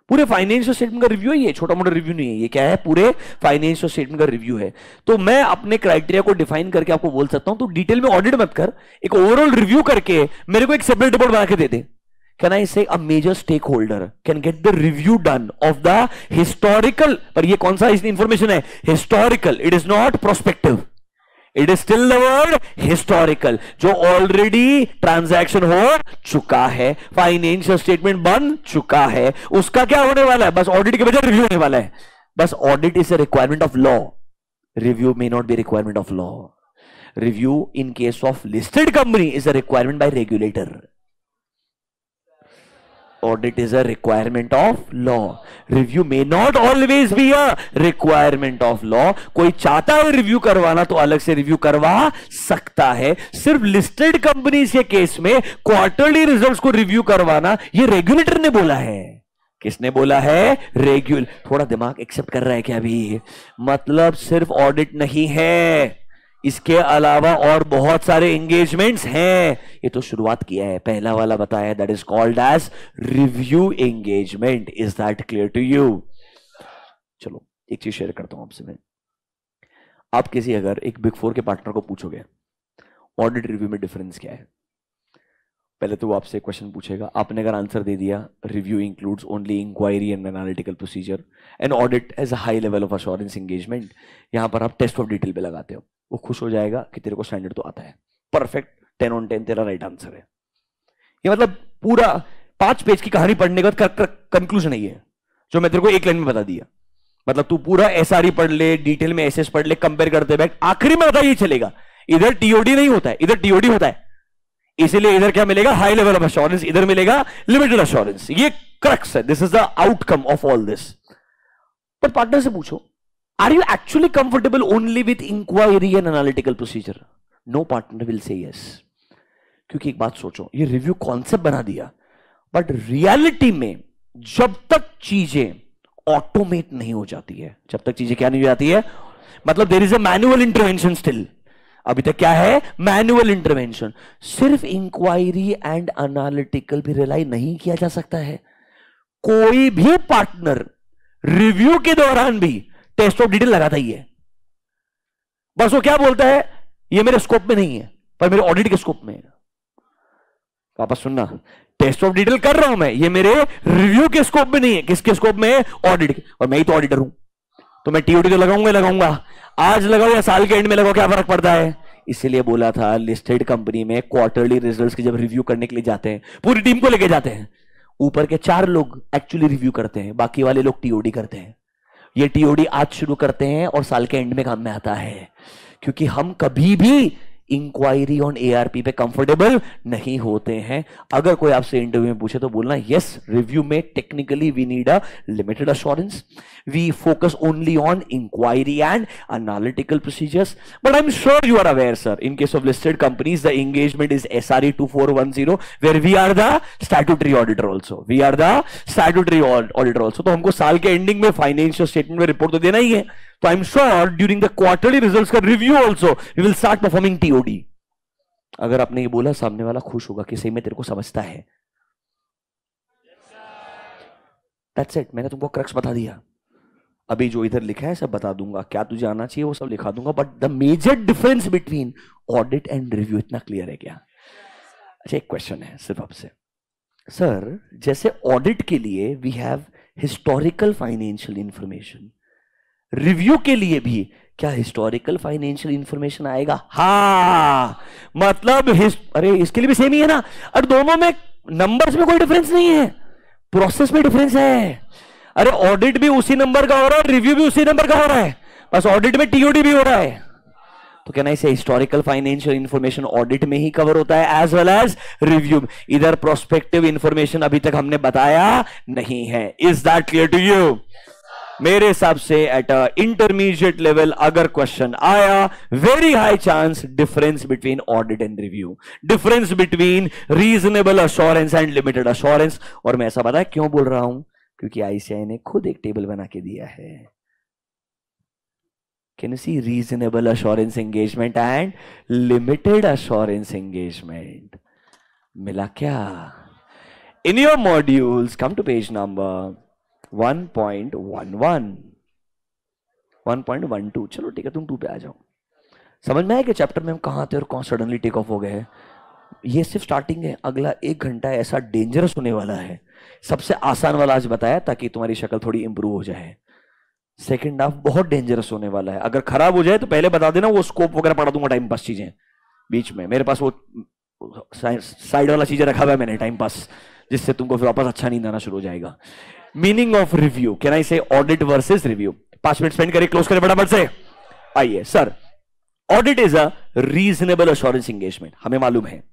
पूरे फाइनेंशियल स्टेटमेंट का रिव्यू है ये, छोटा मोटा रिव्यू नहीं है ये, क्या है? पूरे फाइनेंशियल स्टेटमेंट का रिव्यू है। तो मैं अपने क्राइटेरिया को डिफाइन करके आपको बोल सकता हूं, तो डिटेल में ऑडिट मत कर, एक ओवरऑल रिव्यू करके मेरे को एक सेपरेट रिपोर्ट बना के दे दे। Can I say a major stakeholder can get the review done of the historical, पर ये कौन सा इंफॉर्मेशन है? Historical, it is not prospective, it is still the word historical, जो ऑलरेडी ट्रांजैक्शन हो चुका है, फाइनेंशियल स्टेटमेंट बन चुका है, उसका क्या होने वाला है? बस ऑडिट के बजाय रिव्यू होने वाला है। बस audit is a requirement of law, review may not be requirement of law. Review in case of listed company is a requirement by regulator, audit is a requirement of law, review may not always be a requirement of law। कोई चाहता है review करवाना तो अलग से review करवा सकता है। सिर्फ लिस्टेड कंपनीज के केस में क्वार्टरली रिजल्ट्स को रिव्यू करवाना ये रेगुलेटर ने बोला है। किसने बोला है? थोड़ा दिमाग एक्सेप्ट कर रहा है क्या अभी? मतलब सिर्फ ऑडिट नहीं है, इसके अलावा और बहुत सारे एंगेजमेंट्स हैं। ये तो शुरुआत किया है, पहला वाला बताया, that is called as review engagement. Is that clear to you? चलो एक चीज शेयर करता हूं आपसे मैं। आप किसी अगर एक बिग फोर के पार्टनर को पूछोगे ऑडिट रिव्यू में डिफरेंस क्या है, पहले तो वो आपसे क्वेश्चन पूछेगा, आपने अगर आंसर दे दिया review includes only inquiry and analytical procedure and audit as a high level of assurance engagement, यहां पर आप टेस्ट ऑफ डिटेल पे लगाते हो, वो खुश हो जाएगा कि तेरे को स्टैंडर्ड तो आता है, परफेक्ट, 10 on 10 तेरा राइट आंसर है। ये मतलब पूरा 5 पेज की कहानी पढ़ने के बाद कंक्लूजन है ये, जो मैं तेरे को एक लाइन में बता दिया। मतलब तू पूरा एसआरई पढ़ ले, डिटेल में एसएस पढ़ ले, कंपेयर करते बैठ, आखिरी में बता ये चलेगा। इधर टीओडी नहीं होता है, इधर टीओडी होता है, इसीलिए इधर क्या मिलेगा, हाई लेवल ऑफ अश्योरेंस, इधर मिलेगा लिमिटेड अश्योरेंस। ये क्रक्स है, this is the outcome of all this. पर पार्टनर से पूछो, are you actually comfortable only with inquiry and analytical procedure? No partner will say yes. क्योंकि एक बात सोचो, ये रिव्यू कॉन्सेप्ट बना दिया, बट रियलिटी में जब तक चीजें ऑटोमेट नहीं हो जाती है, जब तक चीजें क्या नहीं हो जाती है, मतलब there is a manual intervention still. अभी तक क्या है, मैनुअल इंटरवेंशन। सिर्फ इंक्वायरी एंड एनालिटिकल भी रिलाई नहीं किया जा सकता है। कोई भी पार्टनर रिव्यू के दौरान भी टेस्ट ऑफ डिटेल लगाता ही है। बस वो क्या बोलता है, ये मेरे स्कोप में नहीं है, पर मेरे ऑडिट के स्कोप में है। वापस सुनना, टेस्ट ऑफ डिटेल कर रहा हूं मैं, ये मेरे रिव्यू के स्कोप में नहीं है। किसके स्कोप में है? ऑडिट के। और मैं ही तो ऑडिटर हूं, तो मैं टीओडी तो लगाऊंगा। आज लगाओ या साल के एंड में लगाओ, क्या फर्क पड़ता है? इसीलिए बोला था लिस्टेड कंपनी में क्वार्टरली रिजल्ट्स की जब रिव्यू करने के लिए जाते हैं, पूरी टीम को लेके जाते हैं, ऊपर के 4 लोग एक्चुअली रिव्यू करते हैं, बाकी वाले लोग टीओडी करते हैं। ये टीओडी आज शुरू करते हैं और साल के एंड में काम में आता है, क्योंकि हम कभी भी इंक्वायरी ऑन एआरपी पे कंफर्टेबल नहीं होते हैं। अगर कोई आपसे इंटरव्यू में पूछे तो बोलना यस, रिव्यू में technically we need a limited assurance, we focus only on inquiry and analytical procedures, but I am sure you are aware sir, in case of listed companies the engagement is SRE 2410 where we are the statutory auditor also, we are the statutory auditor also. तो हमको साल के ending में financial statement में report तो देना ही है, तो I am sure during the quarterly results का review also we will start performing TOD. अगर आपने ये बोला, सामने वाला खुश होगा कि सही में तेरे को समझता है। दैट्स इट, मैंने तुमको क्रक्स बता दिया। अभी जो इधर लिखा है सब बता दूंगा, क्या तुझे आना चाहिए वो सब लिखा दूंगा, but the major difference between audit and review इतना क्लियर है क्या? अच्छा, एक क्वेश्चन है सिर्फ आपसे, सर जैसे ऑडिट के लिए we have historical financial information, review के लिए भी क्या हिस्टोरिकल फाइनेंशियल इंफॉर्मेशन आएगा? हाँ, मतलब अरे इसके लिए भी सेम ही है ना। और दोनों में नंबर्स में कोई डिफरेंस नहीं है, प्रोसेस में डिफरेंस है। अरे ऑडिट भी उसी नंबर का हो रहा है, रिव्यू भी उसी नंबर का हो रहा है, बस ऑडिट में टीओडी भी हो रहा है। तो कहना इसे हिस्टोरिकल फाइनेंशियल इंफॉर्मेशन ऑडिट में ही कवर होता है एज वेल एज रिव्यू। इधर प्रोस्पेक्टिव इंफॉर्मेशन अभी तक हमने बताया नहीं है। Is that clear to you? मेरे हिसाब से एट अ इंटरमीडिएट लेवल अगर क्वेश्चन आया, very high chance difference between audit and review, difference between reasonable assurance and limited assurance. और मैं ऐसा पता है क्यों बोल रहा हूं? क्योंकि आईसीआई ने खुद एक टेबल बना के दिया है। Can you see reasonable assurance engagement and limited assurance engagement मिला क्या? In your modules come to page number 1.11 1.12। चलो ठीक है, तुम 2 पे आ जाओ। समझ में आया कि चैप्टर में हम कहां थे और कौन सडनली टेक ऑफ हो गए हैं। ये सिर्फ स्टार्टिंग है, अगला 1 घंटा ऐसा डेंजरस होने वाला है। सबसे आसान वाला आज बताया ताकि तुम्हारी शक्ल थोड़ी इंप्रूव हो जाए। सेकंड हाफ बहुत डेंजरस होने वाला है। अगर खराब हो जाए तो पहले बता देना, वो स्कोप वगैरह पढ़ा दूंगा, टाइम पास चीजें बीच में। मेरे पास वो साइड वाला चीजें रखा हुआ है मैंने, टाइम पास, जिससे तुमको फिर वापस अच्छा नींद आना शुरू हो जाएगा। Meaning of review, can I say audit versus review? 5 minute spend करें, क्लोज करें फटाफट से। आइए sir, audit is a reasonable assurance engagement, हमें मालूम है।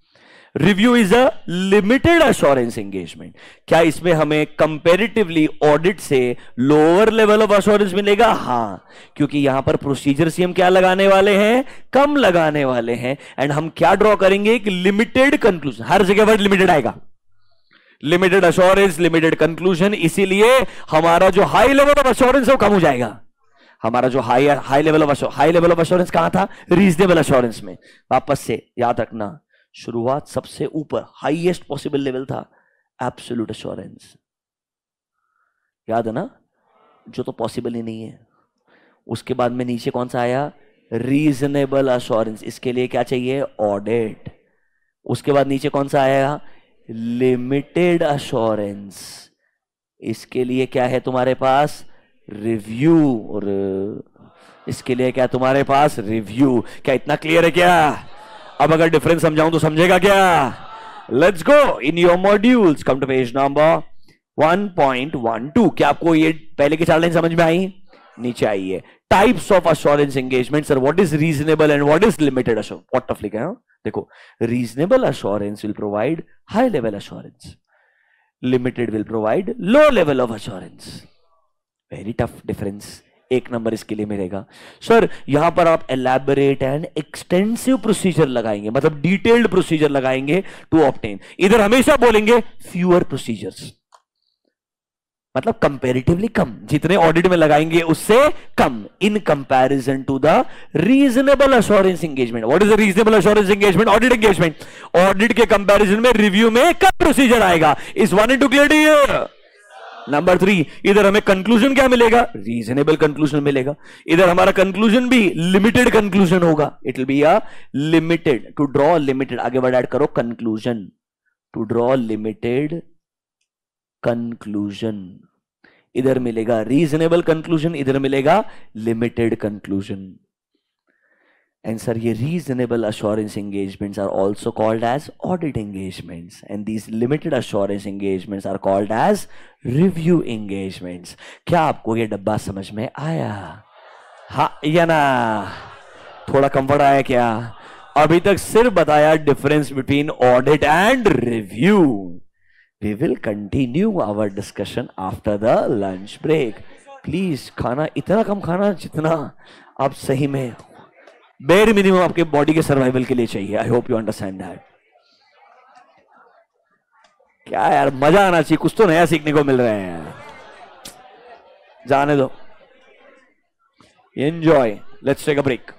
Review is a limited assurance engagement. क्या इसमें हमें कंपैरेटिवली ऑडिट से लोअर लेवल ऑफ अश्योरेंस मिलेगा? हाँ, क्योंकि यहां पर प्रोसीजर से हम क्या लगाने वाले हैं? कम लगाने वाले हैं। एंड हम क्या ड्रॉ करेंगे? एक लिमिटेड कंक्लूजन। हर जगह वर्ड लिमिटेड आएगा, लिमिटेड अश्योरेंस, लिमिटेड कंक्लूजन। इसीलिए हमारा जो हाई लेवल ऑफ अश्योरेंस है वो कम हो जाएगा। हमारा जो हाई लेवल ऑफ अश्योरेंस कहां था? रीजनेबल अश्योरेंस में। वापस से याद रखना, शुरुआत सबसे ऊपर हाईएस्ट पॉसिबल लेवल था एब्सोल्यूट अश्योरेंस, याद है ना, जो तो पॉसिबल ही नहीं है। उसके बाद में नीचे कौन सा आया? Reasonable assurance. इसके लिए क्या चाहिए? ऑडिट। उसके बाद नीचे कौन सा आया? Limited assurance. इसके लिए क्या है तुम्हारे पास? रिव्यू। और इसके लिए क्या तुम्हारे पास? रिव्यू। क्या इतना क्लियर है क्या? अब अगर डिफरेंस समझाऊं तो समझेगा क्या? Let's go in your modules, come to page number 1.12। क्या आपको ये पहले की 4 लाइन समझ में आई? नीचे आइए। Types of assurance engagement. Sir what is reasonable and what is limited assurance? What tough लिखा है। देखो, reasonable assurance will provide high level assurance, limited will provide low level of assurance. Very tough difference. 1 number इसके लिए मिलेगा। Sir यहां पर आप elaborate and extensive procedure लगाएंगे, मतलब डिटेल्ड प्रोसीजर लगाएंगे टू ऑब्टेन। इधर हमेशा बोलेंगे फ्यूअर प्रोसीजर्स, मतलब कंपैरेटिवली कम, जितने ऑडिट में लगाएंगे उससे कम, in comparison to the reasonable assurance engagement. What is the reasonable assurance engagement? Audit engagement. Audit के कंपैरिजन में रिव्यू में कम प्रोसीजर आएगा। Is 1 and 2 clear here? Number 3, इधर हमें कंक्लूजन क्या मिलेगा? रीजनेबल कंक्लूजन मिलेगा। इधर हमारा कंक्लूजन भी लिमिटेड कंक्लूजन होगा। It will be a limited, to draw limited. आगे वर्ड ऐड करो, conclusion, to draw limited conclusion. इधर मिलेगा रीजनेबल कंक्लूजन, इधर मिलेगा लिमिटेड कंक्लूजन। एंड सर ये reasonable assurance engagements are also called as audit engagements, and these limited assurance engagements are called as review engagements. क्या आपको ये डब्बा समझ में आया? हाँ या ना? थोड़ा कंफर्ट आया क्या? अभी तक सिर्फ बताया difference between audit and review. We will continue our discussion after the lunch break. Please खाना इतना कम खाना जितना आप सही में बेयर मिनिमम आपके बॉडी के सर्वाइवल के लिए चाहिए। I hope you understand that. क्या यार, मजा आना चाहिए, कुछ तो नया सीखने को मिल रहा है। जाने दो, enjoy. Let's take a break.